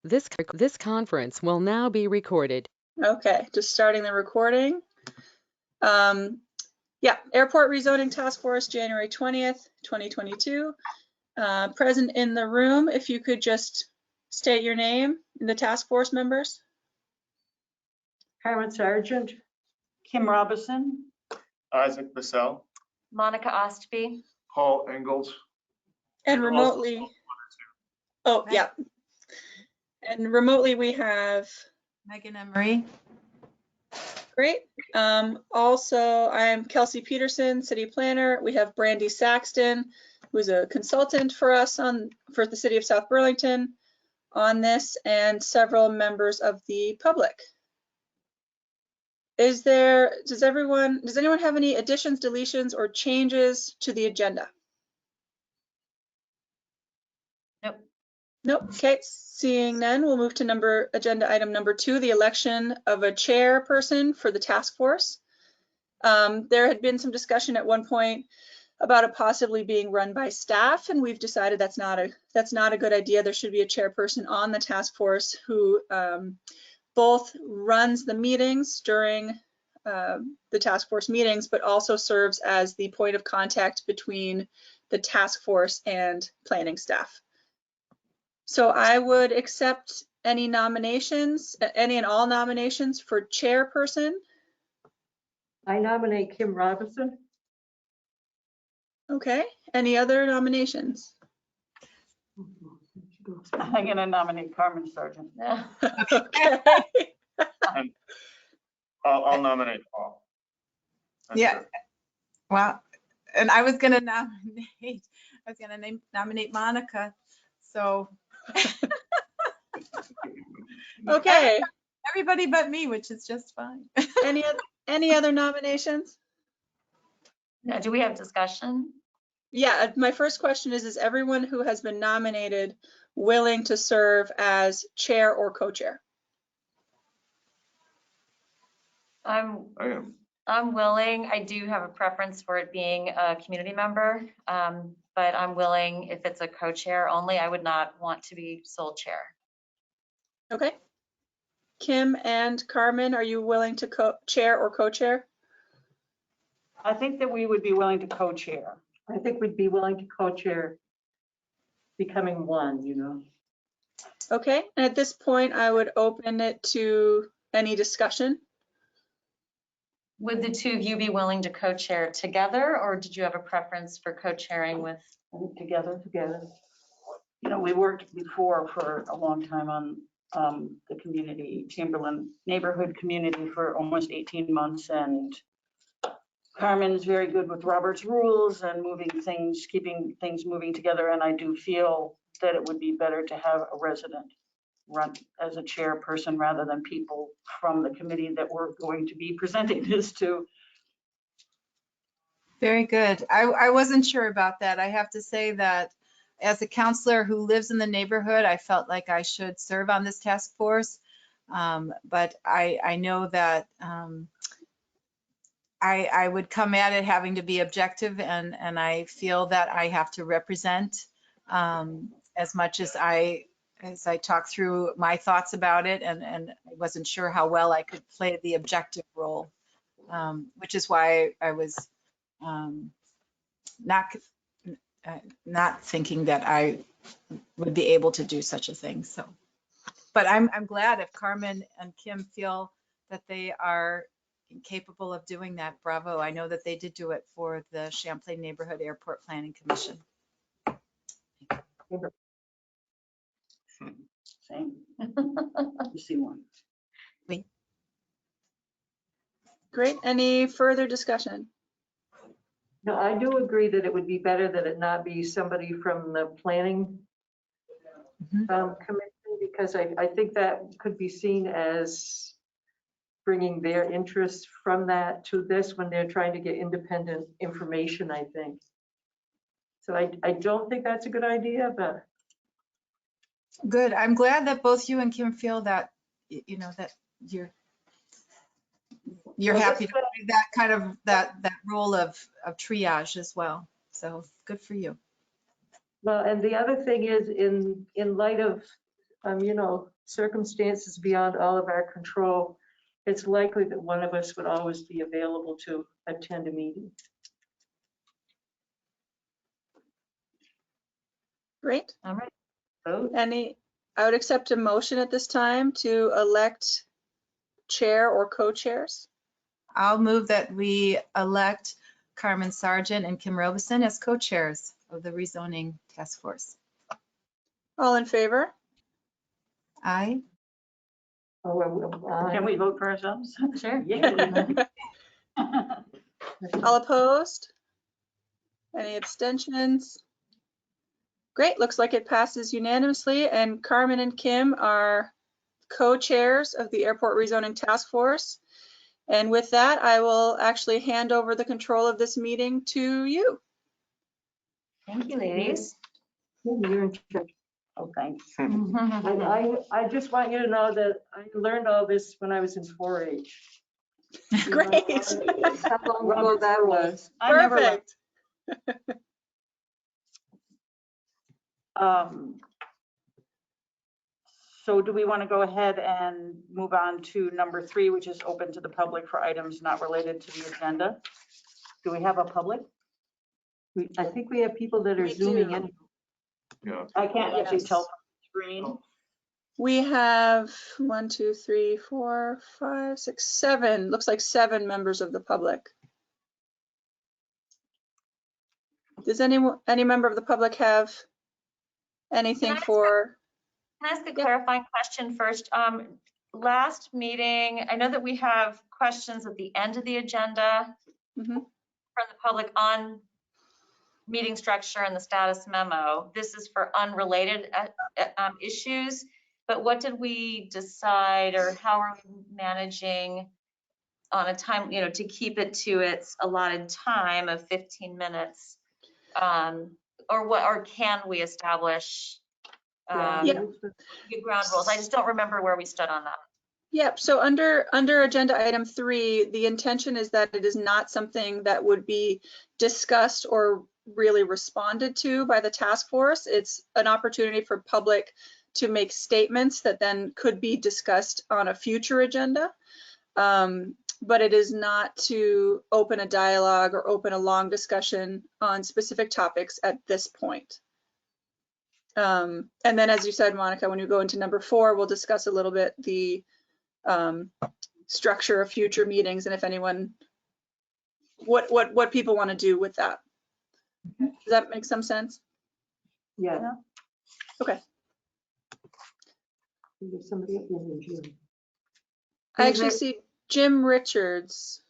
This conference will now be recorded. Okay, just starting the recording. Yeah, Airport Rezoning Task Force, January 20th, 2022. Present in the room, if you could just state your name and the task force members. Carmen Sargent, Kim Robinson, Isaac Bissell, Monica Ostby. Paul Engels. And remotely, oh yeah. And remotely we have Megan Emery. Great. Also, I'm Kelsey Peterson, city planner. We have Brandy Saxton, who's a consultant for us for the city of South Burlington on this, and several members of the public. Does anyone have any additions, deletions, or changes to the agenda? Nope. Nope. Okay, seeing none, we'll move to agenda item number 2, the election of a chairperson for the task force. There had been some discussion at one point about it possibly being run by staff, and we've decided that's not a good idea. There should be a chairperson on the task force who both runs the meetings during the task force meetings, but also serves as the point of contact between the task force and planning staff. So I would accept any nominations, any and all nominations for chairperson. I nominate Kim Robinson. Okay, any other nominations? I'm going to nominate Carmen Sargent. Okay. And I'll nominate Paul. Yeah. Well, and I was going to nominate Monica. So Okay. everybody but me, which is just fine. Any other nominations? Now, do we have discussion? Yeah, my first question is everyone who has been nominated willing to serve as chair or co-chair? I am. I'm willing. I do have a preference for it being a community member, but I'm willing if it's a co-chair only. I would not want to be sole chair. Okay. Kim and Carmen, are you willing to chair or co-chair? I think that we would be willing to co-chair. I think we'd be willing to co-chair, becoming one, you know. Okay, and at this point, I would open it to any discussion. Would the two of you be willing to co-chair together, or did you have a preference for co-chairing with? Together. You know, we worked before for a long time on the community, Chamberlain neighborhood community for almost 18 months. And Carmen's very good with Robert's rules and keeping things moving together. And I do feel that it would be better to have a resident run as a chairperson rather than people from the committee that we're going to be presenting this to. Very good. I wasn't sure about that. I have to say that as a counselor who lives in the neighborhood, I felt like I should serve on this task force. But I know that I would come at it having to be objective, and I feel that I have to represent as much as I talk through my thoughts about it, and I wasn't sure how well I could play the objective role, which is why I was not thinking that I would be able to do such a thing. So, but I'm glad if Carmen and Kim feel that they are capable of doing that. Bravo. I know that they did do it for the Champlain Neighborhood Airport Planning Commission. Same. You see one. Great. Any further discussion? No, I do agree that it would be better that it not be somebody from the planning commission, because I think that could be seen as bringing their interest from that to this when they're trying to get independent information, I think. So I don't think that's a good idea, but. Good. I'm glad that both you and Kim feel that, you know, that you're happy to play that kind of that role of triage as well. So good for you. Well, and the other thing is in light of circumstances beyond all of our control, it's likely that one of us would always be available to attend a meeting. Great. All right. Vote. I would accept a motion at this time to elect chair or co-chairs. I'll move that we elect Carmen Sargent and Kim Robeson as co-chairs of the rezoning task force. All in favor? Aye. Can we vote for ourselves? Sure. Yeah. All opposed? Any abstentions? Great, looks like it passes unanimously, and Carmen and Kim are co-chairs of the Airport Rezoning Task Force. And with that, I will actually hand over the control of this meeting to you. Thank you, ladies. You're in charge. Oh, thanks. I just want you to know that I learned all this when I was in 4-H. Great. How long ago that was. I never left. Perfect. So do we want to go ahead and move on to number 3, which is open to the public for items not related to the agenda? Do we have a public? I think we have people that are We zooming do. in. Yeah. I can't actually Yes. tell from the screen. We have 1, 2, 3, 4, 5, 6, 7. Looks like 7 members of the public. Does any member of the public have anything for? Can I ask a clarifying question first? Last meeting, I know that we have questions at the end of the agenda Mhm. from the public on meeting structure and the status memo. This is for unrelated issues, but what did we decide, or how are we managing on a time, to keep it to its allotted time of 15 minutes? Or can we establish good ground rules? I just don't remember where we stood on that. Yep, so under agenda item 3, the intention is that it is not something that would be discussed or really responded to by the task force. It's an opportunity for public to make statements that then could be discussed on a future agenda. But it is not to open a dialogue or open a long discussion on specific topics at this point. And then, as you said, Monica, when you go into number 4, we'll discuss a little bit the structure of future meetings and if anyone, what people want to do with that. Does that make some sense? Yeah. Okay. There's somebody up there in June. I actually see Jim Richards.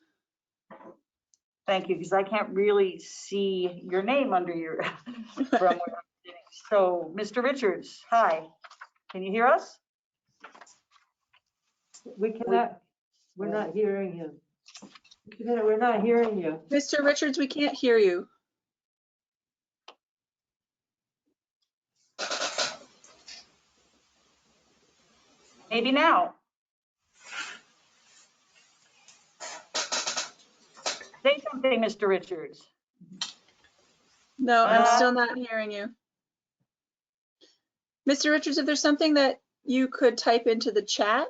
Thank you, because I can't really see your name under your, from where I'm sitting. So, Mr. Richards, hi. Can you hear us? We cannot, we're not hearing you. We're not hearing you. Mr. Richards, we can't hear you. Maybe now. Say something, Mr. Richards. No, I'm still not hearing you. Mr. Richards, if there's something that you could type into the chat,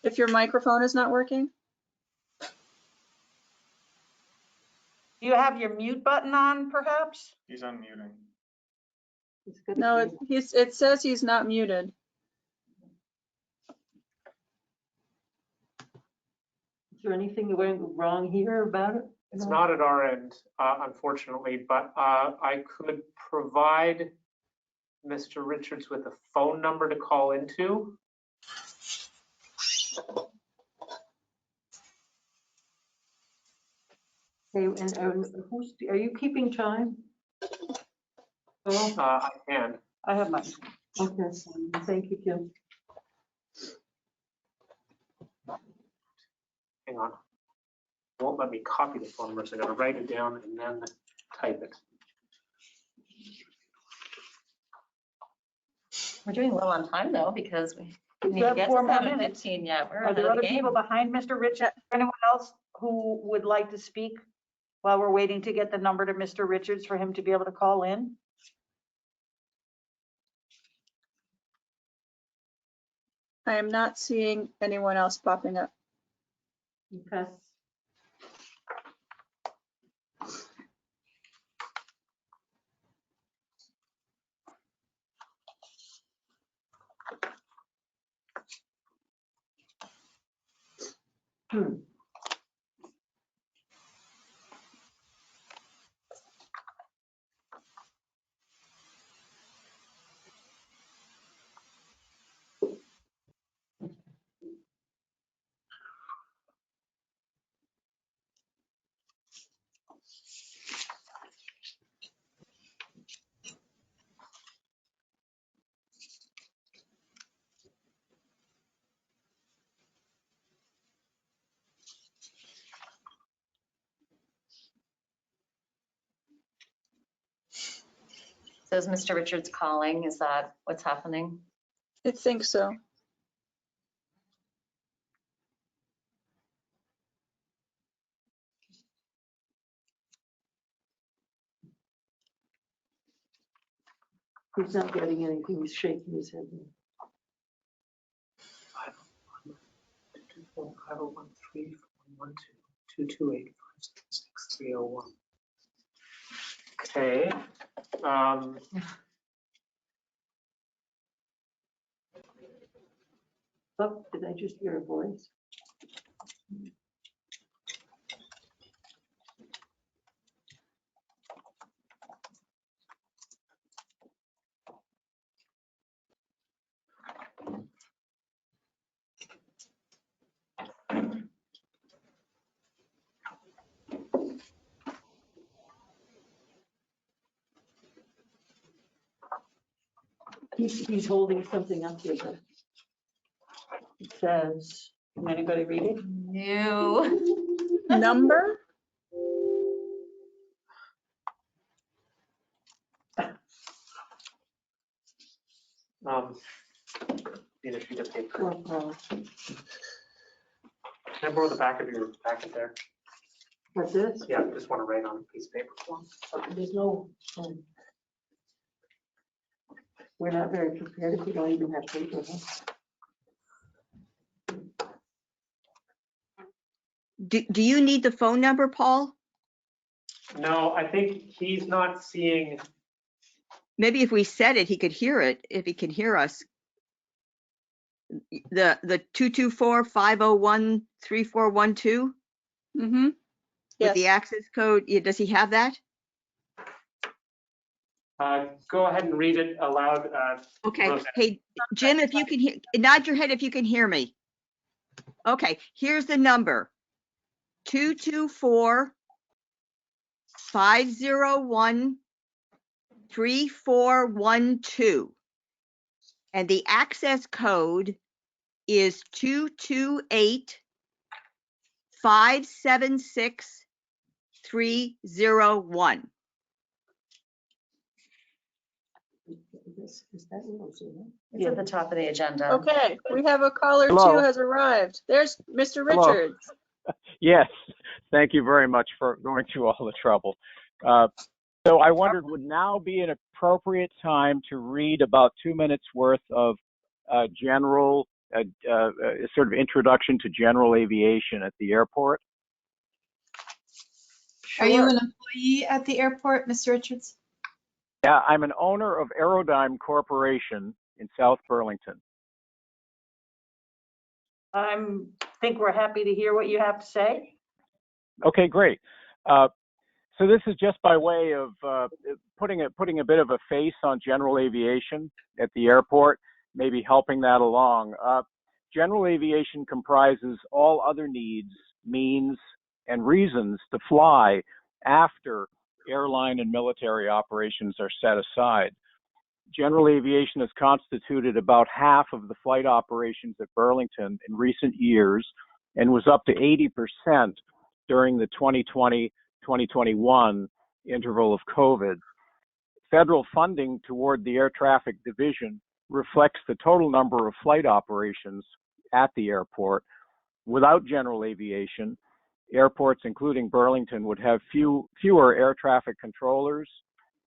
if your microphone is not working. Do you have your mute button on, perhaps? He's unmuting. No, it says he's not muted. Is there anything that went wrong here about it? It's not at our end, unfortunately, but I could provide Mr. Richards with a phone number to call into. Hey, and who's, are you keeping time? Oh, I can. I have mine. okay. Thank you, Kim. Hang on. It won't let me copy the phone number, so I gotta write it down and then type it. We're doing low on time though, because we need You to have get 4 to more minutes. 7:15 yet. We're Are ahead there of other the game. people behind Mr. Richards? Anyone else who would like to speak while we're waiting to get the number to Mr. Richards for him to be able to call in? I am not seeing anyone else popping up. Okay. So is Mr. Richards calling? Is that what's happening? I think so. He's not getting anything, he's shaking his head. 501-341-228-566-301. Okay. Oh, did I just hear a voice? He's holding something up here, but it says, can anybody read it? No. Number? Need a sheet of paper. Or, Can I borrow the back of your packet there? what's this? Yeah, I just want to write on a piece of paper for him. There's no, we're not very prepared if we don't even have paper, huh? Do you need the phone number, Paul? No, I think he's not seeing. Maybe if we said it, he could hear it, if he can hear us. The 224-501-3412 Mm-hmm. with Yes. the access code. Yeah, does he have that? Go ahead and read it aloud. Okay. Roseanne. Hey, Jim, if you can hear, nod your head if you can hear me. Okay, here's the number. 224-501-3412. And the access code is 228-576-301. Is that Roseanne? It's at the top of the agenda. Okay, we have a caller Hello. too has arrived. There's Mr. Hello. Richards. Yes, thank you very much for going through all the trouble. So I wondered, would now be an appropriate time to read about 2 minutes worth of general, sort of introduction to general aviation at the airport? Are you an employee at the airport, Mr. Richards? Yeah, I'm an owner of Aerodyne Corporation in South Burlington. Think we're happy to hear what you have to say. Okay, great. So this is just by way of putting a bit of a face on general aviation at the airport, maybe helping that along. General aviation comprises all other needs, means, and reasons to fly after airline and military operations are set aside. General aviation has constituted about half of the flight operations at Burlington in recent years and was up to 80% during the 2020-2021 interval of COVID. Federal funding toward the air traffic division reflects the total number of flight operations at the airport. Without general aviation, airports, including Burlington, would have fewer air traffic controllers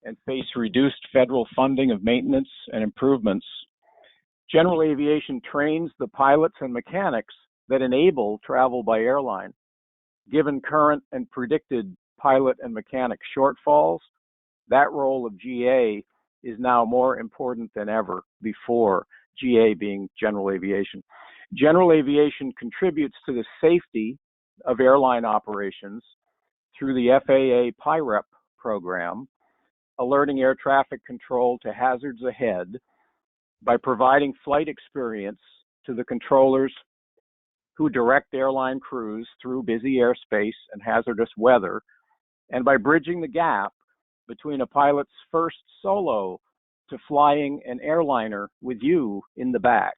and face reduced federal funding of maintenance and improvements. General aviation trains the pilots and mechanics that enable travel by airline. Given current and predicted pilot and mechanic shortfalls, that role of GA is now more important than ever before, GA being general aviation. General aviation contributes to the safety of airline operations through the FAA PIREP program, alerting air traffic control to hazards ahead by providing flight experience to the controllers who direct airline crews through busy airspace and hazardous weather, and by bridging the gap between a pilot's first solo to flying an airliner with you in the back.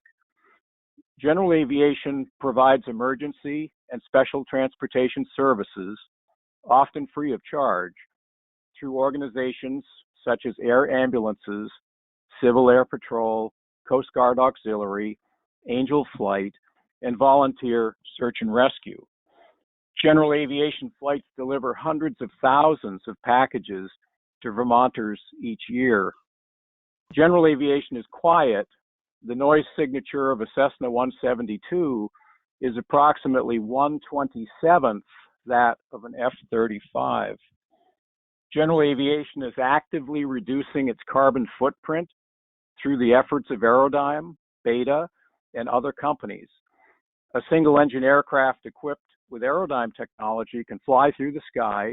General aviation provides emergency and special transportation services, often free of charge, through organizations such as air ambulances, Civil Air Patrol, Coast Guard Auxiliary, Angel Flight, and volunteer search and rescue. General aviation flights deliver hundreds of thousands of packages to Vermonters each year. General aviation is quiet. The noise signature of a Cessna 172 is approximately 1/27th that of an F-35. General aviation is actively reducing its carbon footprint through the efforts of Aerodyne, Beta, and other companies. A single-engine aircraft equipped with Aerodyne technology can fly through the sky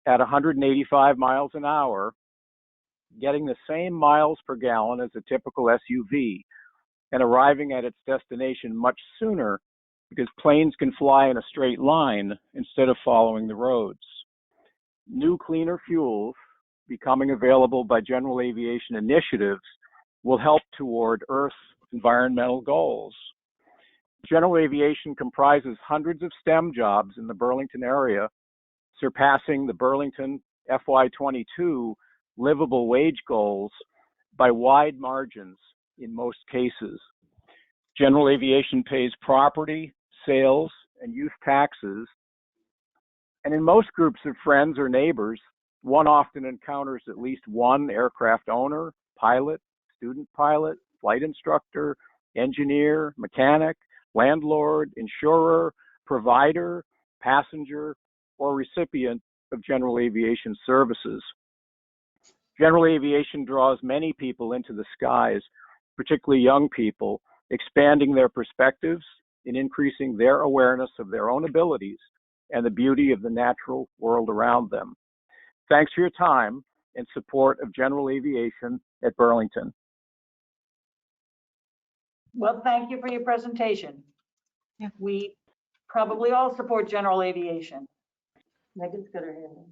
at 185 miles an hour, getting the same miles per gallon as a typical SUV, and arriving at its destination much sooner because planes can fly in a straight line instead of following the roads. New cleaner fuels becoming available by general aviation initiatives will help toward Earth's environmental goals. General aviation comprises hundreds of STEM jobs in the Burlington area, surpassing the Burlington FY22 livable wage goals by wide margins in most cases. General aviation pays property, sales, and use taxes. And in most groups of friends or neighbors, one often encounters at least one aircraft owner, pilot, student pilot, flight instructor, engineer, mechanic, landlord, insurer, provider, passenger, or recipient of general aviation services. General aviation draws many people into the skies, particularly young people, expanding their perspectives and increasing their awareness of their own abilities and the beauty of the natural world around them. Thanks for your time and support of general aviation at Burlington. Well, thank you for your presentation. Yeah. We probably all support general aviation. Megan's got her hand up.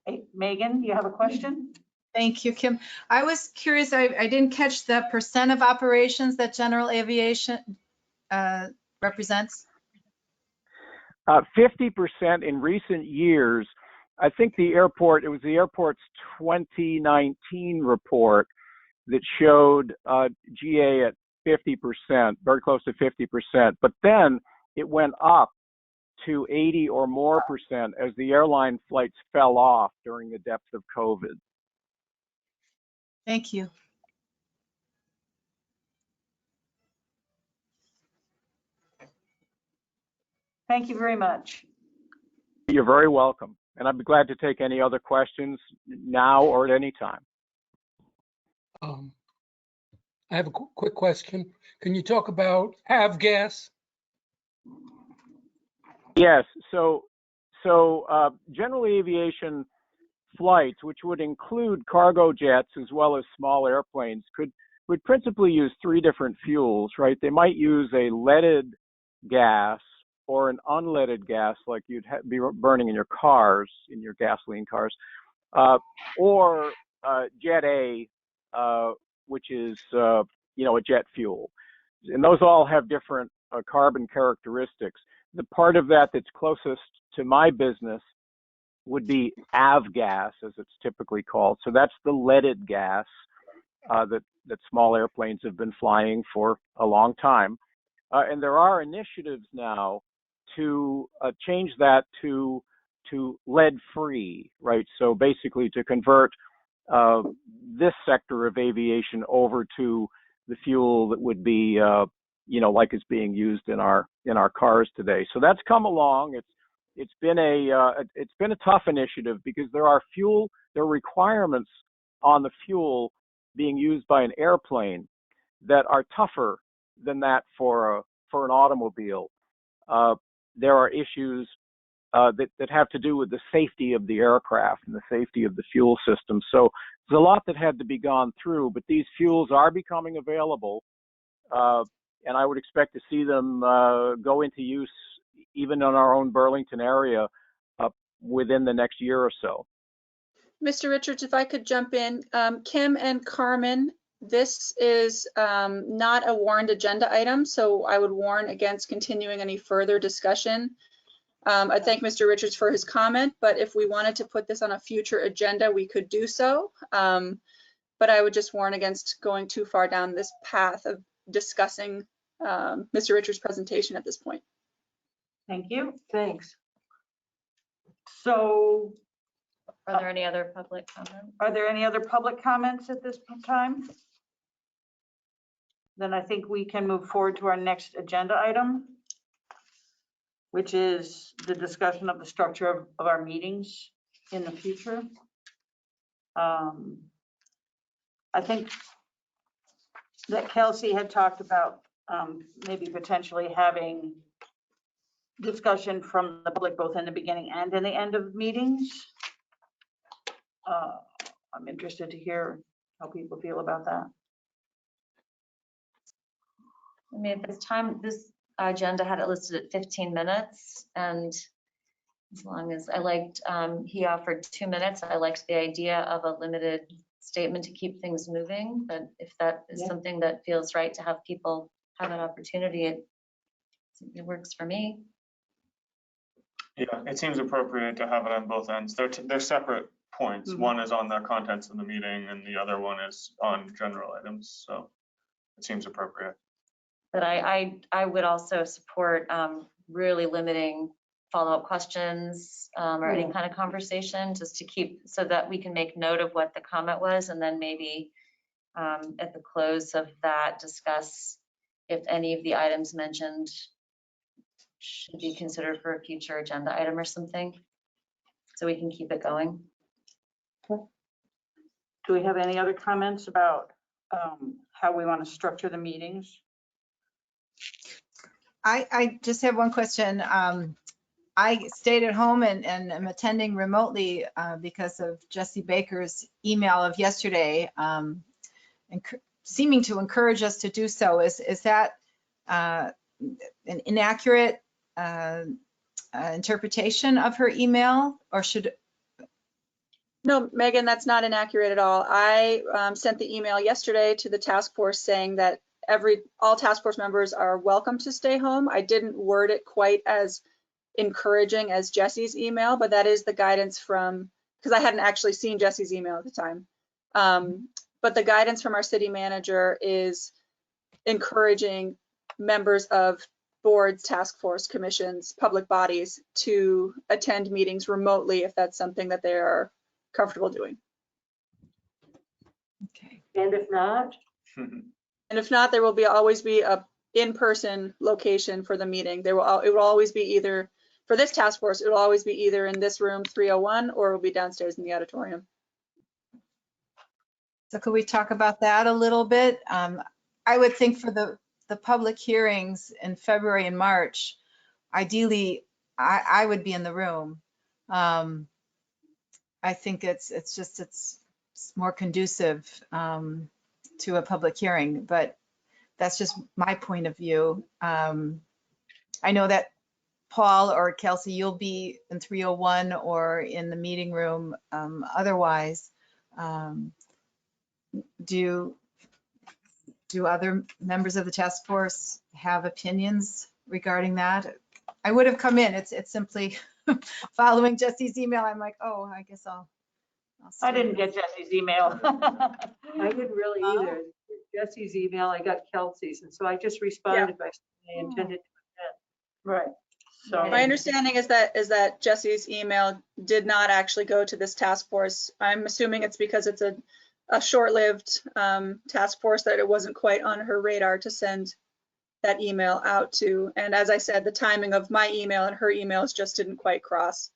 Hey, Megan, do you have a question? Thank you, Kim. I was curious, I didn't catch the percent of operations that general aviation represents. 50% in recent years. I think it was the airport's 2019 report that showed GA at 50%, very close to 50%. But then it went up to 80 or more percent as the airline flights fell off during the depth of COVID. Thank you. Thank you very much. You're very welcome. And I'd be glad to take any other questions now or at any time. I have a quick question. Can you talk about avgas? Yes. So general aviation flights, which would include cargo jets as well as small airplanes, would principally use three different fuels, right? They might use a leaded gas or an unleaded gas, like you'd be burning in your cars, in your gasoline cars, or Jet A, which is a jet fuel. And those all have different carbon characteristics. The part of that that's closest to my business would be avgas, as it's typically called. So that's the leaded gas that small airplanes have been flying for a long time. And there are initiatives now to change that to lead-free, right? So basically to convert this sector of aviation over to the fuel that would be, like is being used in our cars today. So that's come along. It's been a tough initiative because there are requirements on the fuel being used by an airplane that are tougher than that for an automobile. There are issues that have to do with the safety of the aircraft and the safety of the fuel system. So there's a lot that had to be gone through, but these fuels are becoming available, and I would expect to see them go into use even in our own Burlington area within the next year or so. Mr. Richards, if I could jump in, Kim and Carmen, this is not a warned agenda item, so I would warn against continuing any further discussion. I thank Mr. Richards for his comment, but if we wanted to put this on a future agenda, we could do so. But I would just warn against going too far down this path of discussing Mr. Richards' presentation at this point. Thank you. Thanks. So Are there any other public comments? are there any other public comments at this time? Then I think we can move forward to our next agenda item, which is the discussion of the structure of our meetings in the future. I think that Kelsey had talked about maybe potentially having discussion from the public both in the beginning and in the end of meetings. I'm interested to hear how people feel about that. I mean, at this time, this agenda had it listed at 15 minutes, and as long as I liked, he offered 2 minutes. I liked the idea of a limited statement to keep things moving, but if that is something that feels right to have people have an opportunity, it works for me. Yeah, it seems appropriate to have it on both ends. They're separate points. Mhm. One is on the contents of the meeting and the other one is on general items. So it seems appropriate. But I would also support really limiting follow-up questions or any kind of conversation, just to keep, so that we can make note of what the comment was, and then maybe at the close of that, discuss if any of the items mentioned should be considered for a future agenda item or something, so we can keep it going. Do we have any other comments about how we want to structure the meetings? I just have one question. I stayed at home and am attending remotely because of Jesse Baker's email of yesterday, seeming to encourage us to do so. Is that an inaccurate interpretation of her email, or should? No, Megan, that's not inaccurate at all. I sent the email yesterday to the task force saying that all task force members are welcome to stay home. I didn't word it quite as encouraging as Jesse's email, but that is the guidance from, because I hadn't actually seen Jesse's email at the time. But the guidance from our city manager is encouraging members of boards, task force, commissions, public bodies to attend meetings remotely if that's something that they are comfortable doing. Okay. And if not? And if not, there will always be a in-person location for the meeting. It will always be either, for this task force, it will always be either in this room 301 or it will be downstairs in the auditorium. So could we talk about that a little bit? I would think for the public hearings in February and March, ideally, I would be in the room. I think it's more conducive to a public hearing, but that's just my point of view. I know that Paul or Kelsey, you'll be in 301 or in the meeting room otherwise. Do other members of the task force have opinions regarding that? I would have come in. It's simply following Jesse's email. I'm like, oh, I guess I'll I stay. didn't get Jesse's email. I didn't really either. Jesse's email, I got Kelsey's, and so I just responded by saying I intended to attend. Right. So My understanding is that Jesse's email did not actually go to this task force. I'm assuming it's because it's a short-lived task force that it wasn't quite on her radar to send that email out to. And as I said, the timing of my email and her emails just didn't quite cross.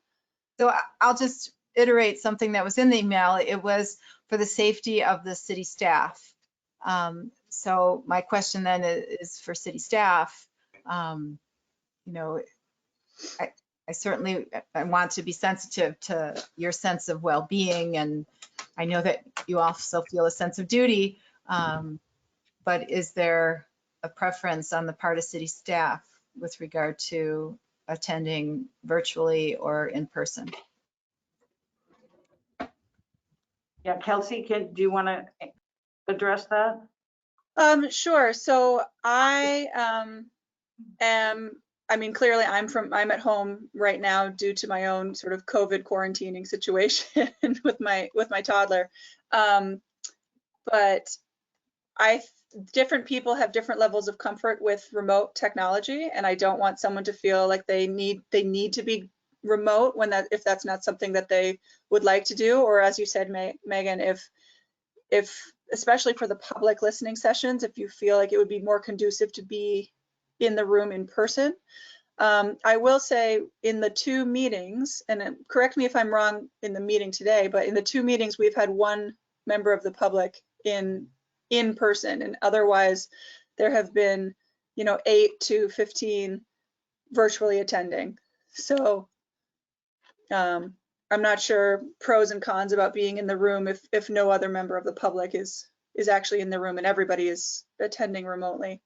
So I'll just iterate something that was in the email. It was for the safety of the city staff. So my question then is for city staff. You know, I certainly want to be sensitive to your sense of well-being, and I know that you also feel a sense of duty, but is there a preference on the part of city staff with regard to attending virtually or in person? Yeah, Kelsey, do you want to address that? Sure. So I clearly I'm at home right now due to my own sort of COVID quarantining situation with my toddler. But different people have different levels of comfort with remote technology, and I don't want someone to feel like they need to be remote if that's not something that they would like to do. Or as you said, Megan, if especially for the public listening sessions, if you feel like it would be more conducive to be in the room in person. I will say in the 2 meetings, and correct me if I'm wrong in the meeting today, but in the 2 meetings we've had 1 member of the public in person, and otherwise there have been 8 to 15 virtually attending. So I'm not sure pros and cons about being in the room if no other member of the public is actually in the room and everybody is attending remotely.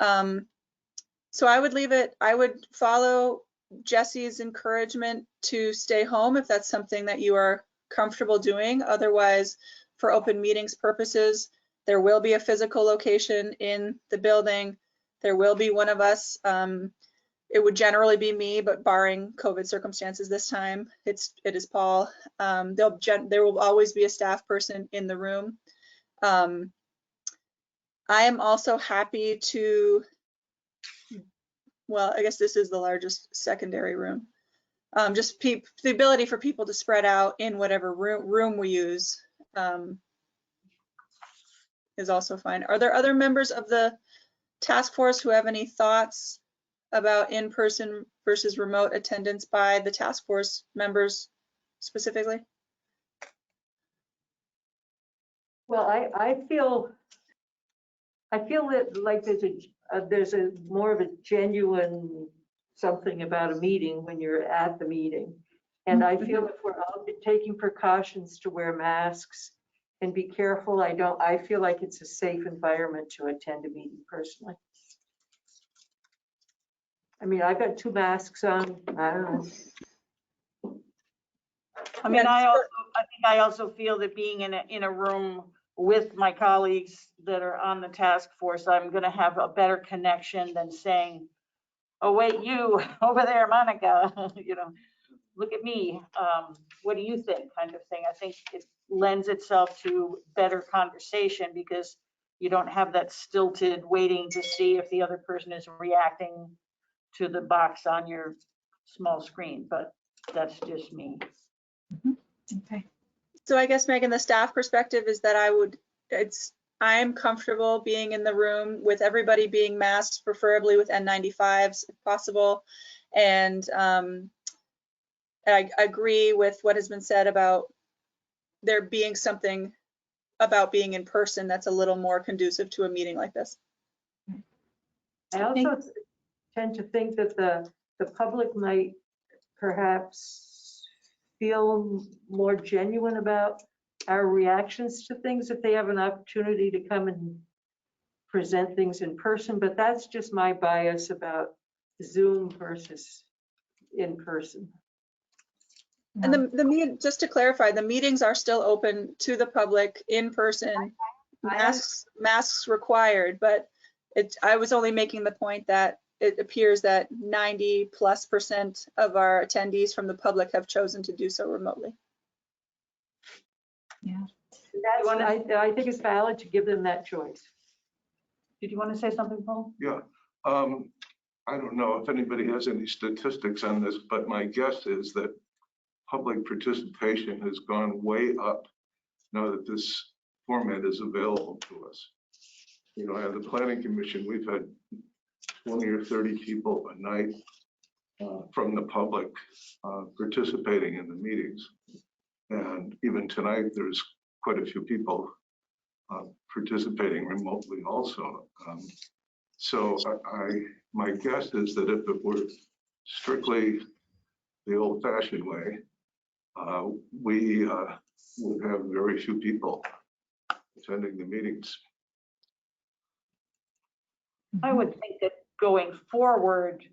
So I would leave it, I would follow Jesse's encouragement to stay home if that's something that you are comfortable doing. Otherwise, for open meetings purposes, there will be a physical location in the building. There will be one of us. It would generally be me, but barring COVID circumstances this time, it is Paul. There will always be a staff person in the room. I am also happy to, well, I guess this is the largest secondary room. Just the ability for people to spread out in whatever room we use is also fine. Are there other members of the task force who have any thoughts about in-person versus remote attendance by the task force members specifically? Well, I feel that like there's a more of a genuine something about a meeting when you're at the meeting. And I feel if we're all taking precautions to wear masks and be careful, I feel like it's a safe environment to attend a meeting personally. I mean, I've got 2 masks on. I don't know. I mean, I think I also feel that being in a room with my colleagues that are on the task force, I'm going to have a better connection than saying, oh, wait, you over there, Monica, look at me. What do you think, kind of thing. I think it lends itself to better conversation because you don't have that stilted waiting to see if the other person is reacting to the box on your small screen, but that's just me. Okay. So I guess, Megan, the staff perspective is that I'm comfortable being in the room with everybody being masked, preferably with N95s if possible. And I agree with what has been said about there being something about being in person that's a little more conducive to a meeting like this. I also tend to think that the public might perhaps feel more genuine about our reactions to things if they have an opportunity to come and present things in person, but that's just my bias about Zoom versus in person. And just to clarify, the meetings are still open to the public in person, masks required, but I was only making the point that it appears that 90+% of our attendees from the public have chosen to do so remotely. Yeah. I think it's valid to give them that choice. Did you want to say something, Paul? Yeah. I don't know if anybody has any statistics on this, but my guess is that public participation has gone way up now that this format is available to us. You know, at the planning commission, we've had 20 or 30 people a night from the public participating in the meetings. And even tonight, there's quite a few people participating remotely also. So my guess is that if it were strictly the old-fashioned way, we would have very few people attending the meetings. I would think that going forward,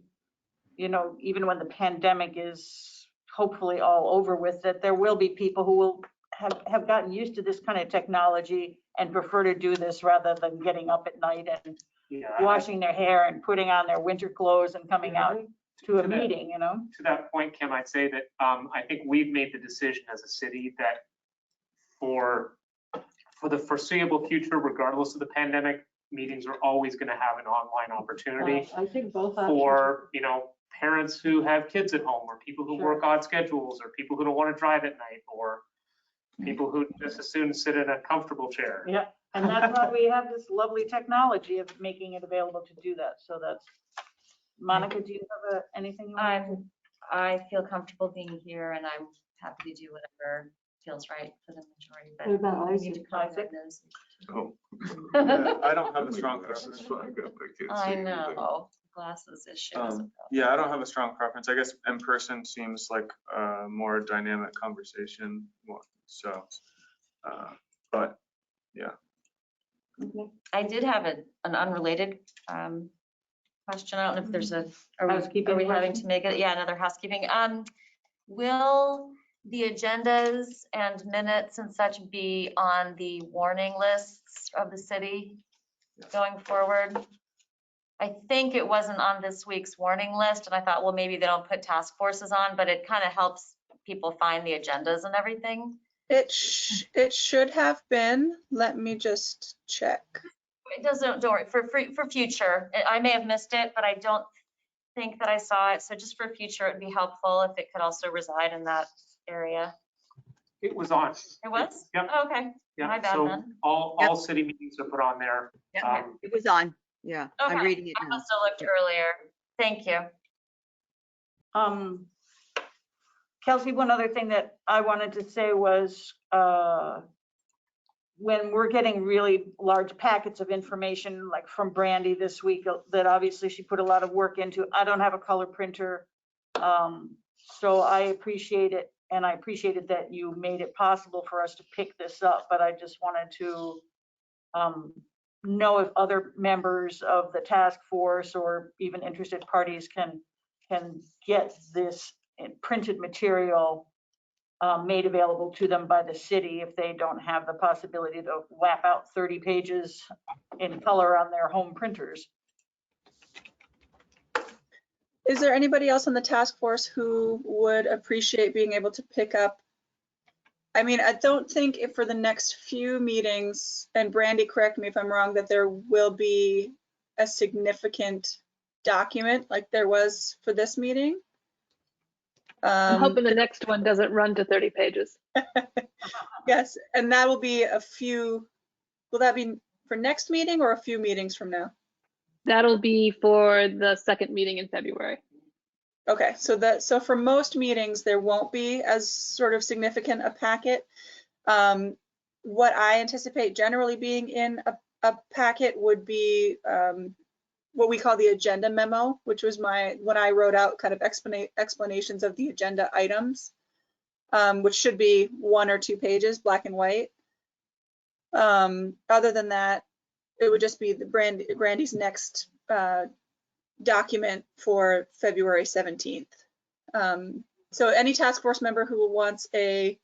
you know, even when the pandemic is hopefully all over with, that there will be people who will have gotten used to this kind of technology and prefer to do this rather than getting up at night and washing their hair and putting on their winter clothes and coming out to a meeting, you know? To that point, Kim, I'd say that I think we've made the decision as a city that for the foreseeable future, regardless of the pandemic, meetings are always going to have an online opportunity I think both options. for, you know, parents who have kids at home, or people who work odd schedules, or people who don't want to drive at night, or people who just as soon sit in a comfortable chair. Yeah, and that's why we have this lovely technology of making it available to do that. So that's, Monica, do you have anything you want to? I feel comfortable being here, and I'm happy to do whatever feels right for the majority, but What about we need to Isaac? comment on those. Oh. I don't have a strong This is preference. fine, I can't I see anything. know, glasses issue. Yeah, I don't have a strong preference. I guess in person seems like a more dynamic conversation. So, but yeah. I did have an unrelated question. I don't know if there's are Housekeeping we having question? to make it? Yeah, another housekeeping. Will the agendas and minutes and such be on the warning lists of the city going forward? I think it wasn't on this week's warning list, and I thought, well, maybe they don't put task forces on, but it kind of helps people find the agendas and everything. It should have been. Let me just check. It doesn't, don't worry, for future. I may have missed it, but I don't think that I saw it. So just for future, it would be helpful if it could also reside in that area. It was on. It was? Yep. Oh, okay. Yeah. My bad So then. all city meetings are put on there. It was on. Yeah, I'm Okay. reading it I now. must have looked earlier. Thank you. Kelsey, one other thing that I wanted to say was when we're getting really large packets of information, like from Brandy this week, that obviously she put a lot of work into. I don't have a color printer, so I appreciate it, and I appreciated that you made it possible for us to pick this up, but I just wanted to know if other members of the task force or even interested parties can get this printed material made available to them by the city if they don't have the possibility to whap out 30 pages in color on their home printers. Is there anybody else on the task force who would appreciate being able to pick up? I mean, I don't think if for the next few meetings, and Brandy, correct me if I'm wrong, that there will be a significant document like there was for this meeting. I'm hoping the next one doesn't run to 30 pages. Yes, and that will be a few, will that be for next meeting or a few meetings from now? That'll be for the second meeting in February. Okay, so for most meetings, there won't be as sort of significant a packet. What I anticipate generally being in a packet would be what we call the agenda memo, which was when I wrote out kind of explanations of the agenda items, which should be 1 or 2 pages, black and white. Other than that, it would just be the Brandy's next document for February 17th. So any task force member who wants a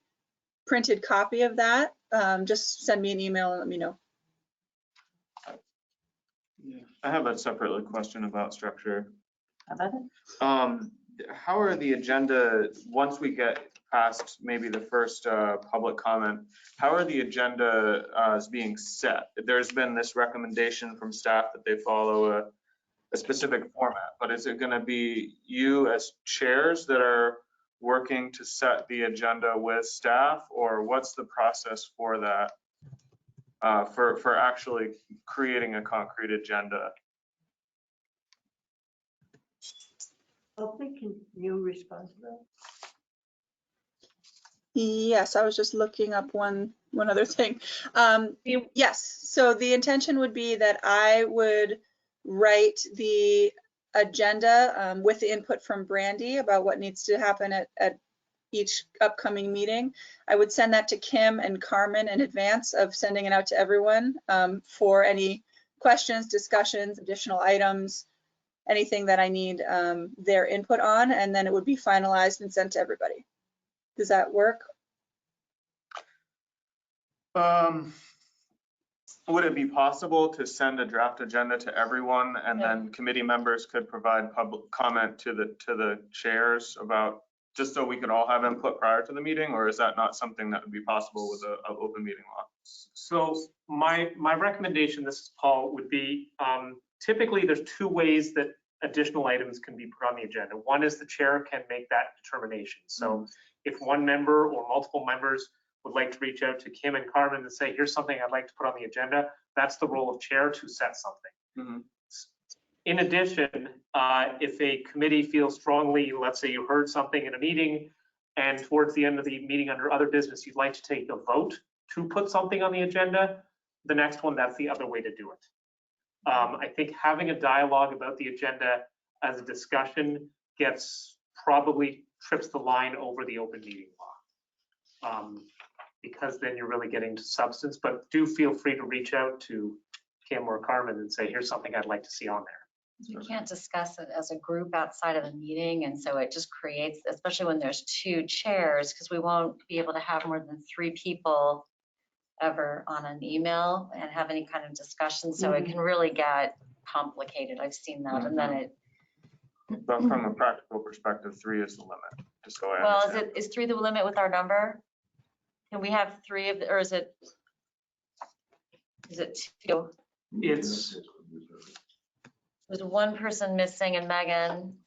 printed copy of that, just send me an email and let me know. Yeah. I have a separate question about structure. How How are the agenda, once we get past maybe the first public comment, how are the agenda being set? There's been this recommendation from staff that they follow a specific format, but is it going to be you as chairs that are working to set the agenda with staff, or what's the process for that? for actually creating a concrete agenda. Hopefully, can you respond to that? Yes, I was just looking up one other thing. Yes, so the intention would be that I would write the agenda with the input from Brandy about what needs to happen at each upcoming meeting. I would send that to Kim and Carmen in advance of sending it out to everyone for any questions, discussions, additional items, anything that I need their input on, and then it would be finalized and sent to everybody. Does that work? Would it be possible to send a draft agenda to everyone and then committee members could provide public comment to the chairs about, just so we could all have input prior to the meeting, or is that not something that would be possible with an open meeting law? So my recommendation, this is Paul, would be typically there's two ways that additional items can be put on the agenda. One is the chair can make that determination. So if one member or multiple members would like to reach out to Kim and Carmen and say, here's something I'd like to put on the agenda, that's the role of chair to set something. In addition, if a committee feels strongly, let's say you heard something in a meeting and towards the end of the meeting under other business, you'd like to take a vote to put something on the agenda, the next one, that's the other way to do it. I think having a dialogue about the agenda as a discussion probably trips the line over the open meeting law. Because then you're really getting to substance, but do feel free to reach out to Kim or Carmen and say, here's something I'd like to see on there. You can't discuss it as a group outside of the meeting, and so it just creates, especially when there's two chairs, because we won't be able to have more than 3 people ever on an email and have any kind of discussion, so it can really get complicated. I've seen that, and then it. But from a practical perspective, 3 is the limit, just so I Well, understand. is 3 the limit with our number? Can we have 3 of, or is it 2? There's 1 person missing, and Megan.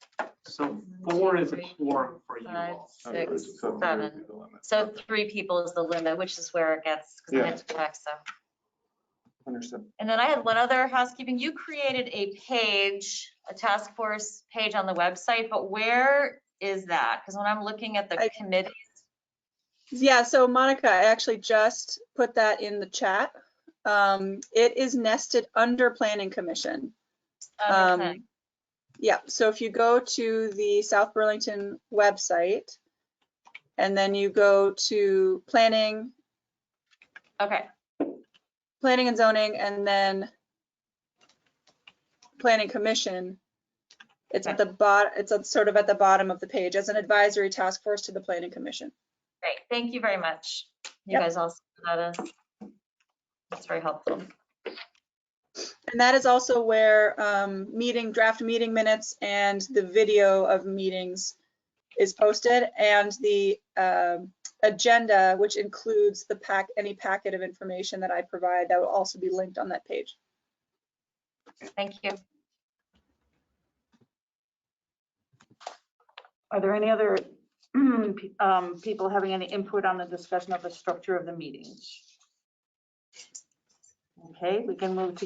So 4 is a quorum for you 5, all. 6, 7. So 3 people is the limit, which is where it gets, because I had to check, so. Understood. And then I had one other housekeeping. You created a page, a task force page on the website, but where is that? Because when I'm looking at the committees. Yeah, so Monica, I actually just put that in the chat. It is nested under Planning Commission. Yeah, so if you go to the South Burlington website and then you go to planning. Okay. Planning and zoning, and then Planning Commission. It's at the bottom. It's sort of at the bottom of the page as an advisory task force to the Planning Commission. Great, thank you very much. You guys all see that is. That's very helpful. And that is also where draft meeting minutes and the video of meetings is posted, and the agenda, which includes any packet of information that I provide, that will also be linked on that page. Thank you. Are there any other people having any input on the discussion of the structure of the meetings? Okay, we can move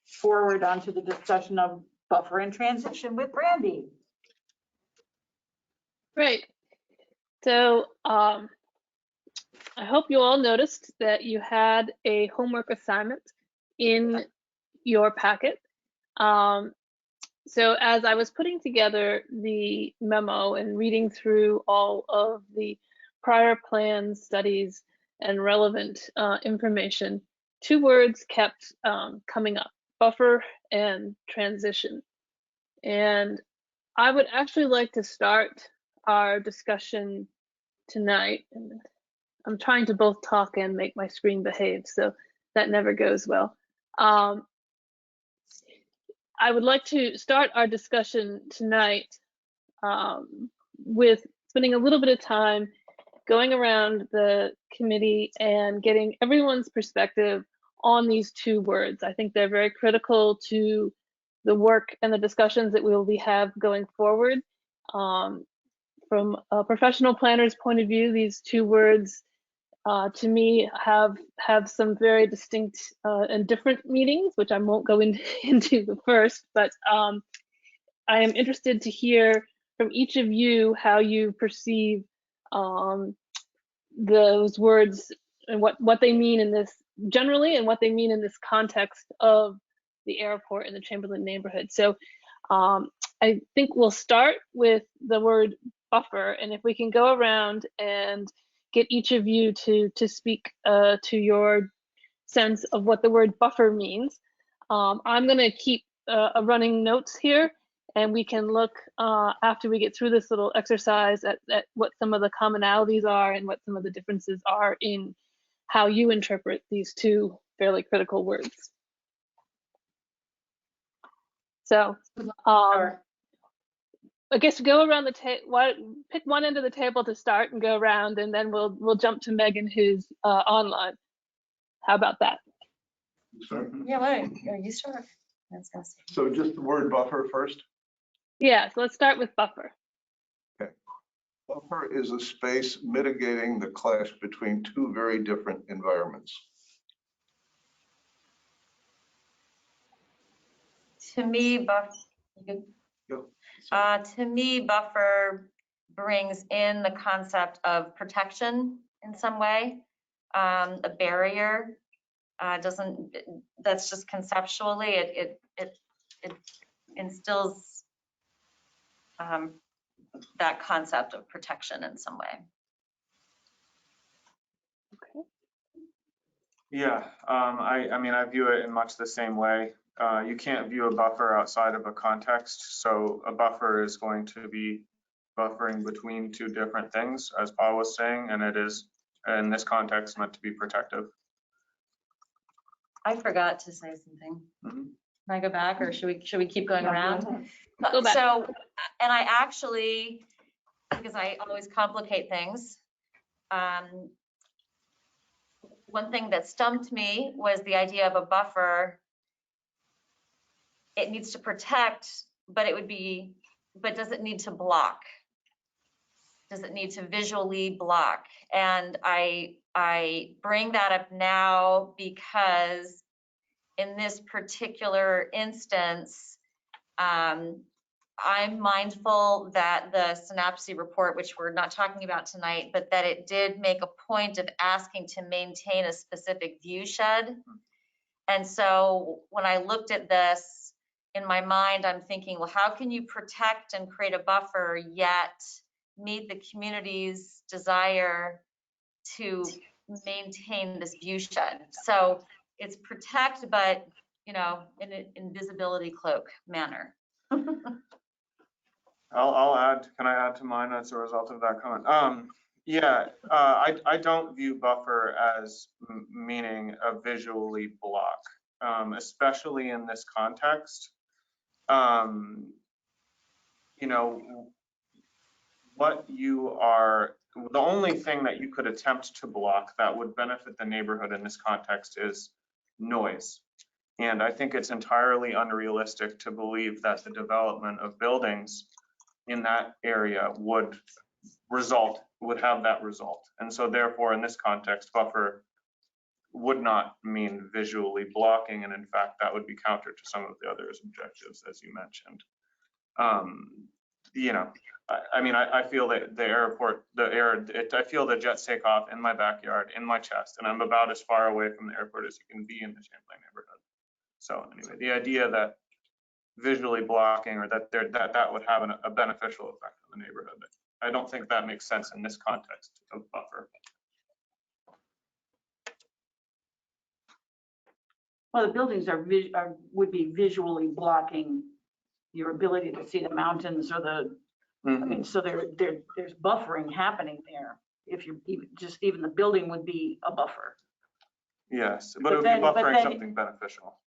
forward onto the discussion of buffer and transition with Brandy. Great. So I hope you all noticed that you had a homework assignment in your packet. So as I was putting together the memo and reading through all of the prior plans, studies, and relevant information, 2 words kept coming up: buffer and transition. And I would actually like to start our discussion tonight. And I'm trying to both talk and make my screen behave, so that never goes well. I would like to start our discussion tonight with spending a little bit of time going around the committee and getting everyone's perspective on these 2 words. I think they're very critical to the work and the discussions that we will have going forward. From a professional planner's point of view, these 2 words to me have some very distinct and different meanings, which I won't go into the first, but I am interested to hear from each of you how you perceive those words and what they mean in this generally and what they mean in this context of the airport and the Chamberlain neighborhood. So I think we'll start with the word buffer, and if we can go around and get each of you to speak to your sense of what the word buffer means. I'm going to keep a running notes here, and we can look after we get through this little exercise at what some of the commonalities are and what some of the differences are in how you interpret these two fairly critical words. So I guess go around the table, pick one end of the table to start and go around, and then we'll jump to Megan, who's online. How about that? Yeah, why don't you start? So just the word buffer first? Yeah, so let's start with buffer. Okay. Buffer is a space mitigating the clash between two very different environments. To me, buffer brings in the concept of protection in some way, a barrier. That's just conceptually, it instills that concept of protection in some way. Okay. Yeah, I mean, I view it in much the same way. You can't view a buffer outside of a context. So a buffer is going to be buffering between two different things, as Paul was saying, and it is, in this context, meant to be protective. I forgot to say something. Mm-hmm. Can I go back, or should we keep going around? Go back. So, and I actually, because I always complicate things, one thing that stumped me was the idea of a buffer. It needs to protect, but does it need to block? Does it need to visually block? And I bring that up now because in this particular instance, I'm mindful that the synopsis report, which we're not talking about tonight, but that it did make a point of asking to maintain a specific view shed. And so when I looked at this in my mind, I'm thinking, well, how can you protect and create a buffer yet meet the community's desire to maintain this view shed? So it's protect, but in an invisibility cloak manner. I'll add, can I add to mine as a result of that comment? Yeah, I don't view buffer as meaning a visually block, especially in this context. The only thing that you could attempt to block that would benefit the neighborhood in this context is noise. And I think it's entirely unrealistic to believe that the development of buildings in that area would have that result. And so therefore, in this context, buffer would not mean visually blocking. And in fact, that would be counter to some of the other objectives, as you mentioned. I feel that the airport, I feel the jets take off in my backyard, in my chest, and I'm about as far away from the airport as you can be in the Champlain neighborhood. So anyway, the idea that visually blocking or that would have a beneficial effect on the neighborhood, I don't think that makes sense in this context of buffer. Well, the buildings would be visually blocking your ability to see the mountains or the. I mean, so there's buffering happening there. If you even the building would be a buffer. Yes, but it would be buffering something beneficial.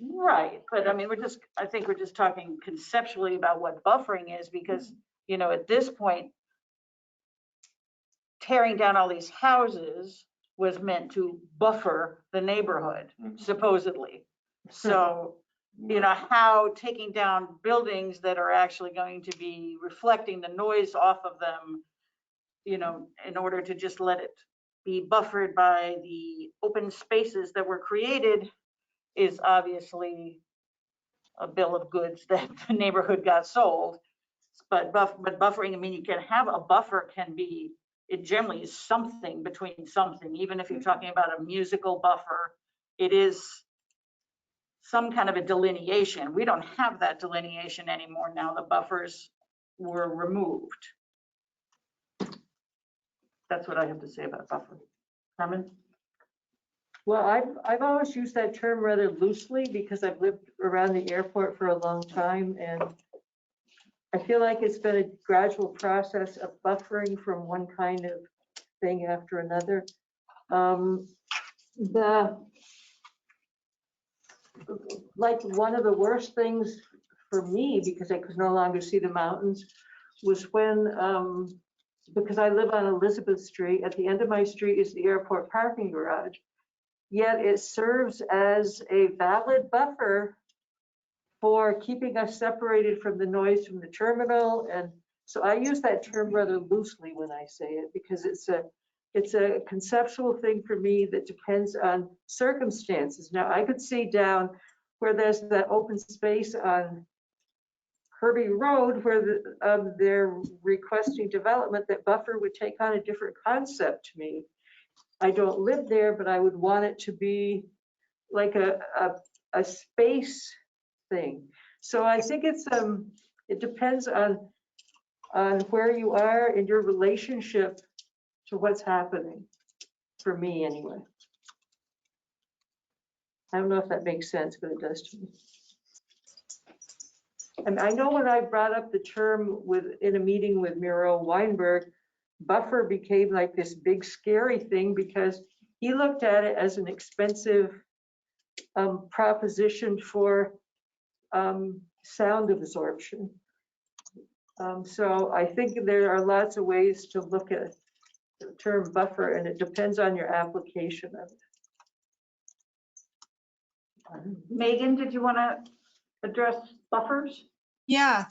Right, but I mean, I think we're just talking conceptually about what buffering is, because, at this point, tearing down all these houses was meant to buffer the neighborhood, supposedly. So, how taking down buildings that are actually going to be reflecting the noise off of them, in order to just let it be buffered by the open spaces that were created is obviously a bill of goods that the neighborhood got sold. But buffering, I mean, you can have a buffer, can be, it generally is something between something, even if you're talking about a musical buffer, it is some kind of a delineation. We don't have that delineation anymore now. The buffers were removed. That's what I have to say about buffer. Carmen? Well, I've always used that term rather loosely because I've lived around the airport for a long time, and I feel like it's been a gradual process of buffering from one kind of thing after another. Like one of the worst things for me, because I could no longer see the mountains, was when, because I live on Elizabeth Street, at the end of my street is the airport parking garage. Yet it serves as a valid buffer for keeping us separated from the noise from the terminal. And so I use that term rather loosely when I say it, because it's a conceptual thing for me that depends on circumstances. Now, I could see down where there's that open space on Kirby Road where they're requesting development, that buffer would take on a different concept to me. I don't live there, but I would want it to be like a space thing. So I think it depends on where you are in your relationship to what's happening, for me anyway. I don't know if that makes sense, but it does to me. And I know when I brought up the term in a meeting with Muriel Weinberg, buffer became like this big scary thing because he looked at it as an expensive proposition for sound absorption. So I think there are lots of ways to look at the term buffer, and it depends on your application of it. Megan, did you want to address buffers? Yeah,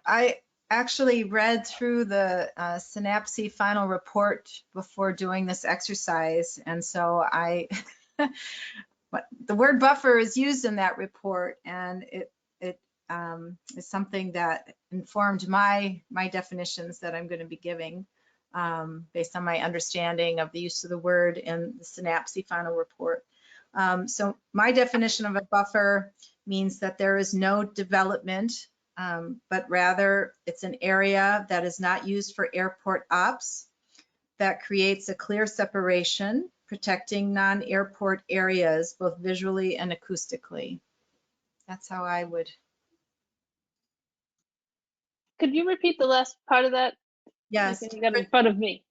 I actually read through the Synapse final report before doing this exercise. And so the word buffer is used in that report, and it is something that informed my definitions that I'm going to be giving based on my understanding of the use of the word in the Synapse final report. So my definition of a buffer means that there is no development, but rather it's an area that is not used for airport ops, that creates a clear separation, protecting non-airport areas, both visually and acoustically. That's how I would. Could you repeat the last part of that? Yes. I think you got it in front of me.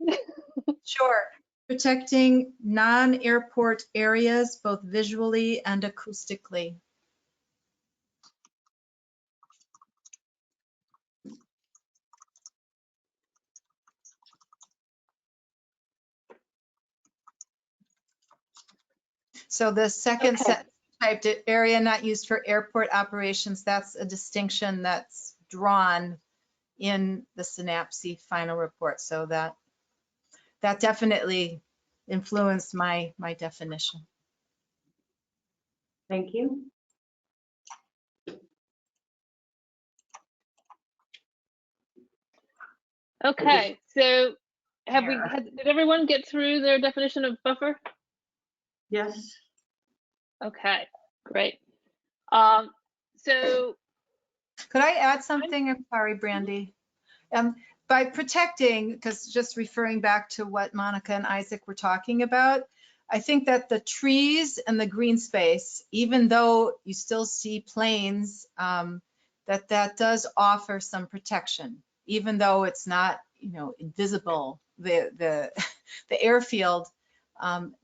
Sure. Protecting non-airport areas, both visually and acoustically. So the second sentence typed it, area not used for airport operations, that's a distinction that's drawn in the Synapse final report. So that definitely influenced my definition. Thank you. Okay, so did everyone get through their definition of buffer? Yes. Okay, great. So could I add something? I'm sorry, Brandy. By protecting, because just referring back to what Monica and Isaac were talking about, I think that the trees and the green space, even though you still see planes, that does offer some protection, even though it's not, invisible. The airfield,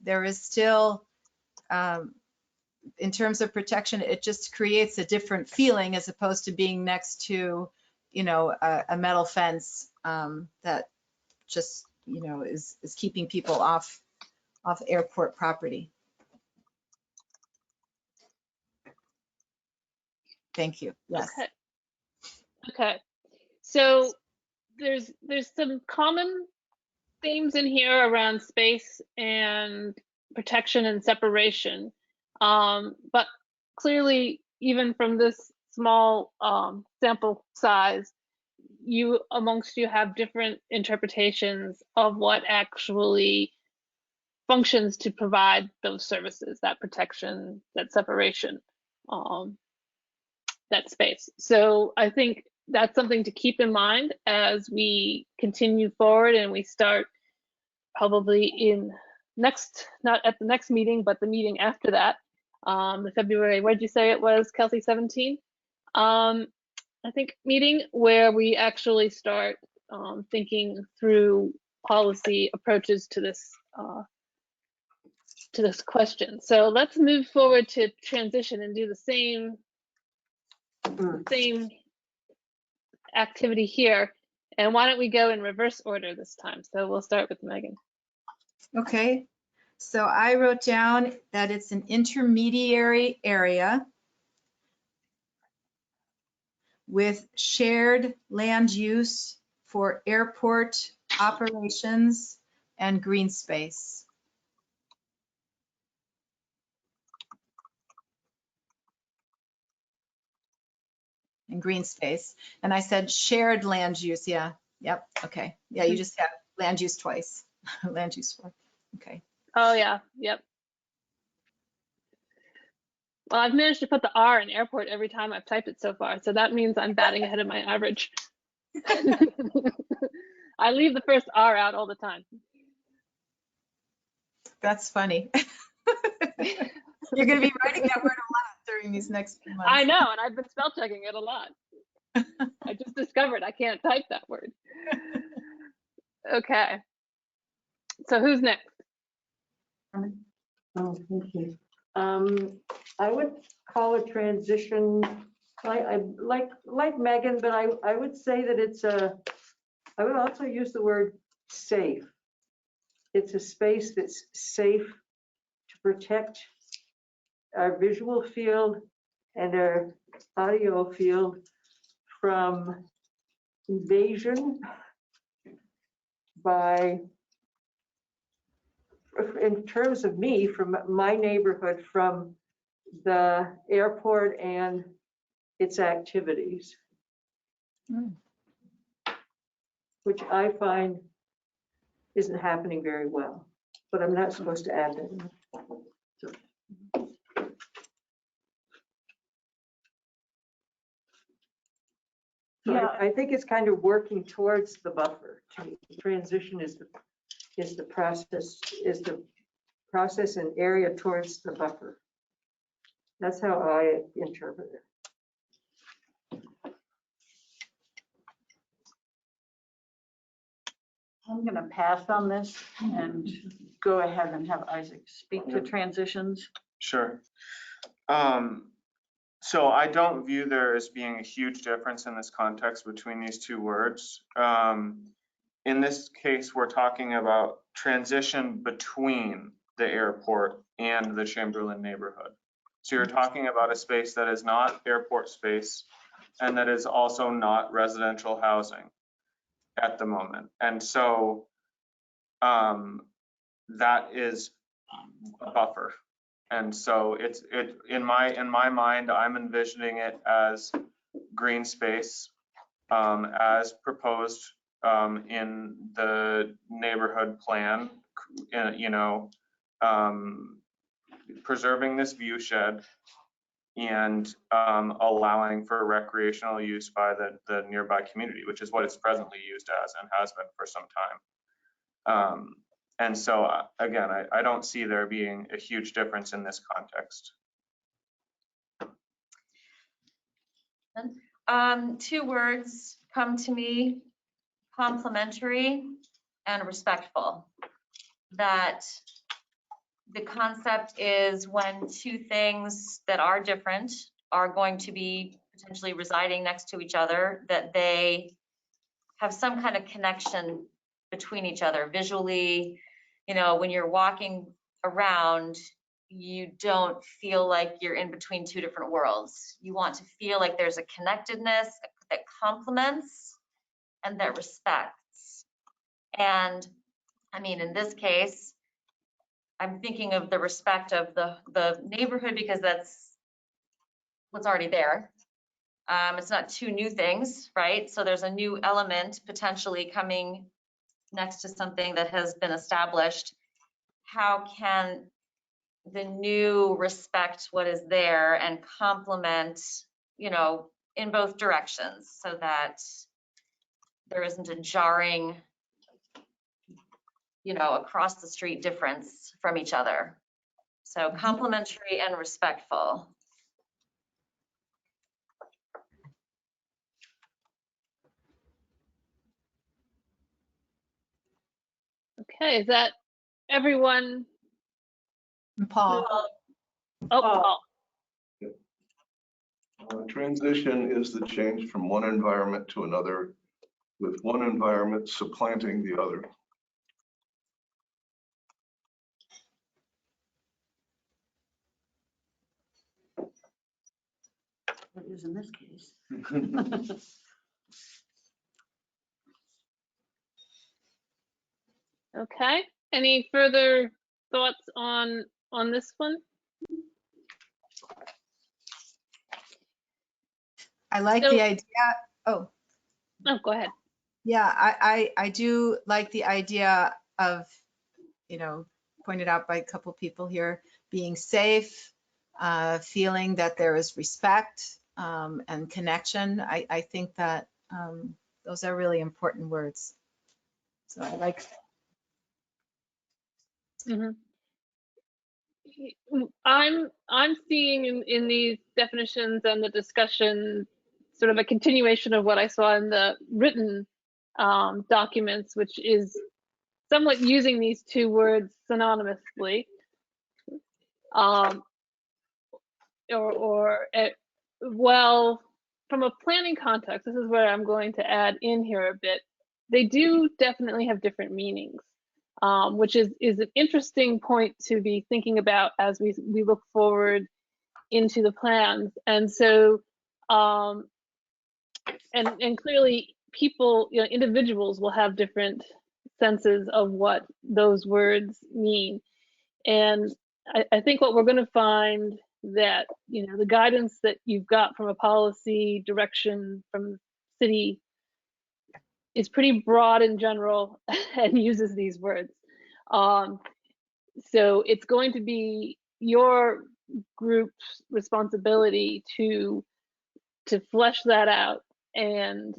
there is still, in terms of protection, it just creates a different feeling as opposed to being next to, a metal fence that just, is keeping people off airport property. Thank you. Yes. Okay. So there's some common themes in here around space and protection and separation. But clearly, even from this small sample size, you amongst you have different interpretations of what actually functions to provide those services, that protection, that separation, that space. So I think that's something to keep in mind as we continue forward and we start probably in next, not at the next meeting, but the meeting after that, the February, what did you say it was, Kelsey, 17? I think meeting where we actually start thinking through policy approaches to this question. So let's move forward to transition and do the same activity here. And why don't we go in reverse order this time? So we'll start with Megan. Okay, so I wrote down that it's an intermediary area with shared land use for airport operations and green space. And green space. And I said shared land use. Yeah. Yep. Okay. Yeah, you just have land use twice. Land use for. Okay. Oh yeah. Yep. Well, I've managed to put the R in airport every time I've typed it so far. So that means I'm batting ahead of my average. I leave the first R out all the time. That's funny. You're going to be writing that word a lot during these next few months. I know, and I've been spell checking it a lot. I just discovered I can't type that word. Okay. So who's next? Oh, thank you. I would call a transition, like Megan, but I would say that it's I would also use the word safe. It's a space that's safe to protect our visual field and our audio field from invasion by, in terms of me, from my neighborhood, from the airport and its activities, which I find isn't happening very well, but I'm not supposed to add that. So. Yeah, I think it's kind of working towards the buffer. Transition is the process and area towards the buffer. That's how I interpret it. I'm going to pass on this and go ahead and have Isaac speak to transitions. Sure. So I don't view there as being a huge difference in this context between these two words. In this case, we're talking about transition between the airport and the Chamberlain neighborhood. So you're talking about a space that is not airport space and that is also not residential housing at the moment. And so that is a buffer. And so it's in my mind, I'm envisioning it as green space as proposed in the neighborhood plan, preserving this view shed and allowing for recreational use by the nearby community, which is what it's presently used as and has been for some time. And so, again, I don't see there being a huge difference in this context. Two words come to me: complementary and respectful. That the concept is when two things that are different are going to be potentially residing next to each other, that they have some kind of connection between each other visually. When you're walking around, you don't feel like you're in between two different worlds. You want to feel like there's a connectedness that complements and that respects. And I mean, in this case, I'm thinking of the respect of the neighborhood because that's what's already there. It's not two new things, right? So there's a new element potentially coming next to something that has been established. How can the new respect what is there and complement, you know, in both directions so that there isn't a jarring, you know, across the street difference from each other. So complementary and respectful. Okay, is that everyone? Paul. Oh, Paul. Transition is the change from one environment to another, with one environment supplanting the other. It is in this case. Okay, any further thoughts on this one? I like So- the idea. Oh, Oh, go ahead. yeah, I do like the idea of, you know, pointed out by a couple people here, being safe, feeling that there is respect and connection. I think that those are really important words. So I like that. Mhm. I'm seeing in these definitions and the discussion sort of a continuation of what I saw in the written documents, which is somewhat using these two words synonymously. Well, from a planning context, this is where I'm going to add in here a bit. They do definitely have different meanings, which is an interesting point to be thinking about as we look forward into the plans. And so, and clearly people, you know, individuals will have different senses of what those words mean. And I think what we're going to find that, you know, the guidance that you've got from a policy direction from the city is pretty broad in general and uses these words. So it's going to be your group's responsibility to flesh that out and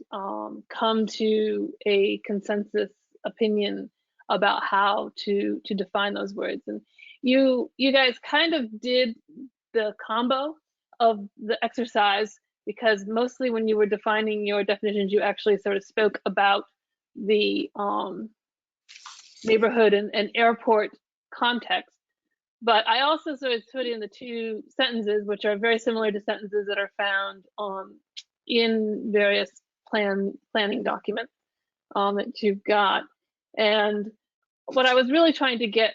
come to a consensus opinion about how to define those words. And you guys kind of did the combo of the exercise, because mostly when you were defining your definitions, you actually sort of spoke about the neighborhood and airport context. But I also sort of put in the two sentences, which are very similar to sentences that are found in various planning documents that you've got. And what I was really trying to get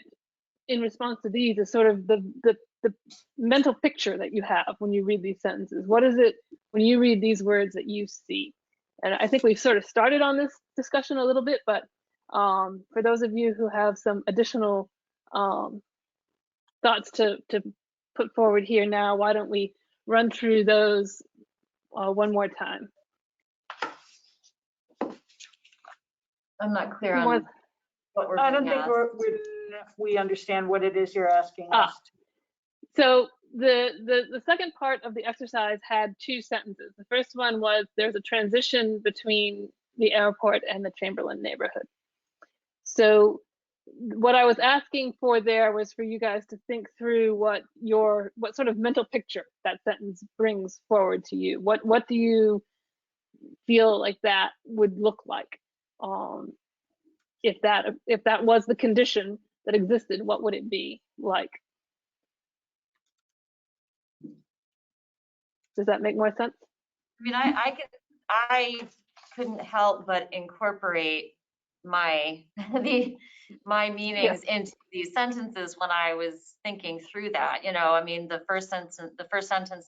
in response to these is sort of the mental picture that you have when you read these sentences. What is it when you read these words that you see? And I think we've sort of started on this discussion a little bit, but for those of you who have some additional thoughts to put forward here now, why don't we run through those one more time? I'm not clear on what we're I don't being think asked. we understand what it is you're asking us. So the second part of the exercise had two sentences. The first one was there's a transition between the airport and the Chamberlain neighborhood. So what I was asking for there was for you guys to think through what sort of mental picture that sentence brings forward to you. What do you feel like that would look like? If that was the condition that existed, what would it be like? Does that make more sense? I mean, I couldn't help but incorporate my meanings into these sentences when I was thinking through that. You know, I mean, the first sentence,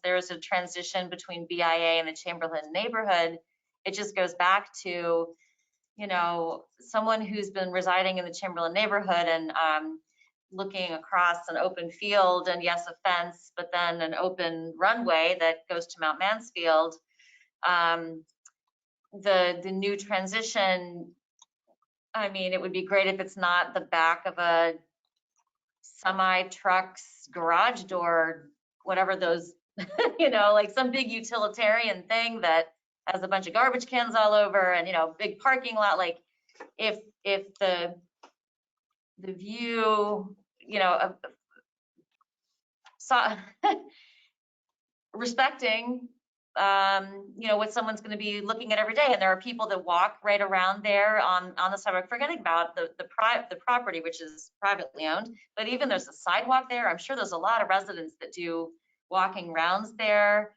there is a transition between BIA and the Chamberlain neighborhood. It just goes back to you know, someone who's been residing in the Chamberlain neighborhood and looking across an open field and yes, a fence, but then an open runway that goes to Mount Mansfield. The new transition, I mean, it would be great if it's not the back of a semi truck's garage door, whatever those, you know, like some big utilitarian thing that has a bunch of garbage cans all over and, you know, big parking lot. Like if the view, you know, respecting, you know, what someone's going to be looking at every day. And there are people that walk right around there on the sidewalk, forgetting about the property, which is privately owned, but even there's a sidewalk there. I'm sure there's a lot of residents that do walking rounds there.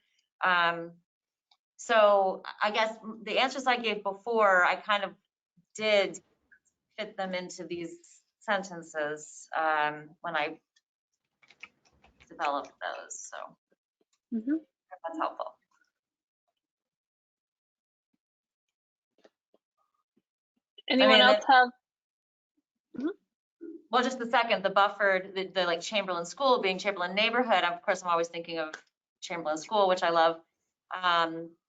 So I guess the answers I gave before, I kind of did fit them into these sentences when I developed those. So that's helpful. Anyone else have? Well, just the second, the buffered, the like Chamberlain School being Chamberlain neighborhood. Of course, I'm always thinking of Chamberlain School, which I love.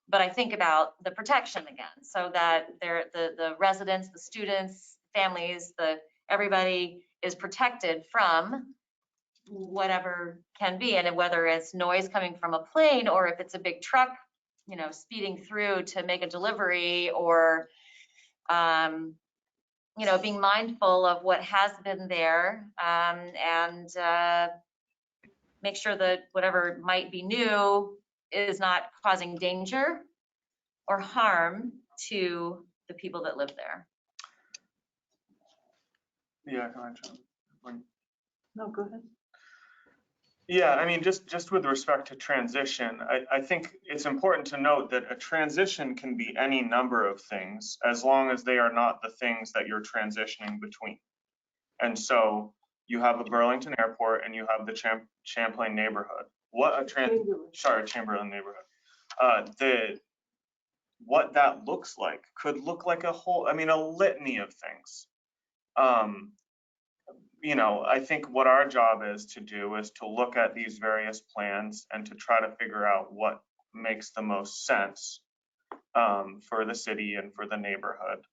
But I think about the protection again, so that the residents, the students, families, everybody is protected from whatever can be, and whether it's noise coming from a plane or if it's a big truck, you know, speeding through to make a delivery, or you know, being mindful of what has been there, and make sure that whatever might be new is not causing danger or harm to the people that live there. Yeah, go ahead, John. No, go ahead. Yeah, I mean, just with respect to transition, I think it's important to note that a transition can be any number of things as long as they are not the things that you're transitioning between. And so you have the Burlington Airport and you have the Champlain neighborhood. Chamberlain neighborhood. What that looks like could look like a litany of things. You know, I think what our job is to do is to look at these various plans and to try to figure out what makes the most sense for the city and for the neighborhood.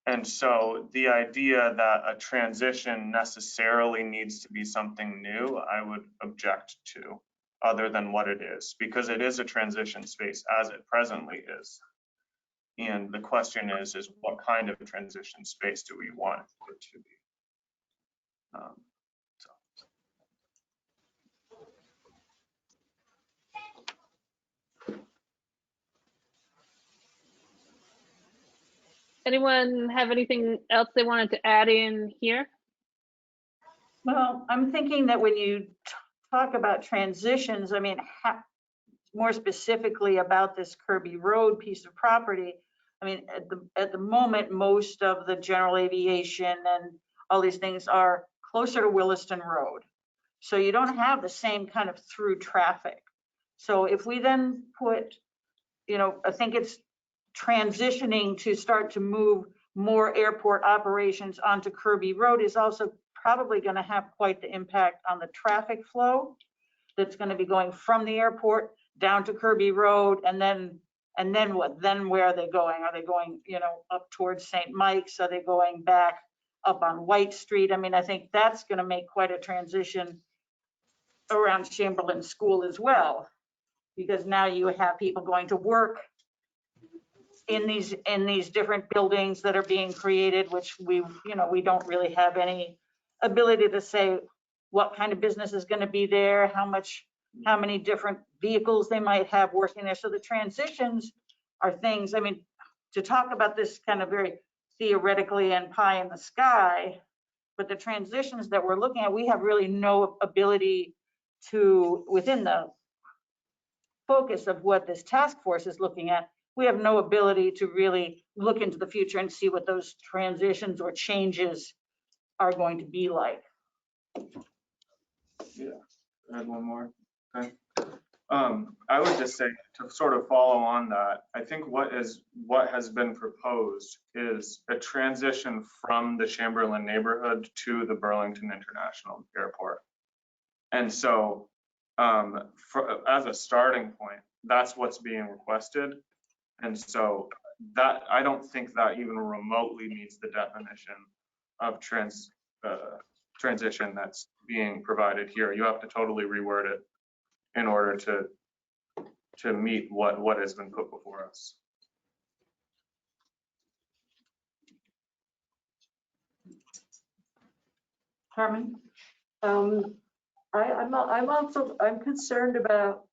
And so the idea that a transition necessarily needs to be something new, I would object to, other than what it is, because it is a transition space as it presently is. And the question is what kind of transition space do we want it to be? Anyone have anything else they wanted to add in here? Well, I'm thinking that when you talk about transitions, I mean, more specifically about this Kirby Road piece of property, I mean, at the moment, most of the general aviation and all these things are closer to Williston Road. So you don't have the same kind of through traffic. So if we then put, you know, I think it's transitioning to start to move more airport operations onto Kirby Road is also probably going to have quite the impact on the traffic flow that's going to be going from the airport down to Kirby Road, and then what? Then where are they going? Are they going, you know, up towards St. Mike's? Are they going back up on White Street? I mean, I think that's going to make quite a transition around Chamberlain School as well, because now you have people going to work in these different buildings that are being created, which we don't really have any ability to say what kind of business is going to be there, how many different vehicles they might have working there. So the transitions are things, I mean, to talk about this kind of very theoretically and pie in the sky, but the transitions that we're looking at, we have really no ability to, within the focus of what this task force is looking at, we have no ability to really look into the future and see what those transitions or changes are going to be like. Yeah, add one more. Okay. I would just say to sort of follow on that, I think what has been proposed is a transition from the Chamberlain neighborhood to the Burlington International Airport. And so as a starting point, that's what's being requested. And so that, I don't think that even remotely meets the definition of transition that's being provided here. You have to totally reword it in order to meet what has been put before us. Carmen? I'm concerned about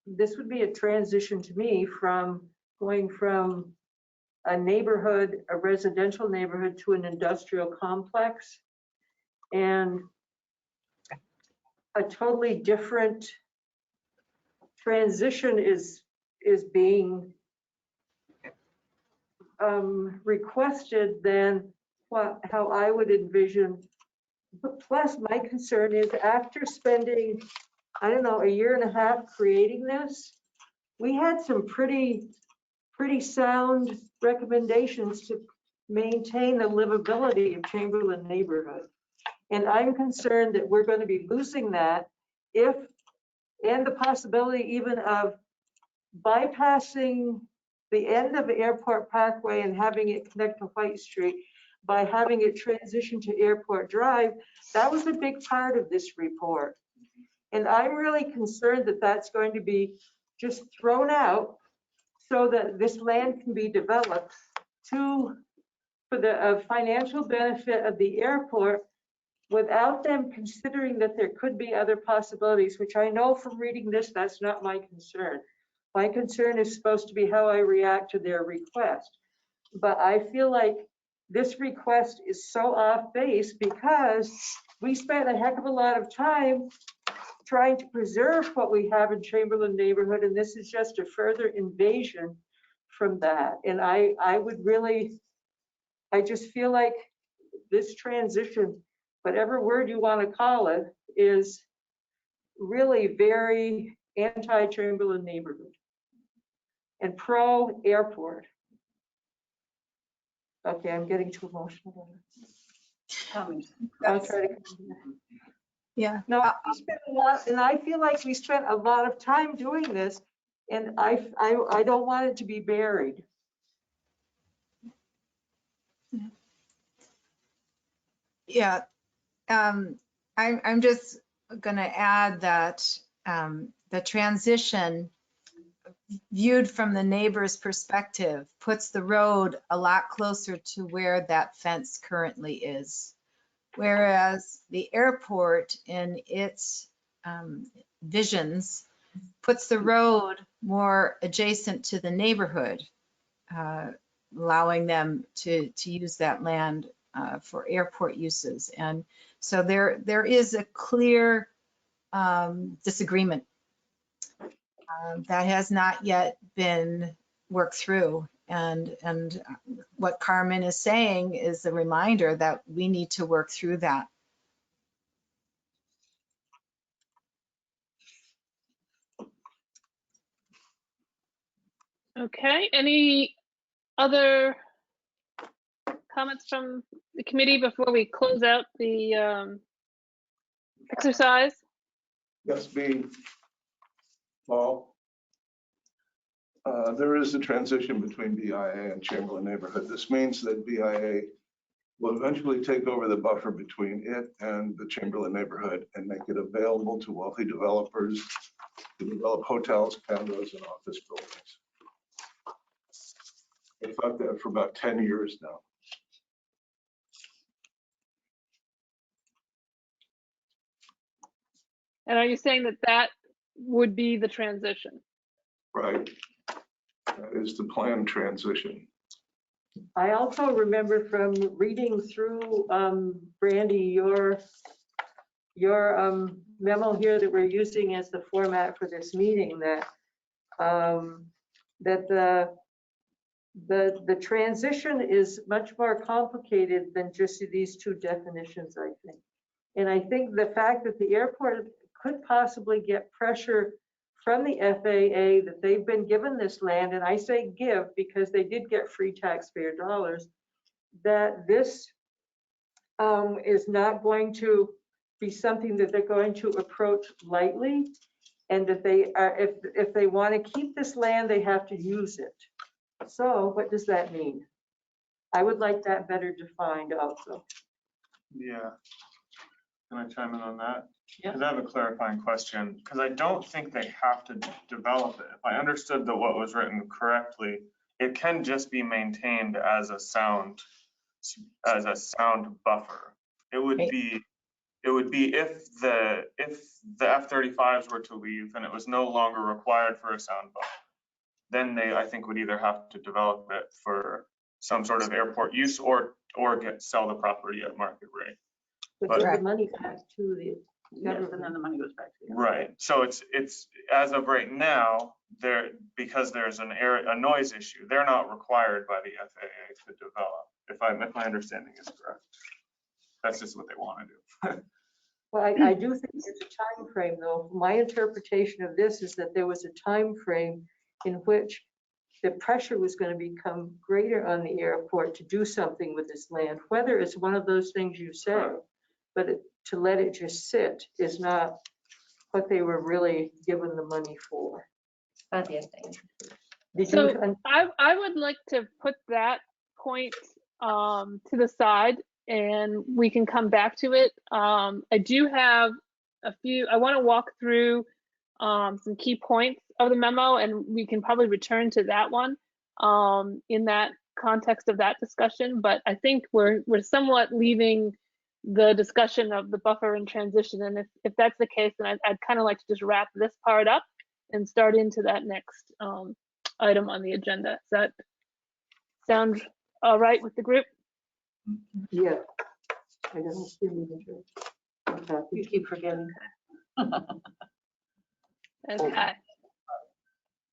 this would be a transition to me from going from a neighborhood, a residential neighborhood, to an industrial complex. And a totally different transition is being requested than how I would envision. But plus, my concern is after spending, I don't know, a year and a half creating this, we had some pretty sound recommendations to maintain the livability of Chamberlain neighborhood. And I'm concerned that we're going to be losing that and the possibility even of bypassing the end of Airport Parkway and having it connect to White Street by having it transition to Airport Drive. That was a big part of this report. And I'm really concerned that that's going to be just thrown out so that this land can be developed for the financial benefit of the airport without them considering that there could be other possibilities, which I know from reading this, that's not my concern. My concern is supposed to be how I react to their request. But I feel like this request is so off base because we spent a heck of a lot of time trying to preserve what we have in Chamberlain neighborhood, and this is just a further invasion from that. And I just feel like this transition, whatever word you want to call it, is really very anti-Chamberlain neighborhood and pro-airport. Okay, I'm getting too emotional. I'll try to. Yeah. No, we spent a lot, and I feel like we spent a lot of time doing this, and I don't want it to be buried. Yeah. I'm just going to add that the transition viewed from the neighbor's perspective puts the road a lot closer to where that fence currently is. Whereas the airport in its visions puts the road more adjacent to the neighborhood, allowing them to use that land for airport uses. And so there is a clear disagreement that has not yet been worked through. And what Carmen is saying is a reminder that we need to work through that. Okay, any other comments from the committee before we close out the exercise? Yes, Paul. There is a transition between BIA and Chamberlain neighborhood. This means that BIA will eventually take over the buffer between it and the Chamberlain neighborhood and make it available to wealthy developers to develop hotels, condos, and office buildings. I thought that for about 10 years now. And are you saying that that would be the transition? Right. That is the planned transition. I also remember from reading through, Brandy, your memo here that we're using as the format for this meeting, that the transition is much more complicated than just these two definitions, I think. And I think the fact that the airport could possibly get pressure from the FAA that they've been given this land, and I say give because they did get free taxpayer dollars, that this is not going to be something that they're going to approach lightly, and that they are, if they want to keep this land, they have to use it. So what does that mean? I would like that better defined also. Yeah. Can I chime in on that? Yeah. Because I have a clarifying question, because I don't think they have to develop it. If I understood that what was written correctly, it can just be maintained as a sound buffer. It would be if the F-35s were to leave and it was no longer required for a sound buffer, then they, I think, would either have to develop it for some sort of airport use or sell the property at market rate. But the money back to the Yes, and then the money goes back to you. Right. So it's as of right now, because there's a noise issue, they're not required by the FAA to develop. If my understanding is correct, that's just what they want to do. Well, I do think there's a time frame, though. My interpretation of this is that there was a time frame in which the pressure was going to become greater on the airport to do something with this land. Whether it's one of those things you say, but to let it just sit is not what they were really given the money for. So I would like to put that point to the side, and we can come back to it. I do have a few, I want to walk through some key points of the memo, and we can probably return to that one in that context of that discussion. But I think we're somewhat leaving the discussion of the buffer and transition. And if that's the case, then I'd kind of like to just wrap this part up and start into that next item on the agenda. Does that sound all right with the group? Yeah. I don't see anything. You keep forgetting. Okay.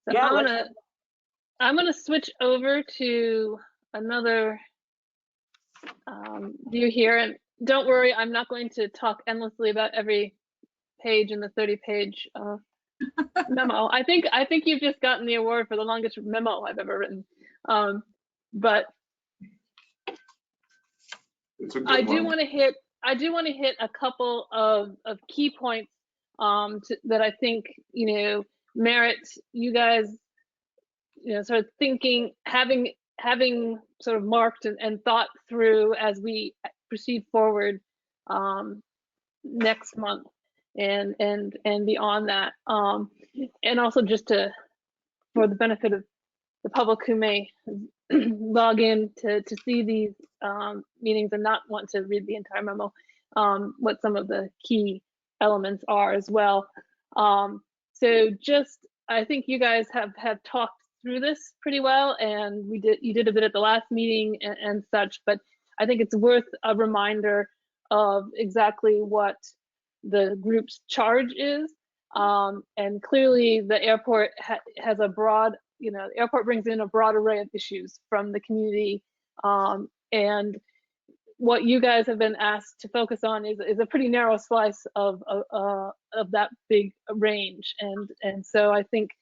So Yeah, I'm gonna switch over to another view here, and don't worry, I'm not going to talk endlessly about every page in the 30-page memo. I think you've just gotten the award for the longest memo I've ever written. But I do want to hit a couple of key points that I think merit you guys sort of thinking, having sort of marked and thought through as we proceed forward next month and beyond that, and also just for the benefit of the public who may log in to see these meetings and not want to read the entire memo, what some of the key elements are as well. So just, I think you guys have talked through this pretty well, and you did a bit at the last meeting and such, but I think it's worth a reminder of exactly what the group's charge is. And clearly the airport has a broad, the airport brings in a broad array of issues from the community. And what you guys have been asked to focus on is a pretty narrow slice of that big range. And so I think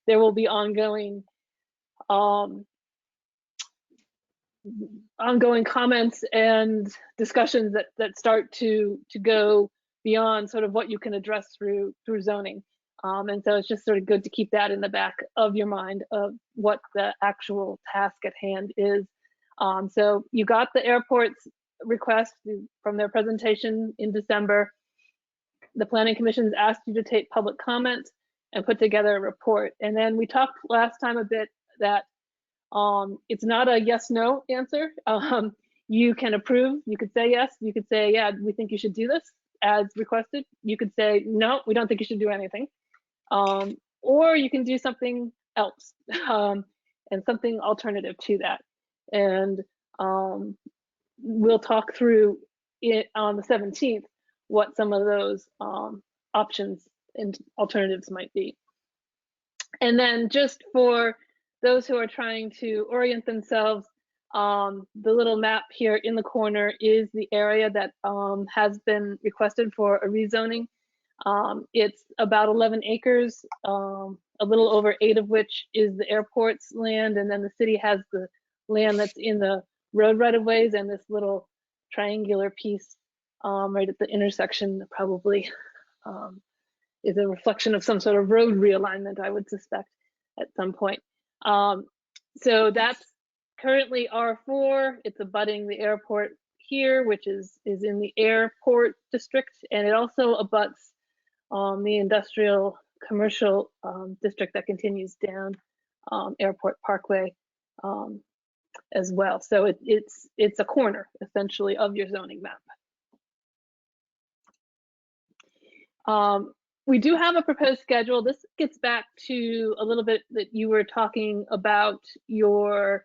there will be ongoing comments and discussions that start to go beyond sort of what you can address through zoning. And so it's just sort of good to keep that in the back of your mind of what the actual task at hand is. So you got the airport's request from their presentation in December. The Planning Commission's asked you to take public comment and put together a report. And then we talked last time a bit that it's not a yes/no answer. You can approve, you could say yes, you could say, yeah, we think you should do this as requested. You could say, no, we don't think you should do anything. Or you can do something else and something alternative to that. And we'll talk through it on the 17th, what some of those options and alternatives might be. And then just for those who are trying to orient themselves, the little map here in the corner is the area that has been requested for a rezoning. It's about 11 acres, a little over 8 of which is the airport's land, and then the city has the land that's in the road right of ways, and this little triangular piece right at the intersection that probably is a reflection of some sort of road realignment, I would suspect, at some point. So that's currently R4. It's abutting the airport here, which is in the airport district, and it also abuts the industrial commercial district that continues down Airport Parkway as well. So it's a corner essentially of your zoning map. We do have a proposed schedule. This gets back to a little bit that you were talking about your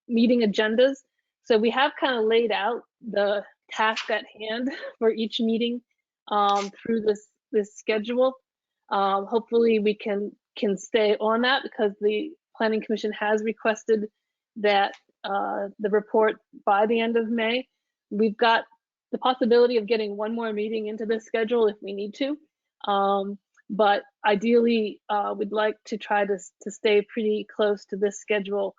meeting agendas. So we have kind of laid out the task at hand for each meeting through this schedule. Hopefully we can stay on that, because the Planning Commission has requested that the report by the end of May. We've got the possibility of getting one more meeting into this schedule if we need to. But ideally, we'd like to try to stay pretty close to this schedule.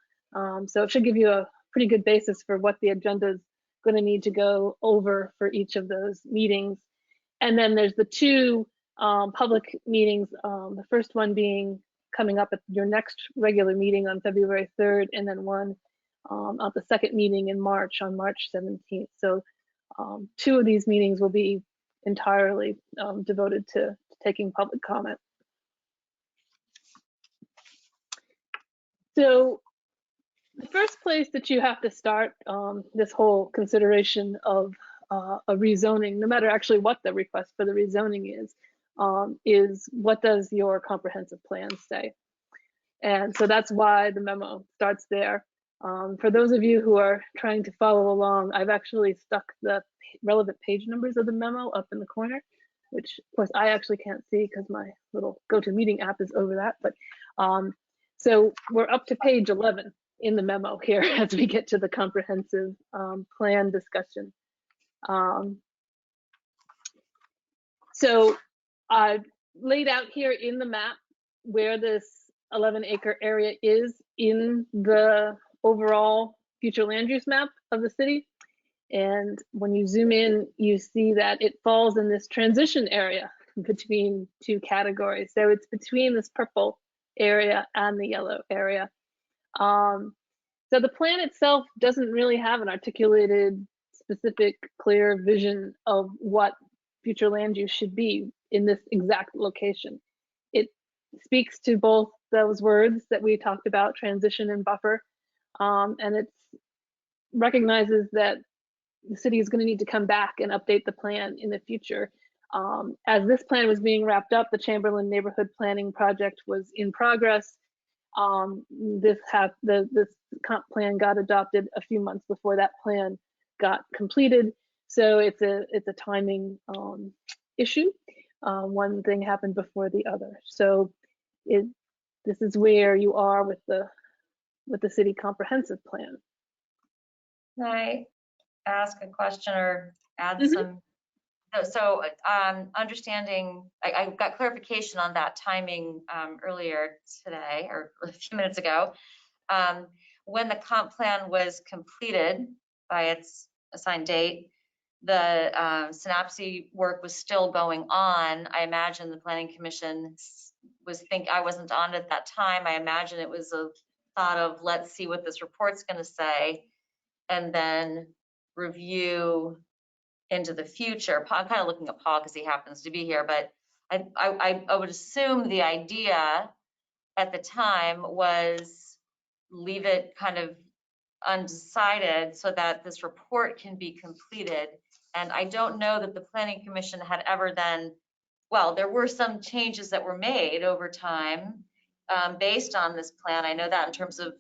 So it should give you a pretty good basis for what the agenda is going to need to go over for each of those meetings. And then there's the two public meetings, the first one being coming up at your next regular meeting on February 3rd, and then one at the second meeting in March, on March 17th. So two of these meetings will be entirely devoted to taking public comment. So the first place that you have to start this whole consideration of a rezoning, no matter actually what the request for the rezoning is what does your comprehensive plan say? And so that's why the memo starts there. For those of you who are trying to follow along, I've actually stuck the relevant page numbers of the memo up in the corner, which of course I actually can't see because my little GoToMeeting app is over that. But so we're up to page 11 in the memo here as we get to the comprehensive plan discussion. So I've laid out here in the map where this 11-acre area is in the overall future land use map of the city. And when you zoom in, you see that it falls in this transition area between two categories. So it's between this purple area and the yellow area. So the plan itself doesn't really have an articulated, specific, clear vision of what future land use should be in this exact location. It speaks to both those words that we talked about, transition and buffer, and it recognizes that the city is going to need to come back and update the plan in the future. As this plan was being wrapped up, the Chamberlain Neighborhood Planning Project was in progress. This comp plan got adopted a few months before that plan got completed. So it's a timing issue. One thing happened before the other. So this is where you are with the city comprehensive plan. Can I ask a question or add some? So understanding, I got clarification on that timing earlier today or a few minutes ago. When the comp plan was completed by its assigned date, the synopsis work was still going on. I imagine the Planning Commission I wasn't on it at that time. I imagine it was a thought of, let's see what this report's going to say, and then review into the future. I'm kind of looking at Paul because he happens to be here, but I would assume the idea at the time was leave it kind of undecided so that this report can be completed. And I don't know that the Planning Commission had ever then, well, there were some changes that were made over time based on this plan. I know that in terms of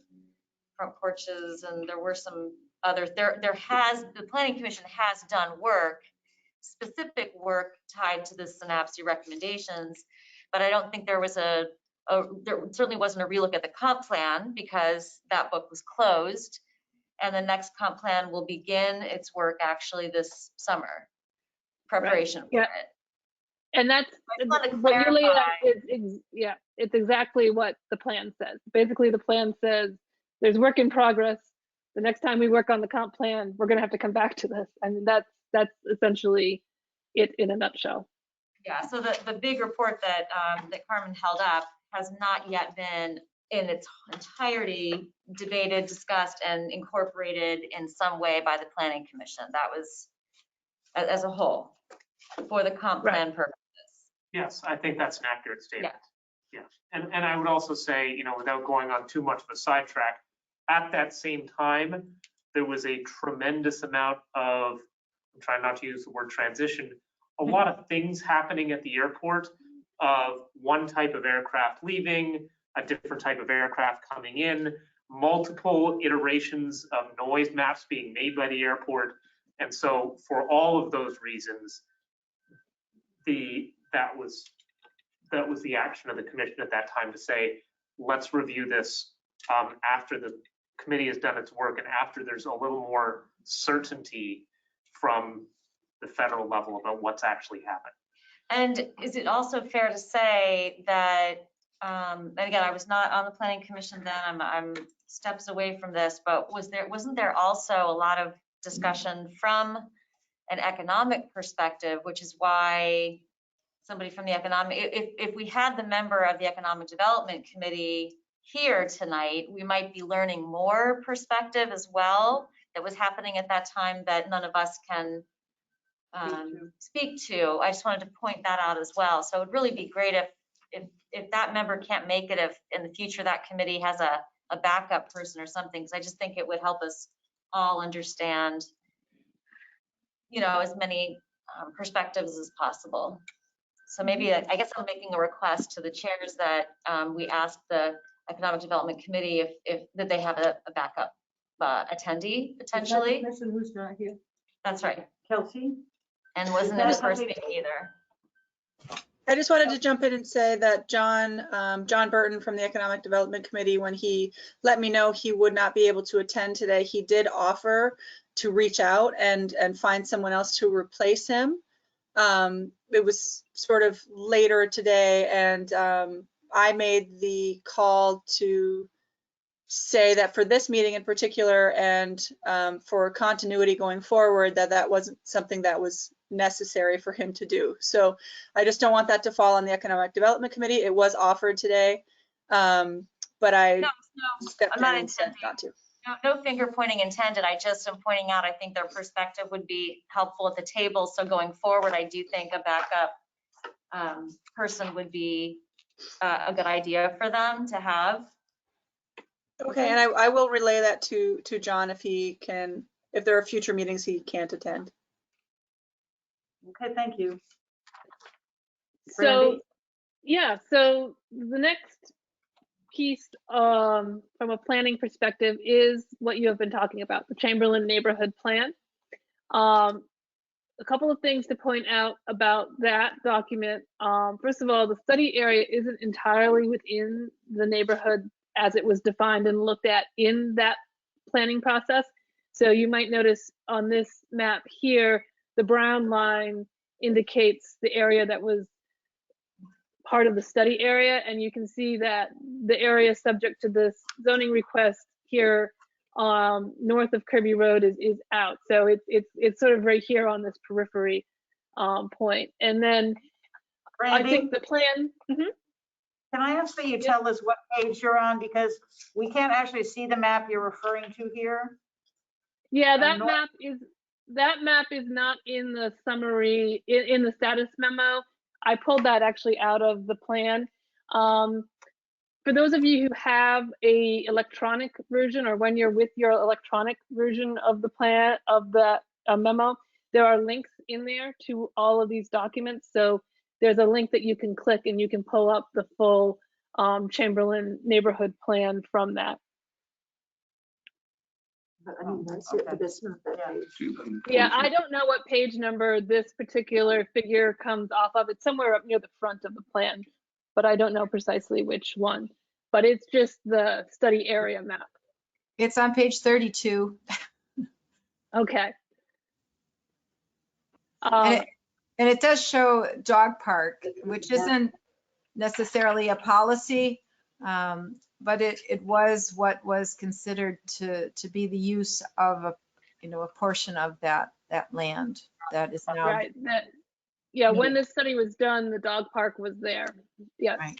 front porches, and there were some others. The Planning Commission has done work, specific work tied to the synopsis recommendations, but I don't think there was there certainly wasn't a relook at the comp plan because that book was closed, and the next comp plan will begin its work actually this summer, preparation for it. And that's I just wanted to what you laid out clarify. is, yeah, it's exactly what the plan says. Basically, the plan says there's work in progress. The next time we work on the comp plan, we're going to have to come back to this. I mean, that's essentially it in a nutshell. Yeah, so the big report that that Carmen held up has not yet been in its entirety debated, discussed, and incorporated in some way by the Planning Commission. That was as a whole for the comp plan purposes. Yes, I think that's an accurate statement. Yeah. And I would also say, you know, without going on too much of a sidetrack, at that same time, there was a tremendous amount of, I'm trying not to use the word transition, a lot of things happening at the airport of one type of aircraft leaving, a different type of aircraft coming in, multiple iterations of noise maps being made by the airport. And so for all of those reasons, that was the action of the commission at that time to say, let's review this after the committee has done its work and after there's a little more certainty from the federal level about what's actually happened. And is it also fair to say that, and again, I was not on the planning commission then, I'm steps away from this, but wasn't there also a lot of discussion from an economic perspective, which is why somebody from the economic, if we had the member of the Economic Development Committee here tonight, we might be learning more perspective as well that was happening at that time that none of us can speak to. I just wanted to point that out as well. So it would really be great if that member can't make it, if in the future that committee has a backup person or something, because I just think it would help us all understand, you know, as many perspectives as possible. So maybe, I guess I'm making a request to the chairs that we ask the Economic Development Committee if that they have a backup attendee potentially. Is that the person who's not here? That's right. Kelsey? And wasn't in the first meeting either. I just wanted to jump in and say that John Burton from the Economic Development Committee, when he let me know he would not be able to attend today, he did offer to reach out and find someone else to replace him. It was sort of later today, and I made the call to say that for this meeting in particular and for continuity going forward, that wasn't something that was necessary for him to do. So I just don't want that to fall on the Economic Development Committee. It was offered today, but I stepped in and said not to. No finger pointing intended. I just am pointing out, I think their perspective would be helpful at the table. So going forward, I do think a backup person would be a good idea for them to have. Okay, and I will relay that to John if he can, if there are future meetings he can't attend. Okay, thank you. So, yeah, so the next piece from a planning perspective is what you have been talking about, the Chamberlain Neighborhood Plan. A couple of things to point out about that document. First of all, the study area isn't entirely within the neighborhood as it was defined and looked at in that planning process. So you might notice on this map here, the brown line indicates the area that was part of the study area, and you can see that the area subject to this zoning request here north of Kirby Road is out. So it's sort of right here on this periphery point. And then Brandy, I think the plan. Can I ask that you tell us what page you're on, because we can't actually see the map you're referring to here? Yeah, that map is not in the summary in the status memo. I pulled that actually out of the plan. For those of you who have a electronic version, or when you're with your electronic version of the plan of the memo, there are links in there to all of these documents. So there's a link that you can click and you can pull up the full Chamberlain neighborhood plan from that. But I mean, that's it, but that's not that page. Yeah, I don't know what page number this particular figure comes off of. It's somewhere up near the front of the plan, but I don't know precisely which one. But it's just the study area map. It's on page 32. Okay. And it does show dog park, which isn't necessarily a policy, but it was what was considered to be the use of a portion of that land that is now. Right. Yeah, when this study was done, the dog park was there. Yes. Right.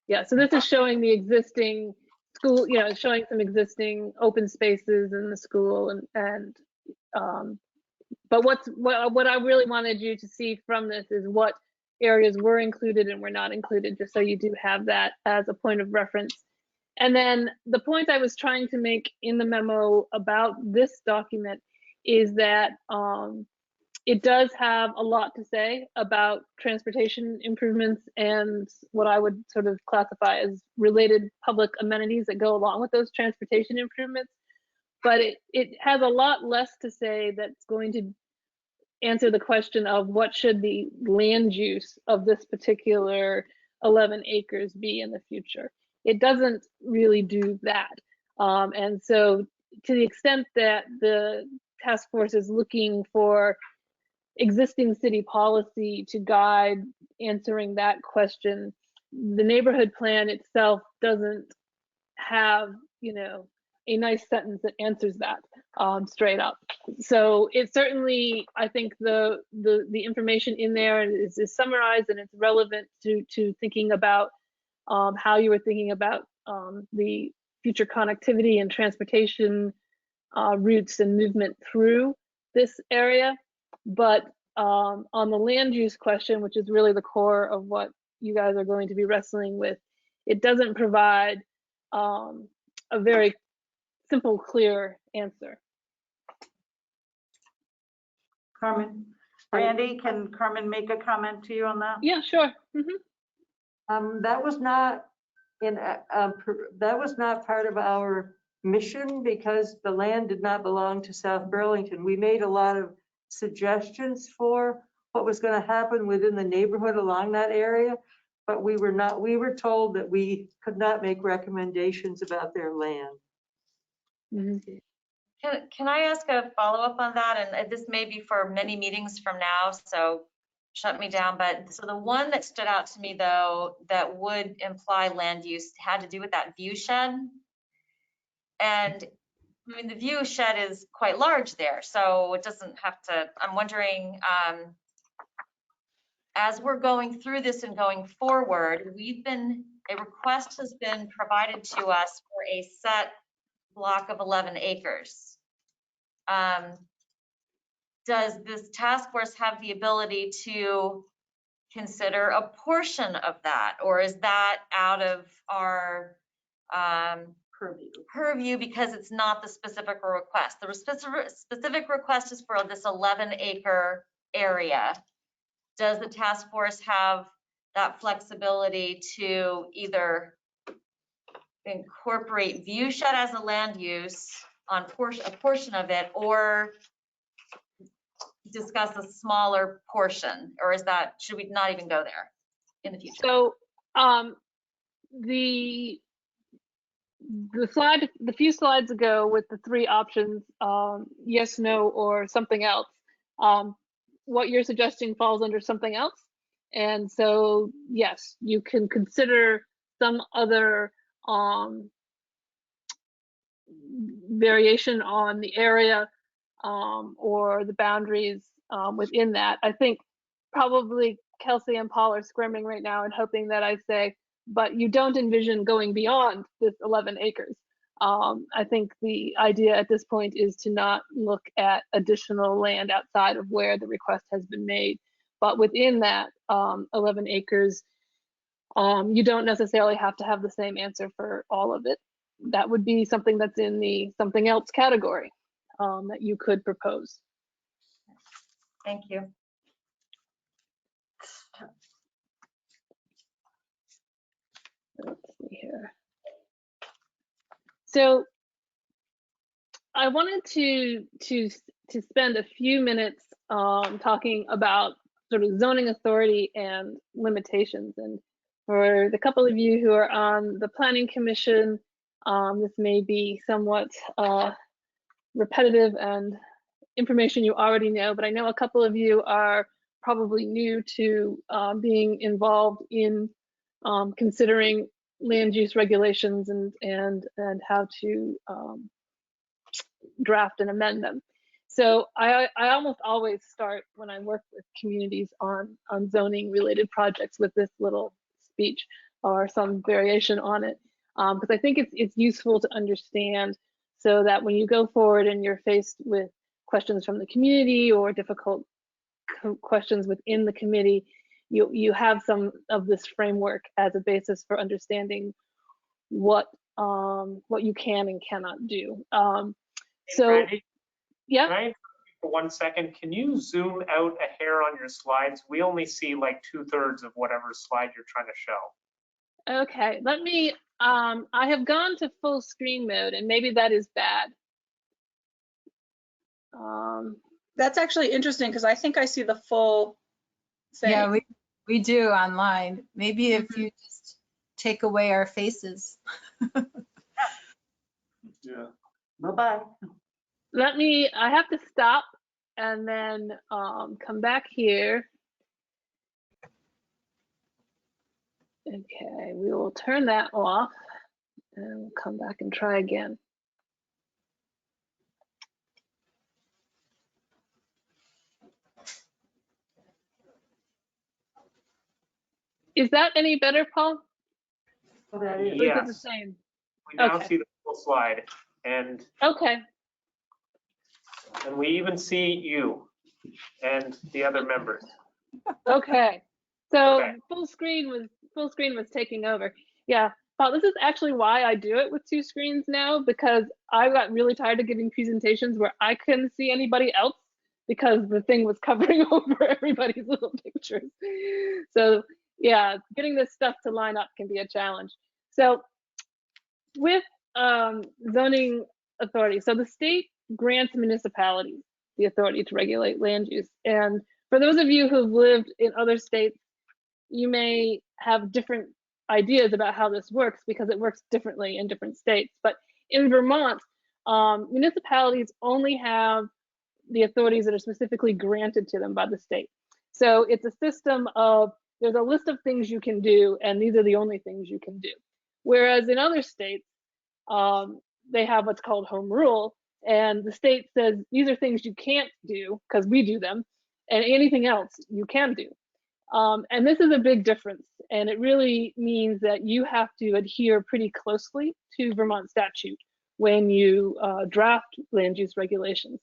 Yeah, so this is showing the existing school, showing some existing open spaces in the school but what I really wanted you to see from this is what areas were included and were not included, just so you do have that as a point of reference. And then the point I was trying to make in the memo about this document is that it does have a lot to say about transportation improvements and what I would sort of classify as related public amenities that go along with those transportation improvements. But it has a lot less to say that's going to answer the question of what should the land use of this particular 11 acres be in the future. It doesn't really do that. And so to the extent that the task force is looking for existing city policy to guide answering that question, the neighborhood plan itself doesn't have, a nice sentence that answers that straight up. So it certainly, I think the information in there is summarized and it's relevant to thinking about how you were thinking about the future connectivity and transportation routes and movement through this area. But on the land use question, which is really the core of what you guys are going to be wrestling with, it doesn't provide a very simple, clear answer. Carmen, Randy, can Carmen make a comment to you on that? Yeah, sure. That was not that was not part of our mission because the land did not belong to South Burlington. We made a lot of suggestions for what was going to happen within the neighborhood along that area, but we were told that we could not make recommendations about their land. Can I ask a follow-up on that? And this may be for many meetings from now, so shut me down. But so the one that stood out to me, though, that would imply land use had to do with that view shed. And I mean, the view shed is quite large there, so it doesn't have to. I'm wondering, as we're going through this and going forward, a request has been provided to us for a set block of 11 acres. Does this task force have the ability to consider a portion of that, or is that out of our purview because it's not the specific request? The specific request is for this 11-acre area. Does the task force have that flexibility to either incorporate view shed as a land use on a portion of it, or discuss a smaller portion, or should we not even go there in the future? So the few slides ago with the three options, yes, no, or something else, what you're suggesting falls under something else. And so, yes, you can consider some other variation on the area or the boundaries within that. I think probably Kelsey and Paul are squirming right now and hoping that I say, but you don't envision going beyond this 11 acres. I think the idea at this point is to not look at additional land outside of where the request has been made. But within that 11 acres, you don't necessarily have to have the same answer for all of it. That would be something that's in the something else category that you could propose. Thank you. Let's see here. So I wanted to spend a few minutes talking about sort of zoning authority and limitations. And for the couple of you who are on the Planning Commission, this may be somewhat repetitive and information you already know, but I know a couple of you are probably new to being involved in considering land use regulations and how to draft and amend them. So I almost always start when I work with communities on zoning related projects with this little speech or some variation on it, because I think it's useful to understand, so that when you go forward and you're faced with questions from the community or difficult questions within the committee, you have some of this framework as a basis for understanding what you can and cannot do. So Brandy, yeah. can I interrupt you for 1 second? Can you zoom out a hair on your slides? We only see like 2/3 of whatever slide you're trying to show. Okay, let me, I have gone to full screen mode and maybe that is bad. That's actually interesting because I think I see the full thing. Yeah, we do online. Maybe if you just take away our faces. Yeah. Bye-bye. I have to stop and then come back here. Okay, we will turn that off and we'll come back and try again. Is that any better, Paul? Oh, that is. Or is it the Yes, same? we now Okay. see the full slide, and Okay. we even see you and the other members. Okay. So Okay. full screen was taking over. Yeah. Paul, this is actually why I do it with 2 screens now, because I got really tired of giving presentations where I couldn't see anybody else because the thing was covering over everybody's little pictures. So yeah, getting this stuff to line up can be a challenge. So with zoning authority, so the state grants municipalities the authority to regulate land use. And for those of you who've lived in other states, you may have different ideas about how this works because it works differently in different states. But in Vermont, municipalities only have the authorities that are specifically granted to them by the state. So it's a system of, there's a list of things you can do, and these are the only things you can do. Whereas in other states, they have what's called home rule, and the state says these are things you can't do because we do them, and anything else you can do. And this is a big difference, and it really means that you have to adhere pretty closely to Vermont statute when you draft land use regulations.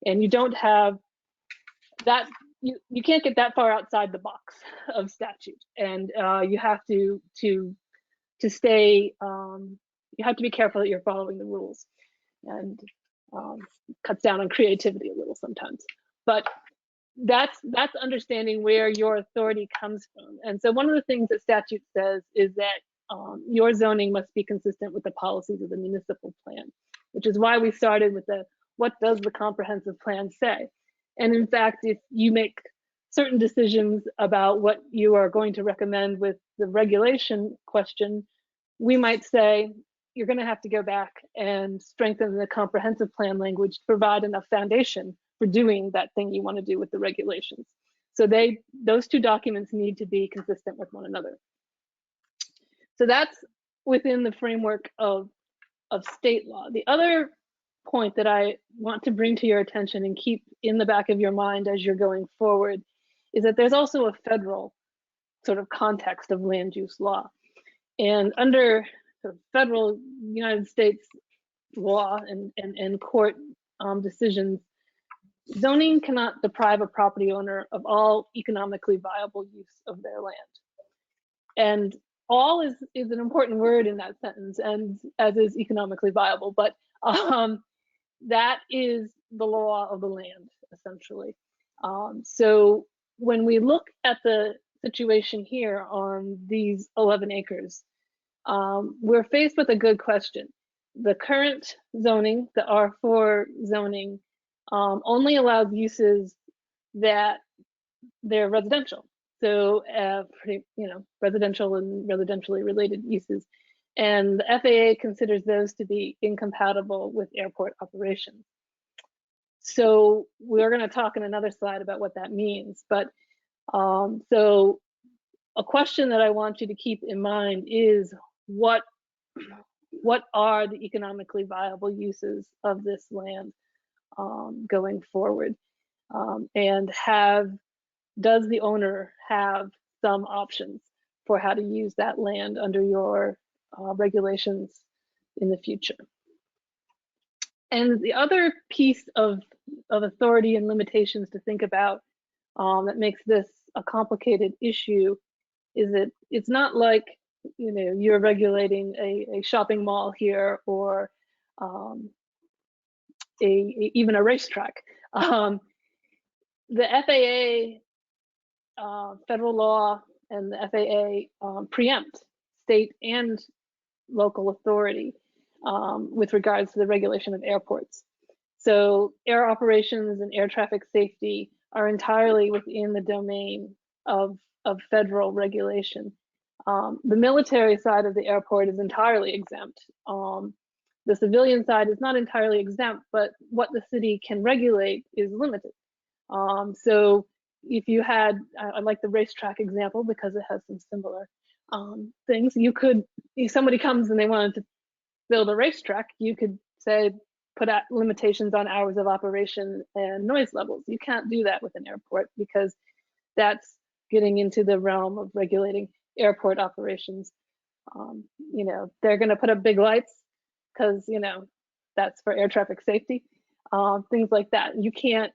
And you don't have that, you can't get that far outside the box of statute, and you have to stay, you have to be careful that you're following the rules, and cuts down on creativity a little sometimes. But that's understanding where your authority comes from. And so one of the things that statute says is that your zoning must be consistent with the policies of the municipal plan, which is why we started with what does the comprehensive plan say? And in fact, if you make certain decisions about what you are going to recommend with the regulation question, we might say, you're going to have to go back and strengthen the comprehensive plan language to provide enough foundation for doing that thing you want to do with the regulations. So those 2 documents need to be consistent with one another. So that's within the framework of state law. The other point that I want to bring to your attention and keep in the back of your mind as you're going forward is that there's also a federal sort of context of land use law. And under sort of federal United States law and court decisions, zoning cannot deprive a property owner of all economically viable use of their land. And all is an important word in that sentence, and as is economically viable, but that is the law of the land, essentially. So when we look at the situation here on these 11 acres, we're faced with a good question. The current zoning, the R4 zoning, only allows uses that they're residential. So residential and residentially related uses. And the FAA considers those to be incompatible with airport operations. So we're going to talk in another slide about what that means. But so a question that I want you to keep in mind is what are the economically viable uses of this land going forward? And does the owner have some options for how to use that land under your regulations in the future? And the other piece of authority and limitations to think about that makes this a complicated issue is that it's not like, you know, you're regulating a shopping mall here or even a racetrack. The FAA, federal law, and the FAA preempt state and local authority with regards to the regulation of airports. So air operations and air traffic safety are entirely within the domain of federal regulation. The military side of the airport is entirely exempt. The civilian side is not entirely exempt, but what the city can regulate is limited. So if you had, I like the racetrack example because it has some similar things. You could, if somebody comes and they wanted to build a racetrack, you could say, put out limitations on hours of operation and noise levels. You can't do that with an airport because that's getting into the realm of regulating airport operations. You know, they're going to put up big lights because, you know, that's for air traffic safety, things like that. You can't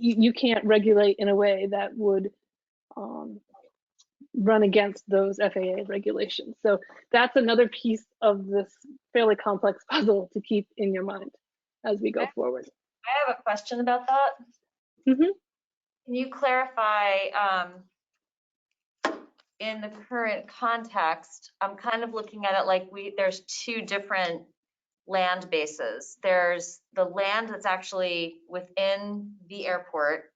you can't regulate in a way that would run against those FAA regulations. So that's another piece of this fairly complex puzzle to keep in your mind as we go forward. I have a question about that. Mm-hmm. Can you clarify, in the current context, I'm kind of looking at it like there's two different land bases. There's the land that's actually within the airport,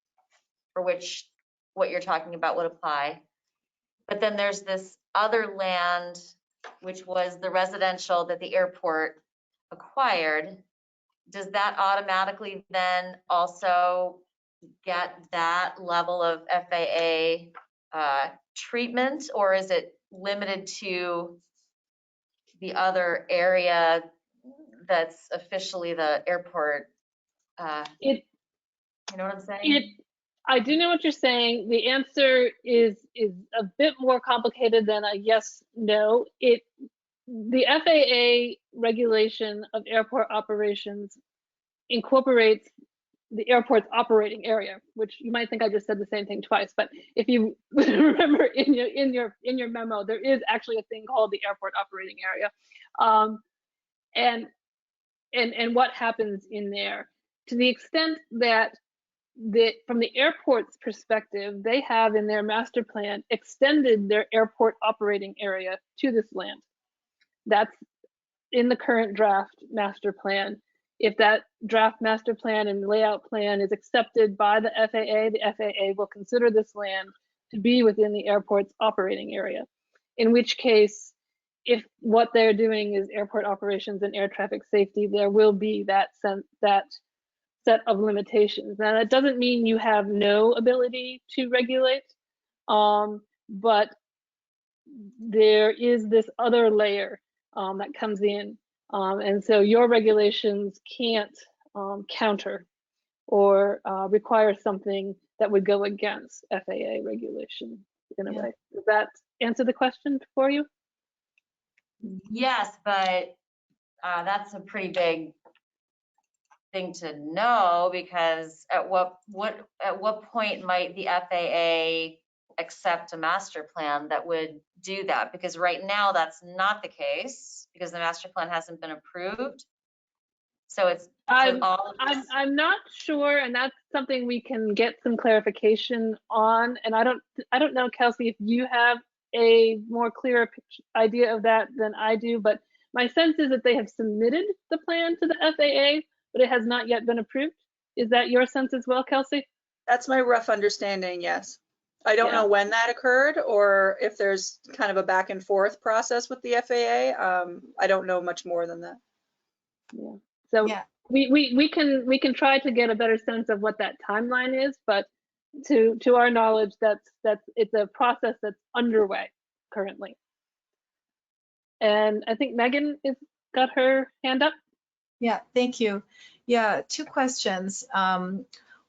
for which what you're talking about would apply. But then there's this other land, which was the residential that the airport acquired. Does that automatically then also get that level of FAA treatment, or is it limited to the other area that's officially the airport? You know what I'm saying? I do know what you're saying. The answer is a bit more complicated than a yes, no. The FAA regulation of airport operations incorporates the airport's operating area, which you might think I just said the same thing twice, but if you remember in your memo, there is actually a thing called the airport operating area, and what happens in there. To the extent that from the airport's perspective, they have in their master plan extended their airport operating area to this land. That's in the current draft master plan. If that draft master plan and layout plan is accepted by the FAA will consider this land to be within the airport's operating area. In which case, if what they're doing is airport operations and air traffic safety, there will be that set of limitations. Now, that doesn't mean you have no ability to regulate, but there is this other layer that comes in. And so your regulations can't counter or require something that would go against FAA regulation in a way. Does that answer the question for you? Yes, but that's a pretty big thing to know, because at what point might the FAA accept a master plan that would do that? Because right now that's not the case, because the master plan hasn't been approved. So it's I'm not sure, and that's something we can get some clarification on. And I don't know, Kelsey, if you have a more clear idea of that than I do, but my sense is that they have submitted the plan to the FAA, but it has not yet been approved. Is that your sense as well, Kelsey? That's my rough understanding, yes. I don't know when that occurred or if there's kind of a back and forth process with the FAA. I don't know much more than that. Yeah. So we can try to get a better sense of what that timeline is, but to our knowledge, it's a process that's underway currently. And I think Megan is got her hand up. Yeah, thank you. Yeah, two questions.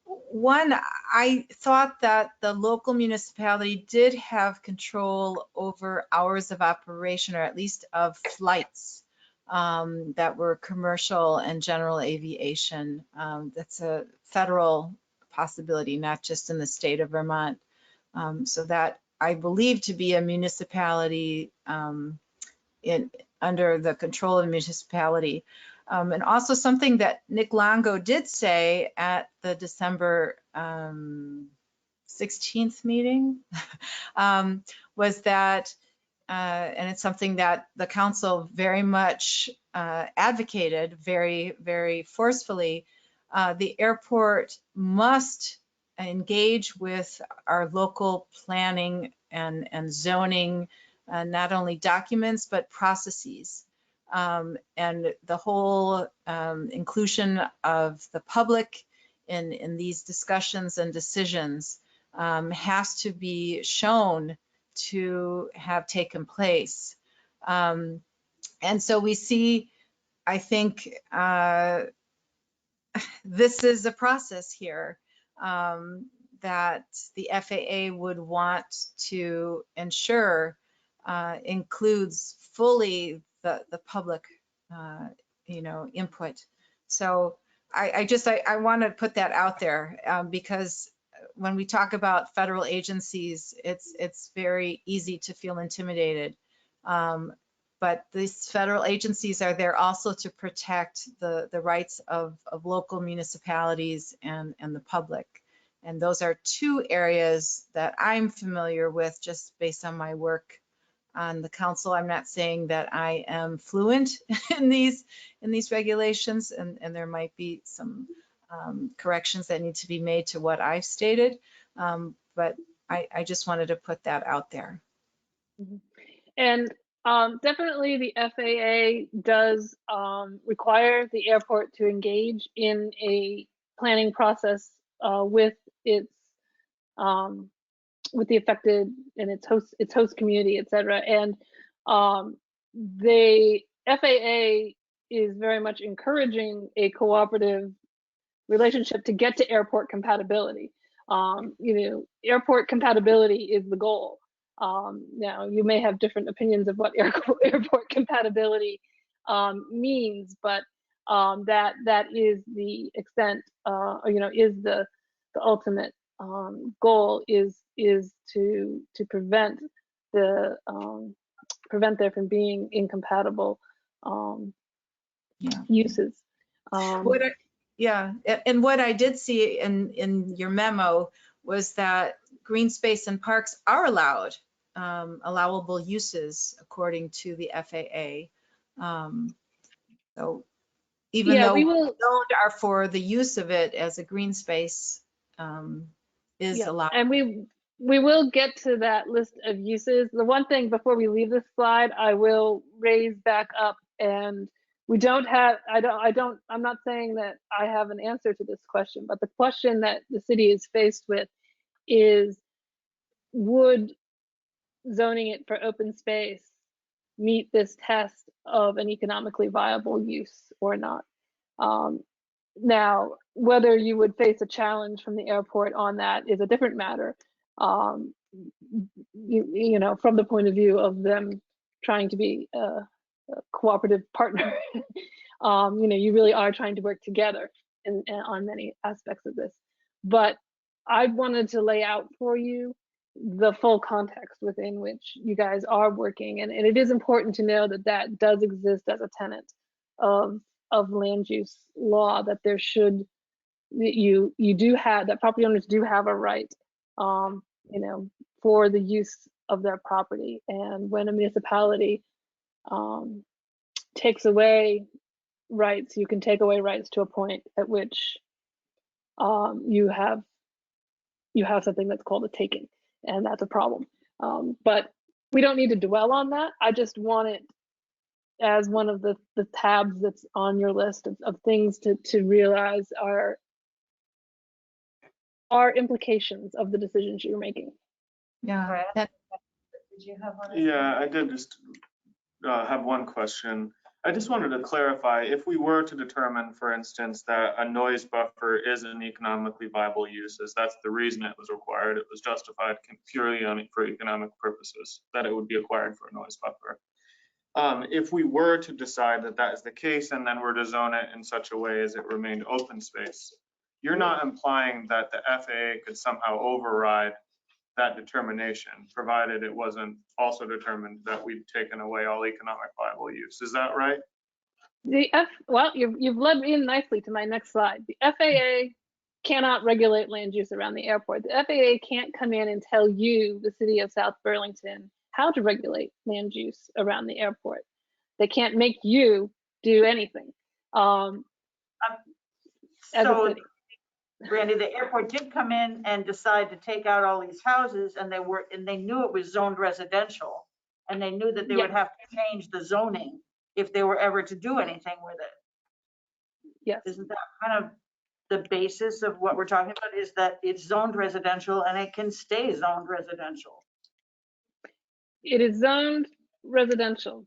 One, I thought that the local municipality did have control over hours of operation, or at least of flights that were commercial and general aviation. That's a federal possibility, not just in the state of Vermont. So that I believe to be a municipality under the control of the municipality. And also something that Nick Longo did say at the December 16th meeting was that, and it's something that the council very much advocated very, very forcefully, the airport must engage with our local planning and zoning, not only documents, but processes. And the whole inclusion of the public in these discussions and decisions has to be shown to have taken place. And so we see, I think, this is a process here that the FAA would want to ensure includes fully the public, input. So I want to put that out there because when we talk about federal agencies, it's very easy to feel intimidated. But these federal agencies are there also to protect the rights of local municipalities and the public. And those are two areas that I'm familiar with just based on my work on the council. I'm not saying that I am fluent in these regulations, and there might be some corrections that need to be made to what I've stated. But I just wanted to put that out there. And definitely the FAA does require the airport to engage in a planning process with its with the affected and its host community, et cetera. And the FAA is very much encouraging a cooperative relationship to get to airport compatibility. Airport compatibility is the goal. Now, you may have different opinions of what airport compatibility means, but that is the extent, is the ultimate goal is to prevent there from being incompatible uses. And what I did see in your memo was that green space and parks are allowable uses according to the FAA. So even though we zoned are for the use of it as a green space is allowed. And we will get to that list of uses. The one thing before we leave this slide, I will raise back up, and we don't have, I'm not saying that I have an answer to this question, but the question that the city is faced with is, would zoning it for open space meet this test of an economically viable use or not? Now, whether you would face a challenge from the airport on that is a different matter. From the point of view of them trying to be a cooperative partner, you really are trying to work together on many aspects of this. But I wanted to lay out for you the full context within which you guys are working, and it is important to know that does exist as a tenet of land use law, that there should, you do have, that property owners do have a right for the use of their property. And when a municipality takes away rights, you can take away rights to a point at which you have something that's called a taking, and that's a problem. But we don't need to dwell on that. I just wanted as one of the tabs that's on your list of things to realize are implications of the decisions you're making. Yeah. Brad? that- Did you have one? Yeah, I did just have one question. I just wanted to clarify, if we were to determine, for instance, that a noise buffer is an economically viable use, as that's the reason it was required, it was justified purely for economic purposes, that it would be acquired for a noise buffer. If we were to decide that that is the case and then were to zone it in such a way as it remained open space, you're not implying that the FAA could somehow override that determination, provided it wasn't also determined that we've taken away all economic viable use. Is that right? Well, you've led me in nicely to my next slide. The FAA cannot regulate land use around the airport. The FAA can't come in and tell you, the city of South Burlington, how to regulate land use around the airport. They can't make you do anything as a So, city. Brandy, the airport did come in and decide to take out all these houses, and they knew it was zoned residential, and they knew that they would have to change the zoning if they were ever to do anything with it. Yes. Isn't that kind of the basis of what we're talking about, is that it's zoned residential and it can stay zoned residential? It is zoned residential.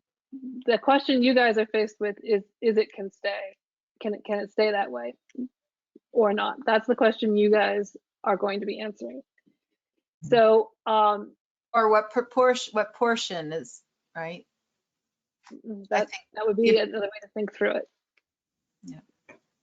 The question you guys are faced with is it can stay? Can it stay that way or not? That's the question you guys are going to be answering. So, or what portion is, right? That would be another way to think through it. Yeah.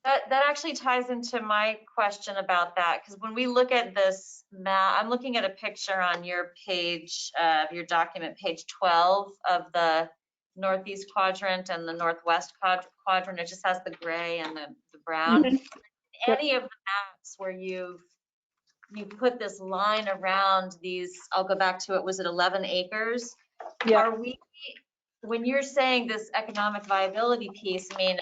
That actually ties into my question about that, because when we look at this map, I'm looking at a picture on your page, your document, page 12 of the northeast quadrant and the northwest quadrant. It just has the gray and the brown. Mm-hmm. Any of the maps where you put this line around these, I'll go back to it, was it 11 acres? Yeah. Are we, when you're saying this economic viability piece, I mean,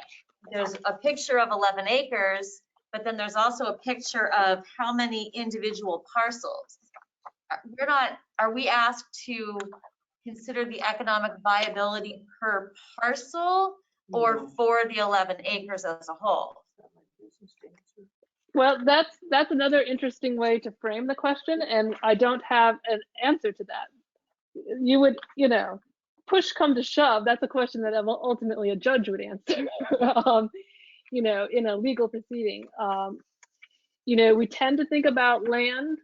there's a picture of 11 acres, but then there's also a picture of how many individual parcels. Are we asked to consider the economic viability per parcel or for the 11 acres as a whole? Well, that's another interesting way to frame the question, and I don't have an answer to that. You would, push come to shove, that's a question that ultimately a judge would answer, in a legal proceeding. We tend to think about land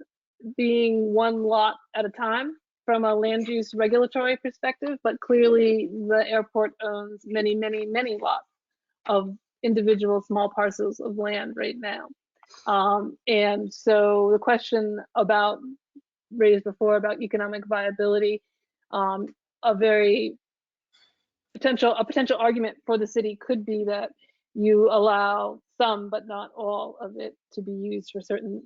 being one lot at a time from a land use regulatory perspective, but clearly the airport owns many, many, many lots of individual small parcels of land right now. And so the question raised before about economic viability, a potential argument for the city could be that you allow some, but not all of it to be used for certain,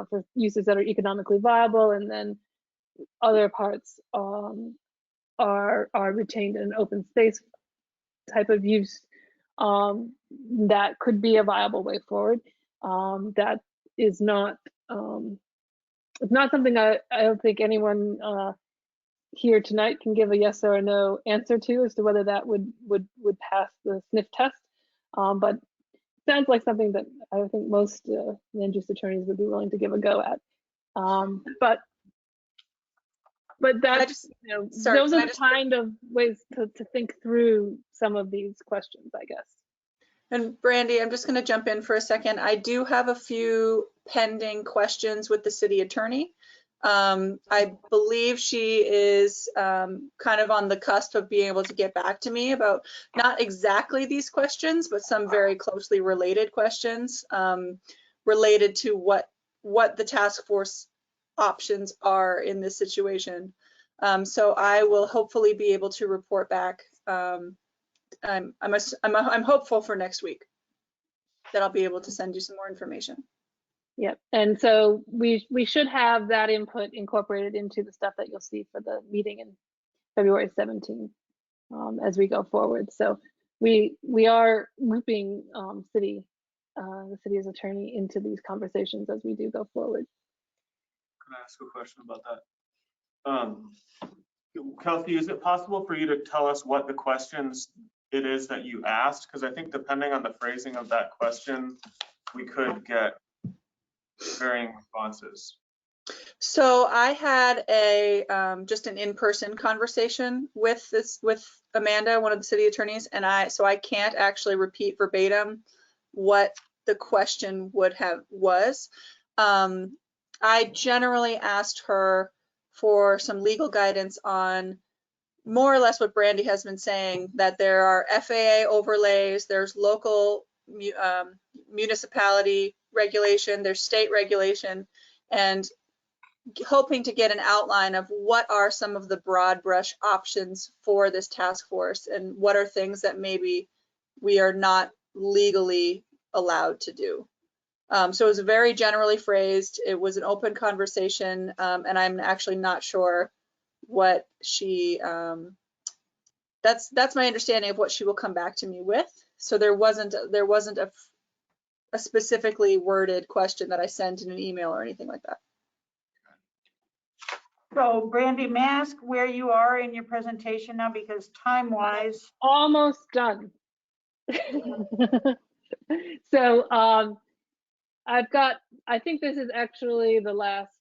for uses that are economically viable, and then other parts are retained in an open space type of use. That could be a viable way forward. That is not, it's not something I don't think anyone here tonight can give a yes or a no answer to as to whether that would pass the sniff test. But it sounds like something that I think most land use attorneys would be willing to give a go at. But that's, those are the kind of ways to think through some of these questions, I guess. And Brandy, I'm just going to jump in for a second. I do have a few pending questions with the city attorney. I believe she is kind of on the cusp of being able to get back to me about not exactly these questions, but some very closely related questions related to what the task force options are in this situation. So I will hopefully be able to report back. I'm hopeful for next week that I'll be able to send you some more information. Yep, and so we should have that input incorporated into the stuff that you'll see for the meeting in February 17th as we go forward. So we are looping the city's attorney into these conversations as we do go forward. Can I ask a question about that? Kelsey, is it possible for you to tell us what the questions it is that you asked, because I think depending on the phrasing of that question, we could get varying responses. So I had a just an in-person conversation with Amanda, one of the city attorneys, and I can't actually repeat verbatim what the question was. I generally asked her for some legal guidance on more or less what Brandy has been saying, that there are FAA overlays, there's local municipality regulation, there's state regulation, and hoping to get an outline of what are some of the broad brush options for this task force and what are things that maybe we are not legally allowed to do. So it was very generally phrased. It was an open conversation, and I'm actually not sure what she, that's my understanding of what she will come back to me with. So there wasn't a specifically worded question that I sent in an email or anything like that. So Brandy, may I ask where you are in your presentation now, because time-wise? Almost done. So I think this is actually the last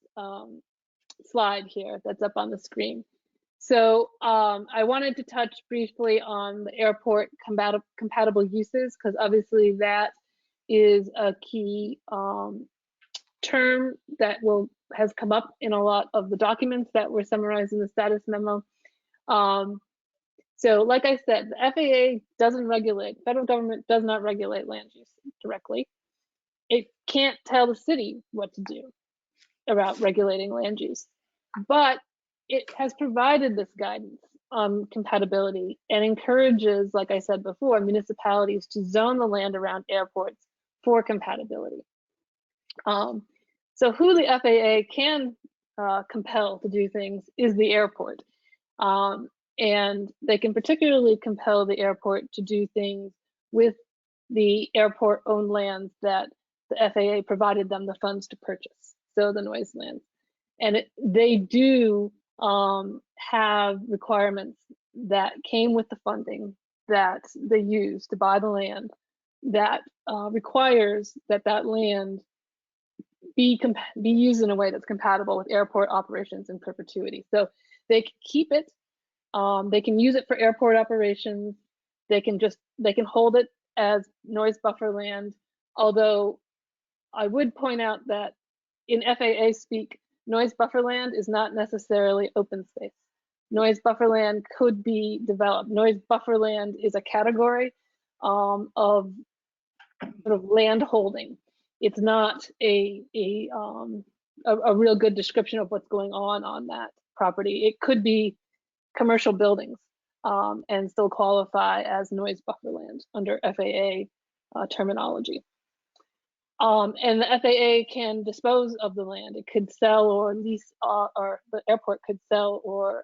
slide here that's up on the screen. So I wanted to touch briefly on the airport compatible uses, because obviously that is a key term that has come up in a lot of the documents that were summarized in the status memo. So like I said, the FAA doesn't regulate, federal government does not regulate land use directly. It can't tell the city what to do about regulating land use, but it has provided this guidance on compatibility and encourages, like I said before, municipalities to zone the land around airports for compatibility. So who the FAA can compel to do things is the airport. And they can particularly compel the airport to do things with the airport owned lands that the FAA provided them the funds to purchase, so the noise lands. And they do have requirements that came with the funding that they use to buy the land that requires that land be used in a way that's compatible with airport operations in perpetuity. So they can keep it, they can use it for airport operations, they can hold it as noise buffer land, although I would point out that in FAA speak, noise buffer land is not necessarily open space. Noise buffer land could be developed. Noise buffer land is a category of sort of land holding. It's not a real good description of what's going on that property. It could be commercial buildings and still qualify as noise buffer land under FAA terminology. And the FAA can dispose of the land. It could sell or lease, or the airport could sell or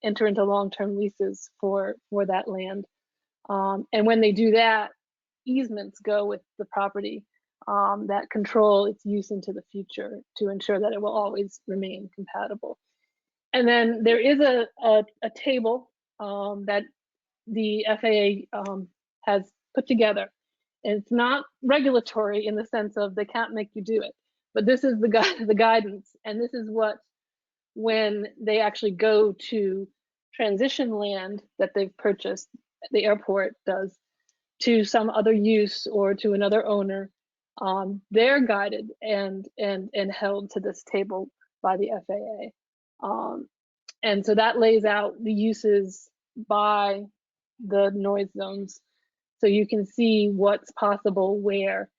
enter into long-term leases for that land. And when they do that, easements go with the property that control its use into the future to ensure that it will always remain compatible. And then there is a table that the FAA has put together. And it's not regulatory in the sense of they can't make you do it, but this is the guidance, and this is what, when they actually go to transition land that they've purchased, the airport does, to some other use or to another owner, they're guided and held to this table by the FAA. And so that lays out the uses by the noise zones, so you can see what's possible where.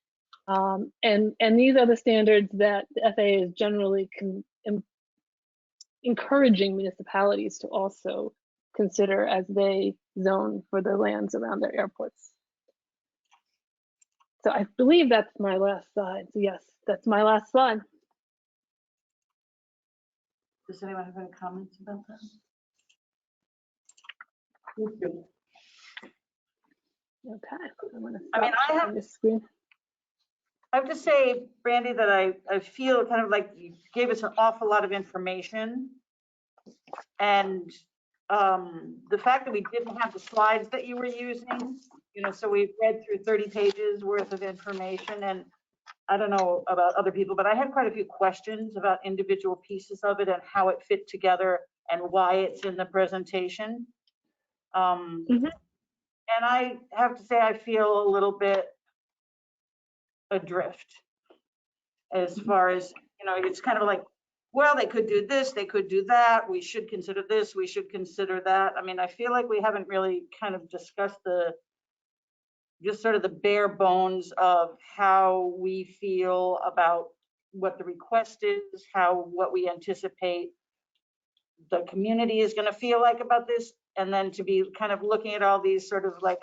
And these are the standards that the FAA is generally encouraging municipalities to also consider as they zone for the lands around their airports. So I believe that's my last slide. So yes, that's my last slide. Does anyone have any comments about that? Okay, I'm gonna I mean, stop sharing this screen. I have to say, Brandy, that I feel kind of like you gave us an awful lot of information, and the fact that we didn't have the slides that you were using, so we read through 30 pages worth of information, and I don't know about other people, but I had quite a few questions about individual pieces of it and how it fit together and why it's in the presentation. And I have to say, I feel a little bit adrift as far as, it's kind of like, well, they could do this, they could do that, we should consider this, we should consider that. I mean, I feel like we haven't really kind of discussed just sort of the bare bones of how we feel about what the request is, what we anticipate the community is going to feel like about this, and then to be kind of looking at all these sort of like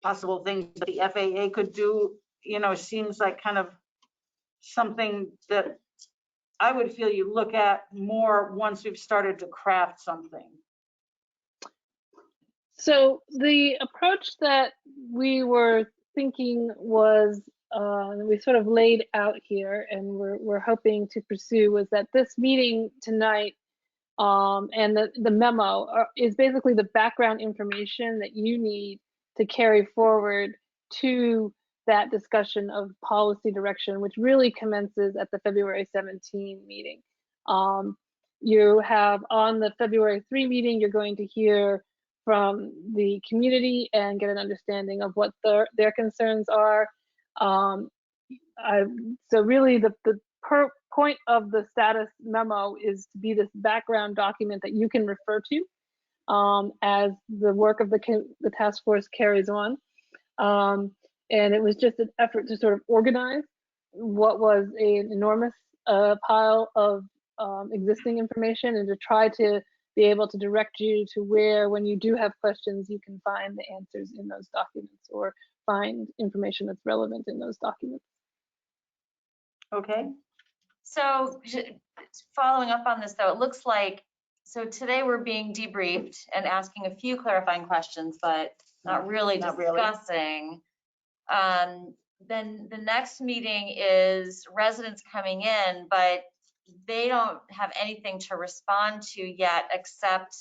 possible things that the FAA could do, seems like kind of something that I would feel you look at more once we've started to craft something. So the approach that we were thinking was, we sort of laid out here and we're hoping to pursue, was that this meeting tonight and the memo is basically the background information that you need to carry forward to that discussion of policy direction, which really commences at the February 17 meeting. You have on the February 3 meeting, you're going to hear from the community and get an understanding of what their concerns are. So really the point of the status memo is to be this background document that you can refer to as the work of the task force carries on. And it was just an effort to sort of organize what was an enormous pile of existing information and to try to be able to direct you to where, when you do have questions, you can find the answers in those documents or find information that's relevant in those documents. Okay. So following up on this though, it looks like, so today we're being debriefed and asking a few clarifying questions, but not really discussing. Then the next meeting is residents coming in, but they don't have anything to respond to yet except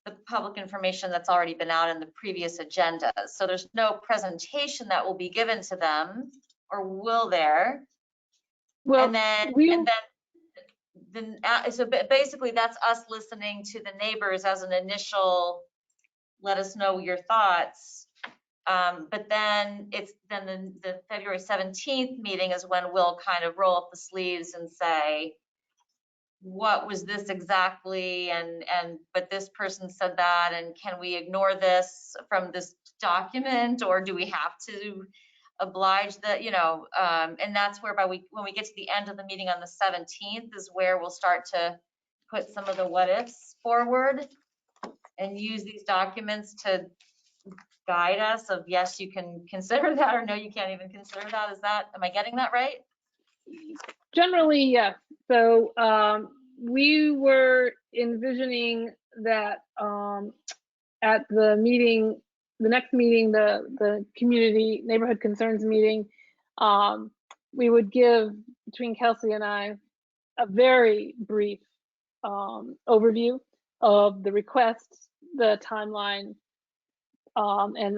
the public information that's already been out in the previous agendas. So there's no presentation that will be given to them, or will there? Well, and then so basically that's us listening to the neighbors as an initial, let us know your thoughts. But then the February 17th meeting is when we'll kind of roll up the sleeves and say, what was this exactly? But this person said that, and can we ignore this from this document, or do we have to oblige the, and that's whereby when we get to the end of the meeting on the 17th is where we'll start to put some of the what ifs forward and use these documents to guide us of, yes, you can consider that, or no, you can't even consider that. Am I getting that right? Generally, yes. So we were envisioning that at the meeting, the next meeting, the community neighborhood concerns meeting, we would give, between Kelsey and I, a very brief overview of the requests, the timeline, and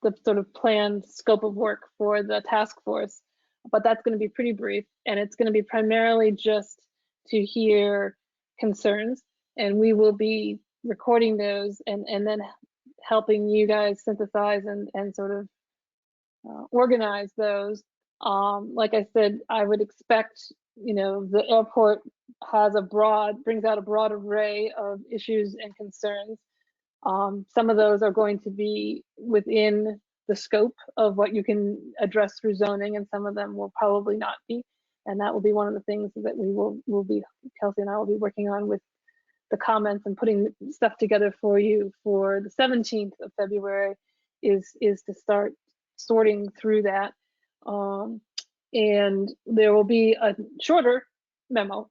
the sort of planned scope of work for the task force. But that's going to be pretty brief, and it's going to be primarily just to hear concerns, and we will be recording those and then helping you guys synthesize and sort of organize those. Like I said, I would expect, the airport brings out a broad array of issues and concerns. Some of those are going to be within the scope of what you can address through zoning, and some of them will probably not be. And that will be one of the things that Kelsey and I will be working on with the comments and putting stuff together for you for the 17th of February is to start sorting through that. And there will be a shorter memo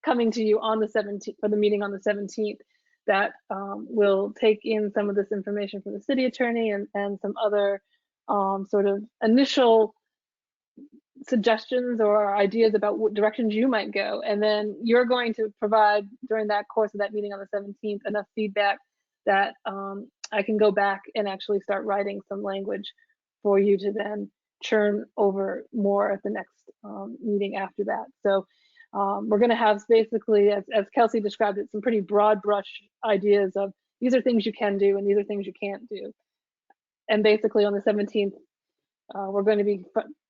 coming to you on the 17th, for the meeting on the 17th, that will take in some of this information from the city attorney and some other sort of initial suggestions or ideas about what directions you might go. And then you're going to provide during that course of that meeting on the 17th enough feedback that I can go back and actually start writing some language for you to then churn over more at the next meeting after that. So we're going to have basically, as Kelsey described it, some pretty broad brush ideas of these are things you can do and these are things you can't do. And basically on the 17th, we're going to be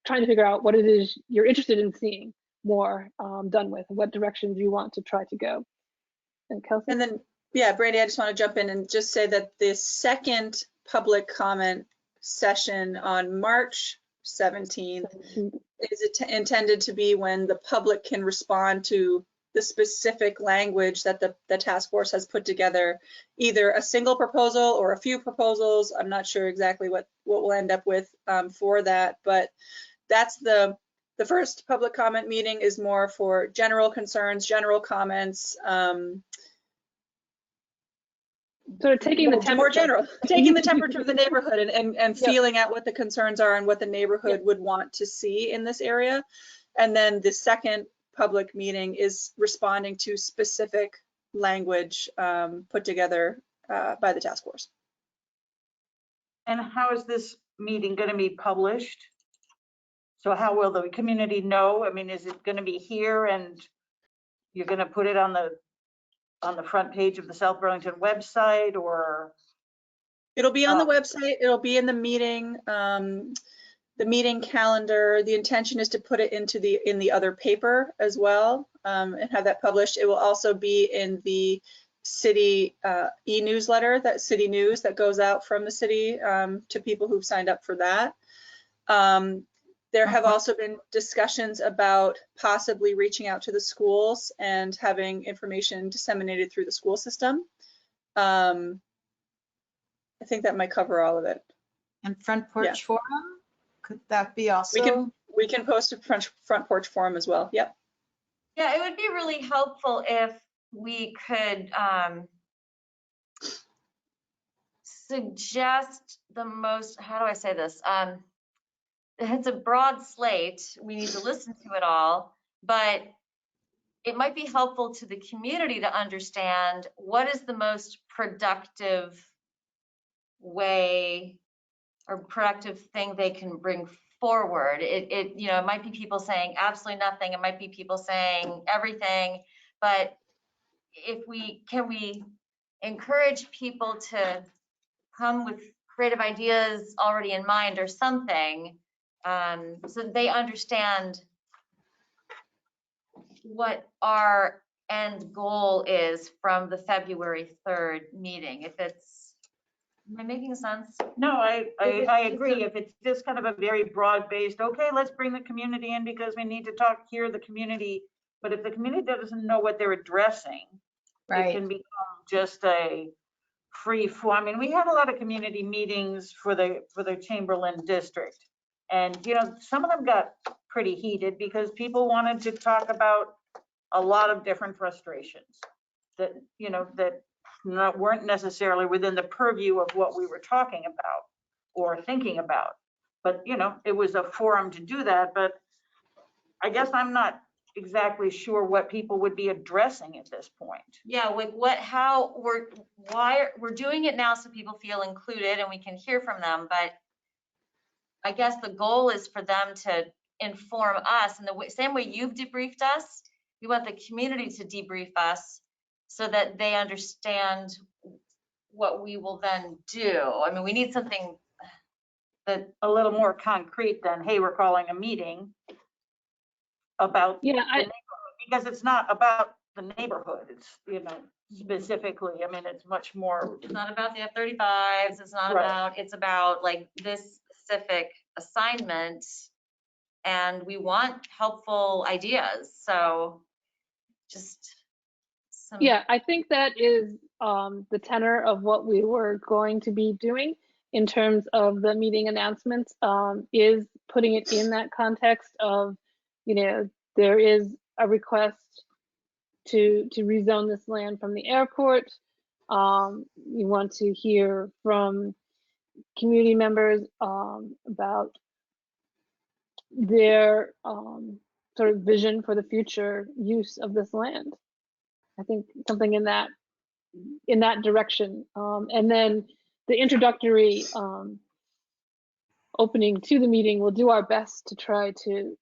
trying to figure out what it is you're interested in seeing more done with, and what directions you want to try to go. And Kelsey? And then, yeah, Brady, I just want to jump in and just say that the second public comment session on March 17th is intended to be when the public can respond to the specific language that the task force has put together, either a single proposal or a few proposals. I'm not sure exactly what we'll end up with for that, but that's the first public comment meeting is more for general concerns, general comments. Sort of taking the temperature. More general, taking the temperature of the neighborhood and feeling out what the concerns are and what the neighborhood would want to see in this area. And then the second public meeting is responding to specific language put together by the task force. And how is this meeting going to be published? So how will the community know? I mean, is it going to be here and you're going to put it on the front page of the South Burlington website, or? It'll be on the website. It'll be in the meeting calendar. The intention is to put it in the other paper as well and have that published. It will also be in the city e-newsletter, that city news that goes out from the city to people who've signed up for that. There have also been discussions about possibly reaching out to the schools and having information disseminated through the school system. I think that might cover all of it. And Front Porch Forum, could that be also? We can post a front porch forum as well. Yep. Yeah, it would be really helpful if we could suggest the most, how do I say this? It's a broad slate. We need to listen to it all, but it might be helpful to the community to understand what is the most productive way or productive thing they can bring forward. It might be people saying absolutely nothing. It might be people saying everything, but can we encourage people to come with creative ideas already in mind or something, so that they understand what our end goal is from the February 3rd meeting. Am I making sense? No, I agree. If it's just kind of a very broad-based, okay, let's bring the community in because we need to hear the community. But if the community doesn't know what they're addressing, it can become just a free flow. I mean, we had a lot of community meetings for the Chamberlain district. And, some of them got pretty heated because people wanted to talk about a lot of different frustrations that, that weren't necessarily within the purview of what we were talking about or thinking about. But, it was a forum to do that. But I guess I'm not exactly sure what people would be addressing at this point. Yeah, like why we're doing it now so people feel included and we can hear from them. But I guess the goal is for them to inform us in the same way you've debriefed us. We want the community to debrief us so that they understand what we will then do. I mean, we need something that a little more concrete than, hey, we're calling a meeting about the neighborhood, because it's not about the neighborhood. It's, specifically, I mean, it's much more. It's not about the F-35s. It's not about, it's about like this specific assignment, and we want helpful ideas. So just Yeah, I think that is the tenor of what we were going to be doing in terms of the meeting announcements, is putting it in that context of, there is a request to rezone this land from the airport. We want to hear from community members about their sort of vision for the future use of this land. I think something in that direction. And then the introductory opening to the meeting, we'll do our best to try to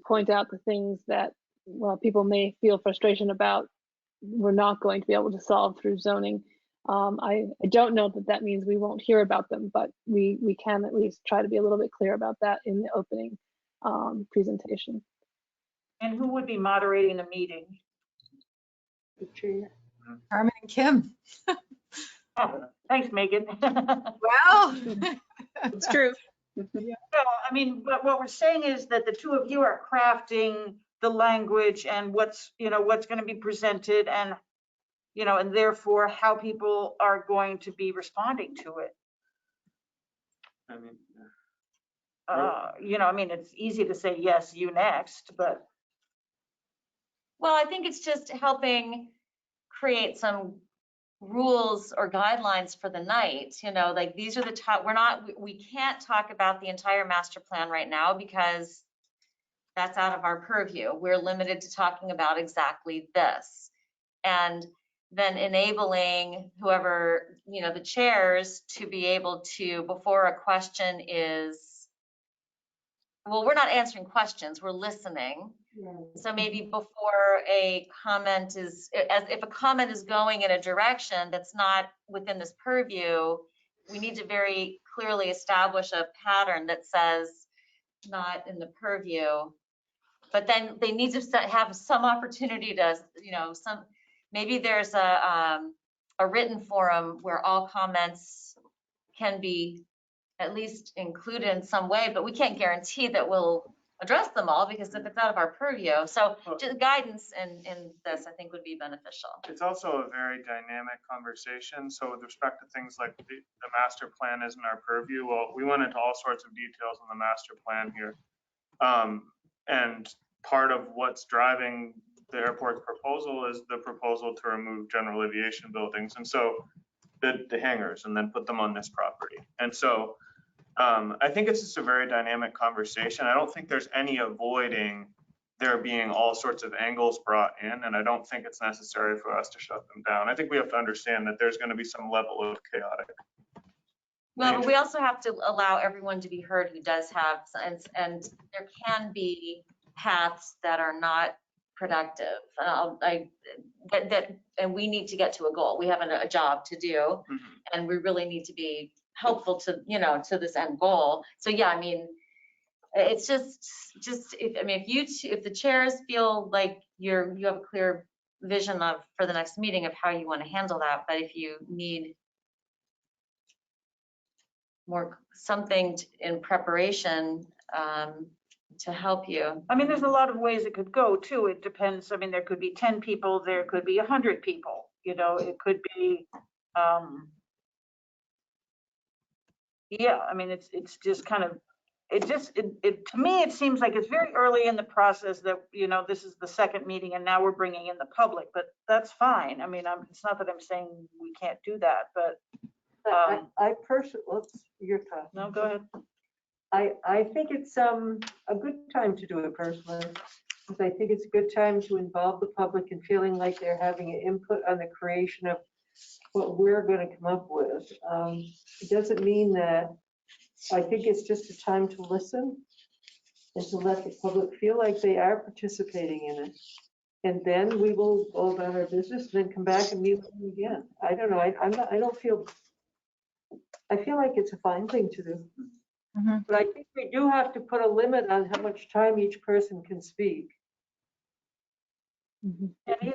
point out the things that, well, people may feel frustration about, we're not going to be able to solve through zoning. I don't know that means we won't hear about them, but we can at least try to be a little bit clear about that in the opening presentation. And who would be moderating the meeting? The chair. Carmen and Kim. Oh, thanks, Megan. Well, It's true. No, I mean, but what we're saying is that the two of you are crafting the language and what's going to be presented, and and therefore how people are going to be responding to it. I mean, I mean, it's easy to say yes, you next, but Well, I think it's just helping create some rules or guidelines for the night, like these are the top, we can't talk about the entire master plan right now because that's out of our purview. We're limited to talking about exactly this. And then enabling whoever, the chairs to be able to, before a question is, well, we're not answering questions, we're listening. So maybe before a comment is, if a comment is going in a direction that's not within this purview, we need to very clearly establish a pattern that says not in the purview. But then they need to have some opportunity to, maybe there's a written forum where all comments can be at least included in some way, but we can't guarantee that we'll address them all because if it's out of our purview. So just guidance in this, I think, would be beneficial. it's also a very dynamic conversation. So with respect to things like the master plan isn't our purview, well, we went into all sorts of details on the master plan here. And part of what's driving the airport's proposal is the proposal to remove general aviation buildings. And so the hangars and then put them on this property. And so I think it's just a very dynamic conversation. I don't think there's any avoiding there being all sorts of angles brought in, and I don't think it's necessary for us to shut them down. I think we have to understand that there's going to be some level of chaotic. Well, but we also have to allow everyone to be heard who does have, and there can be paths that are not productive. And we need to get to a goal. We have a job to do, and we really need to be helpful to, to this end goal. So yeah, I mean, it's if the chairs feel like you have a clear vision for the next meeting of how you want to handle that, but if you need more something in preparation to help you. I mean, there's a lot of ways it could go too. It depends. I mean, there could be 10 people, there could be 100 people, it could be, yeah, I mean, it's just kind of, to me, it seems like it's very early in the process that, this is the second meeting and now we're bringing in the public, but that's fine. I mean, it's not that I'm saying we can't do that, but. I personally, your time. No, go ahead. I think it's a good time to do it personally, because I think it's a good time to involve the public in feeling like they're having an input on the creation of what we're going to come up with. It doesn't mean that, I think it's just a time to listen and to let the public feel like they are participating in it. And then we will go about our business and then come back and meet with them again. I don't know, I feel like it's a fine thing to do. But I think we do have to put a limit on how much time each person can speak. And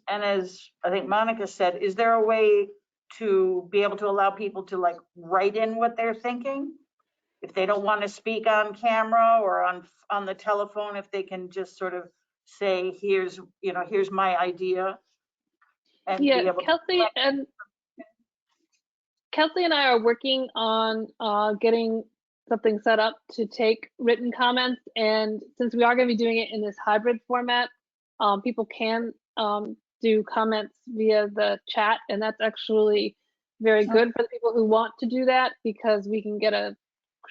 and as I think Monica said, is there a way to be able to allow people to write in what they're thinking? If they don't want to speak on camera or on the telephone, if they can just sort of say, here's my idea. And yeah, Kelsey and I are working on getting something set up to take written comments. And since we are going to be doing it in this hybrid format, people can do comments via the chat. And that's actually very good for the people who want to do that, because we can get a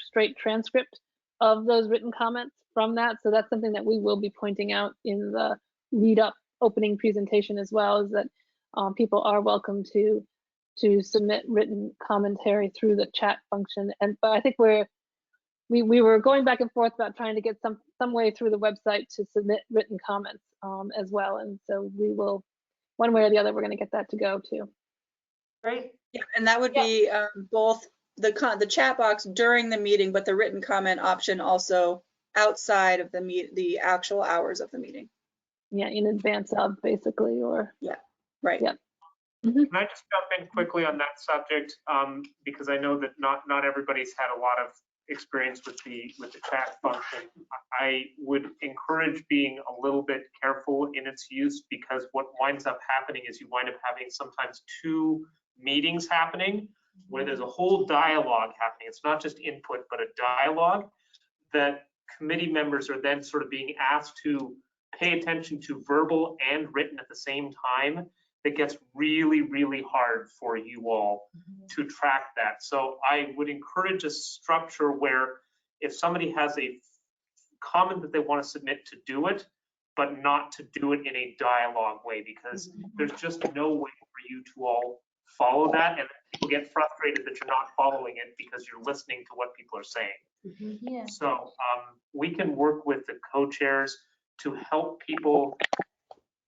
straight transcript. of those written comments from that. So that's something that we will be pointing out in the lead up opening presentation as well, is that people are welcome to submit written commentary through the chat function. But I think we were going back and forth about trying to get some way through the website to submit written comments as well. And so we will, one way or the other, we're going to get that to go too. Great. Yeah, and that would be both the chat box during the meeting, but the written comment option also outside of the actual hours of the meeting. Yeah, in advance of, basically, or. Yeah, right. Yeah. Can I just jump in quickly on that subject? Because I know that not everybody's had a lot of experience with the chat function. I would encourage being a little bit careful in its use, because what winds up happening is you wind up having sometimes two meetings happening where there's a whole dialogue happening. It's not just input, but a dialogue that committee members are then sort of being asked to pay attention to verbal and written at the same time. That gets really, really hard for you all to track that. So I would encourage a structure where if somebody has a comment that they want to submit, to do it, but not to do it in a dialogue way, because there's just no way for you to all follow that, and people get frustrated that you're not following it because you're listening to what people are saying. Yeah. So we can work with the co-chairs to help people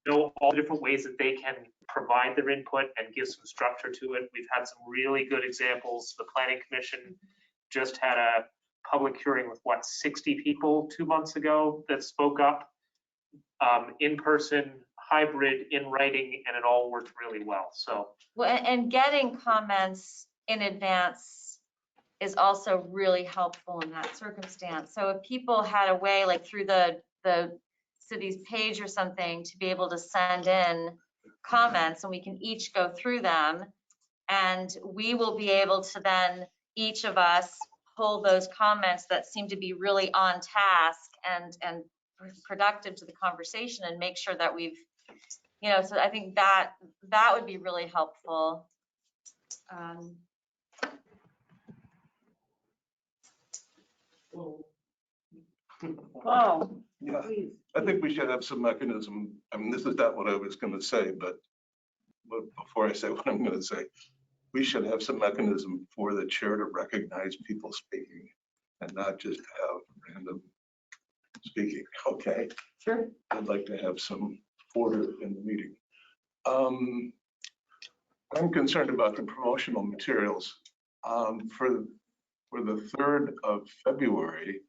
know all the different ways that they can provide their input and give some structure to it. We've had some really good examples. The Planning Commission just had a public hearing with 60 people 2 months ago that spoke up, in person, hybrid, in writing, and it all worked really well. So, Well, and getting comments in advance is also really helpful in that circumstance. So if people had a way, like through the city's page or something, to be able to send in comments, and we can each go through them, and we will be able to then, each of us, pull those comments that seem to be really on task and productive to the conversation, and make sure that we've, so I think that would be really helpful. Oh, Yeah, please. I think we should have some mechanism. I mean, this is not what I was going to say, but before I say what I'm going to say, we should have some mechanism for the chair to recognize people speaking and not just have random speaking. Okay. Sure. I'd like to have some order in the meeting. I'm concerned about the promotional materials. For the 3rd of February,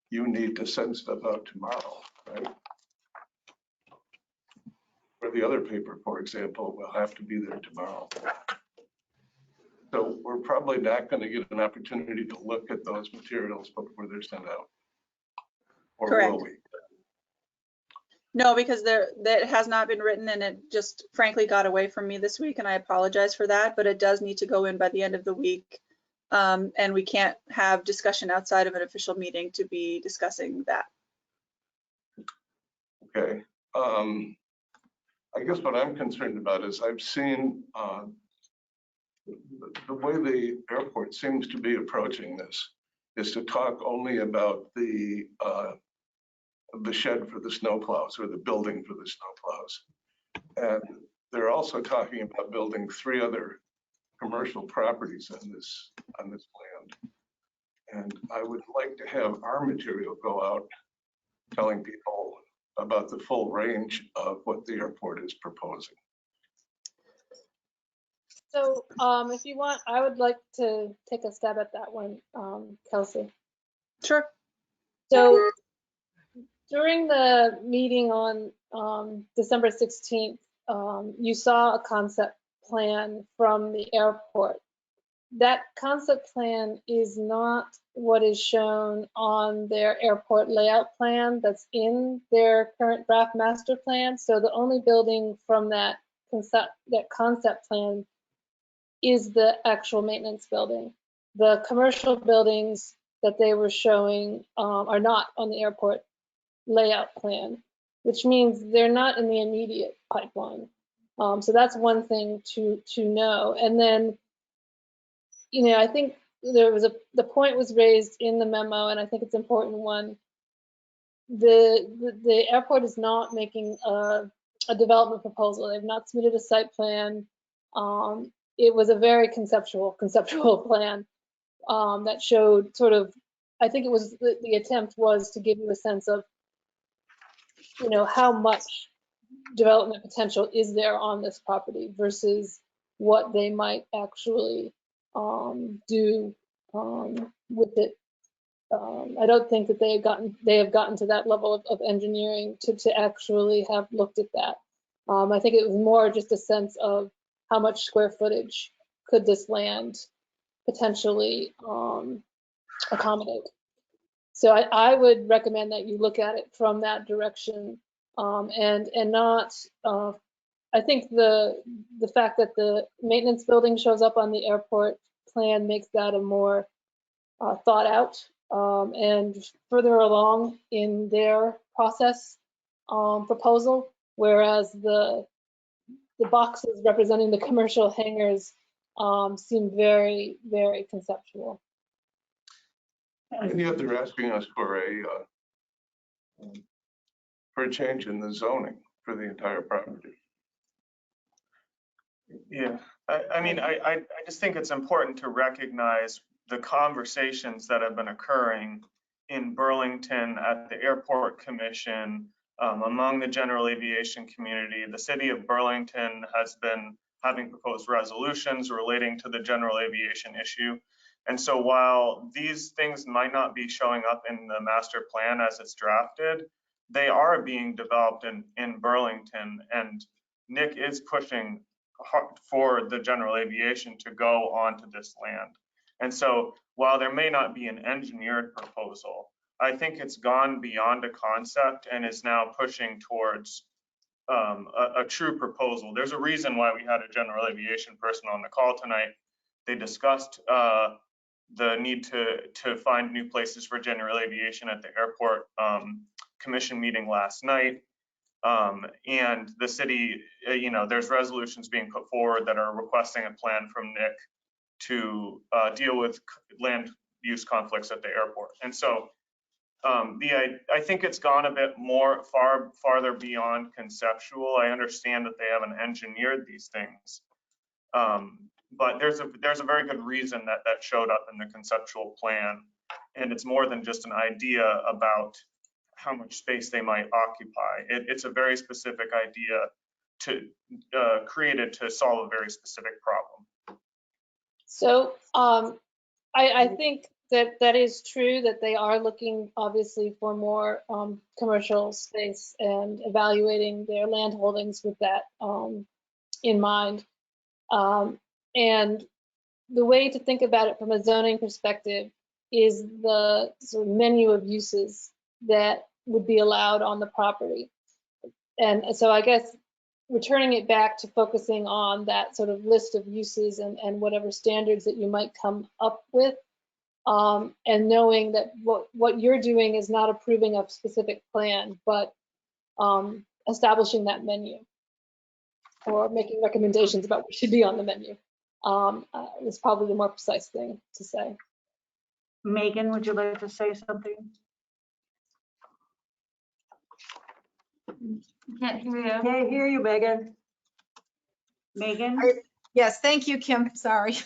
you need to send stuff out tomorrow, right? For the other paper, for example, will have to be there tomorrow. So we're probably not going to get an opportunity to look at those materials before they're sent out. Or Correct. will we? No, because that has not been written, and it just frankly got away from me this week, and I apologize for that, but it does need to go in by the end of the week. And we can't have discussion outside of an official meeting to be discussing that. Okay. I guess what I'm concerned about is I've seen the way the airport seems to be approaching this is to talk only about the shed for the snowplows, or the building for the snowplows. And they're also talking about building 3 other commercial properties on this land. And I would like to have our material go out telling people about the full range of what the airport is proposing. So if you want, I would like to take a stab at that one, Kelsey. Sure. So during the meeting on December 16th, you saw a concept plan from the airport. That concept plan is not what is shown on their airport layout plan that's in their current draft master plan. So the only building from that concept plan is the actual maintenance building. The commercial buildings that they were showing are not on the airport layout plan, which means they're not in the immediate pipeline. So that's one thing to know. And then, I think the point was raised in the memo, and I think it's an important one. The airport is not making a development proposal. They've not submitted a site plan. It was a very conceptual plan that showed sort of, I think it was the attempt was to give you a sense of, how much development potential is there on this property versus what they might actually do with it. I don't think that they have gotten to that level of engineering to actually have looked at that. I think it was more just a sense of how much square footage could this land potentially accommodate. So I would recommend that you look at it from that direction, and not. I think the fact that the maintenance building shows up on the airport plan makes that a more thought out and further along in their process proposal, whereas the boxes representing the commercial hangars seem very, very conceptual. And yet they're asking us for a change in the zoning for the entire property. Yeah, I just think it's important to recognize the conversations that have been occurring in Burlington at the Airport Commission, among the general aviation community. The city of Burlington has been having proposed resolutions relating to the general aviation issue. And so while these things might not be showing up in the master plan as it's drafted, they are being developed in Burlington, and Nick is pushing hard for the general aviation to go onto this land. And so while there may not be an engineered proposal, I think it's gone beyond a concept and is now pushing towards a true proposal. There's a reason why we had a general aviation person on the call tonight. They discussed the need to find new places for general aviation at the airport commission meeting last night. And the city, there's resolutions being put forward that are requesting a plan from Nick to deal with land use conflicts at the airport. And so I think it's gone a bit farther beyond conceptual. I understand that they haven't engineered these things, but there's a very good reason that showed up in the conceptual plan, and it's more than just an idea about how much space they might occupy. It's a very specific idea created to solve a very specific problem. So I think that is true, that they are looking obviously for more commercial space and evaluating their land holdings with that in mind. And the way to think about it from a zoning perspective is the sort of menu of uses that would be allowed on the property. And so I guess returning it back to focusing on that sort of list of uses and whatever standards that you might come up with, and knowing that what you're doing is not approving a specific plan, but establishing that menu or making recommendations about what should be on the menu is probably the more precise thing to say. Megan, would you like to say something? Can't hear you. Can't hear you, Megan. Megan? Yes, thank you, Kim. Sorry.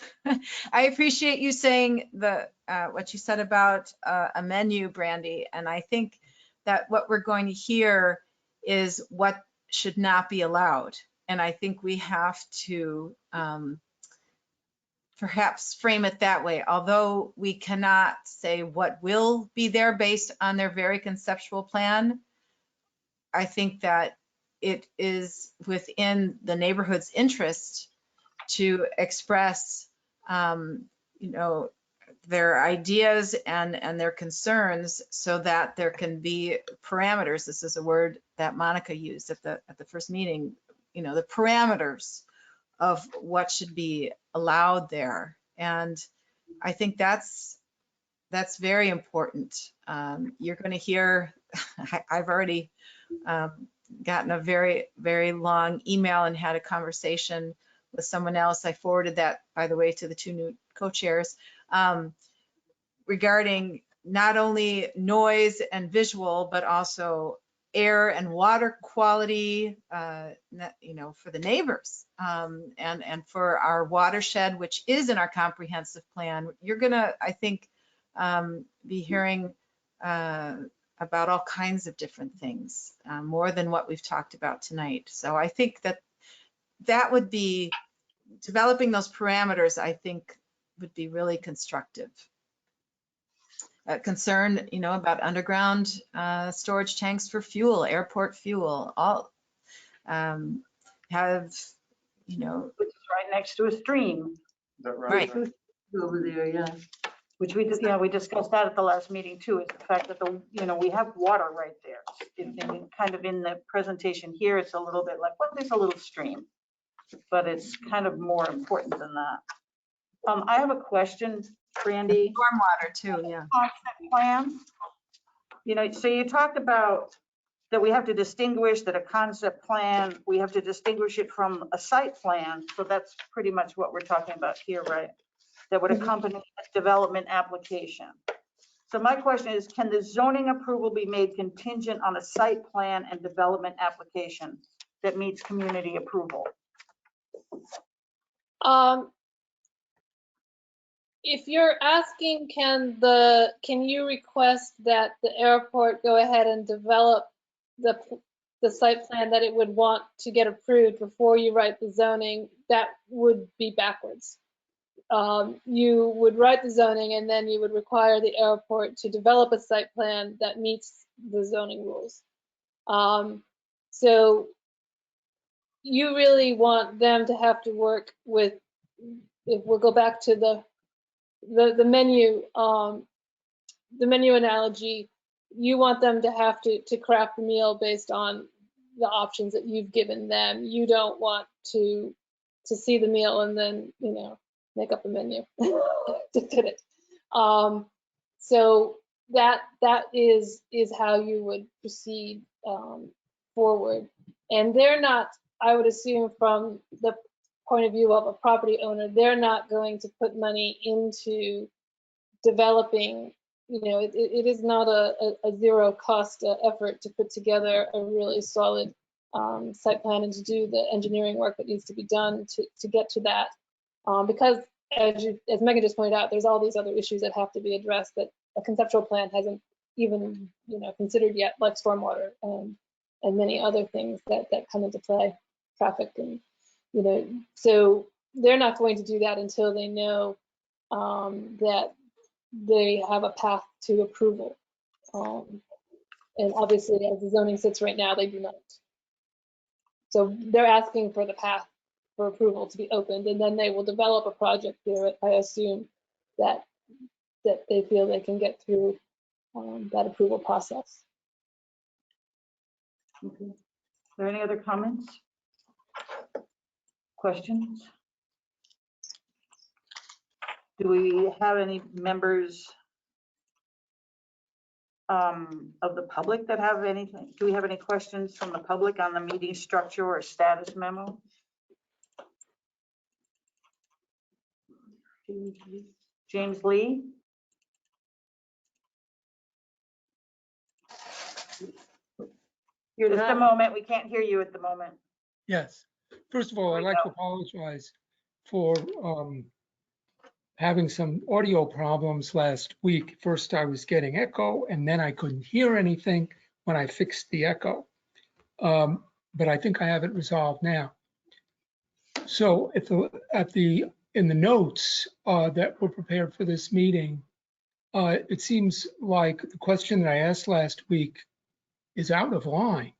I appreciate you saying what you said about a menu, Brandy. And I think that what we're going to hear is what should not be allowed. And I think we have to perhaps frame it that way. Although we cannot say what will be there based on their very conceptual plan, I think that it is within the neighborhood's interest to express, their ideas and their concerns so that there can be parameters. This is a word that Monica used at the first meeting, the parameters of what should be allowed there. And I think that's very important. You're going to hear, I've already gotten a very, very long email and had a conversation with someone else. I forwarded that, by the way, to the two new co-chairs, regarding not only noise and visual, but also air and water quality, you know, for the neighbors, and for our watershed, which is in our comprehensive plan. You're gonna, I think, be hearing about all kinds of different things, more than what we've talked about tonight. So I think that would be, developing those parameters, I think, would be really constructive. Concern, you know, about underground storage tanks for fuel, airport fuel, all have, you know. Which is right next to a stream. Right. Over there, yeah. Which we did, we discussed that at the last meeting too, is the fact that we have water right there. And kind of in the presentation here, it's a little bit like, well, there's a little stream, but it's kind of more important than that. I have a question, Brandy. Stormwater too, yeah. Concept plan. So you talked about that we have to distinguish that a concept plan, we have to distinguish it from a site plan. So that's pretty much what we're talking about here, right? That would accompany a development application. So my question is, can the zoning approval be made contingent on a site plan and development application that meets community approval? If you're asking, can you request that the airport go ahead and develop the site plan that it would want to get approved before you write the zoning, that would be backwards. You would write the zoning and then you would require the airport to develop a site plan that meets the zoning rules. So you really want them to have to work with, if we'll go back to the menu analogy, you want them to have to craft the meal based on the options that you've given them. You don't want to see the meal and then, make up a menu to fit it. So that is how you would proceed forward. And they're not, I would assume from the point of view of a property owner, they're not going to put money into developing, it is not a zero cost effort to put together a really solid site plan and to do the engineering work that needs to be done to get to that. Because as Megan just pointed out, there's all these other issues that have to be addressed that a conceptual plan hasn't even considered yet, like stormwater and many other things that come into play, traffic and so they're not going to do that until they know that they have a path to approval. And obviously, as the zoning sits right now, they do not. So they're asking for the path for approval to be opened, and then they will develop a project there, I assume, that they feel they can get through that approval process. Okay. Are there any other comments? Questions? Do we have any members of the public that have anything? Do we have any questions from the public on the meeting structure or status memo? James Lee? Just a moment, we can't hear you at the moment. Yes. First of all, I'd like to apologize for having some audio problems last week. First, I was getting echo, and then I couldn't hear anything when I fixed the echo. But I think I have it resolved now. So in the notes that were prepared for this meeting, it seems like the question that I asked last week is out of line,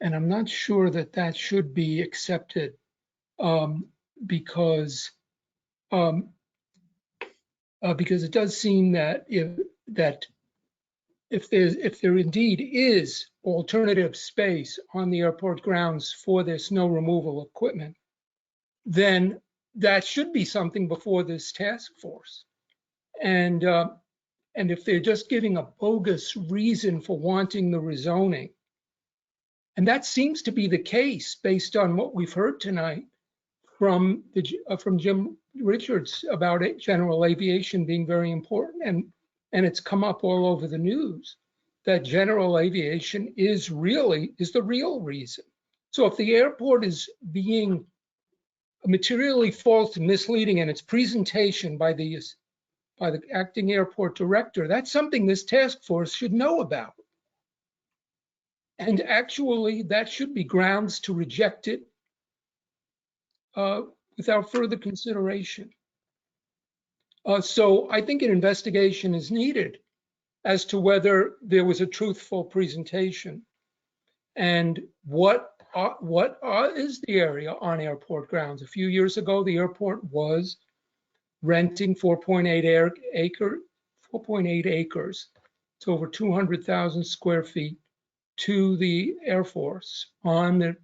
and I'm not sure that should be accepted because it does seem that if there indeed is alternative space on the airport grounds for their snow removal equipment, then that should be something before this task force. And if they're just giving a bogus reason for wanting the rezoning, and that seems to be the case based on what we've heard tonight, from Jim Richards about it, general aviation being very important, and it's come up all over the news that general aviation is the real reason. So if the airport is being materially false and misleading in its presentation by the acting airport director, that's something this task force should know about. And actually, that should be grounds to reject it without further consideration. So I think an investigation is needed as to whether there was a truthful presentation and what is the area on airport grounds. A few years ago, the airport was renting 4.8 acres. It's over 200,000 square feet to the Air Force on the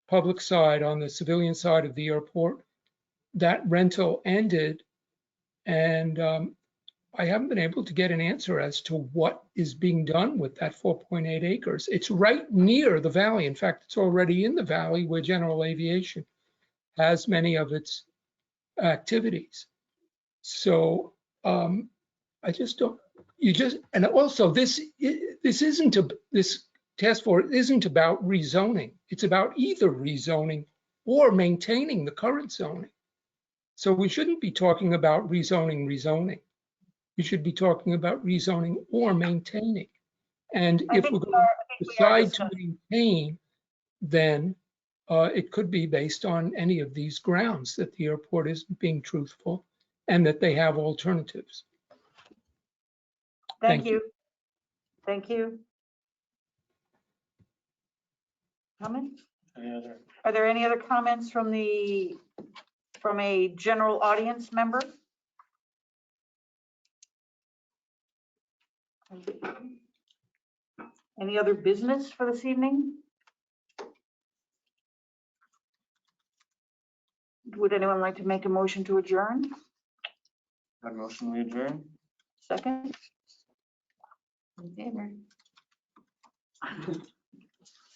public side, on the civilian side of the airport. That rental ended, and I haven't been able to get an answer as to what is being done with that 4.8 acres. It's right near the valley. In fact, it's already in the valley where general aviation has many of its activities. So I just don't, and also this task force isn't about rezoning. It's about either rezoning or maintaining the current zoning. So we shouldn't be talking about rezoning. We should be talking about rezoning or maintaining. And if we're going to decide to maintain, then it could be based on any of these grounds that the airport is being truthful and that they have alternatives. Thank you. Thank you. Comments? Are there any other comments from a general audience member? Any other business for this evening? Would anyone like to make a motion to adjourn? That motion we adjourn? Second? In favor.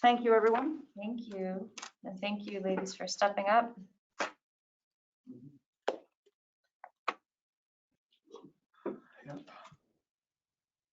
Thank you, everyone. Thank you. And thank you, ladies, for stepping up.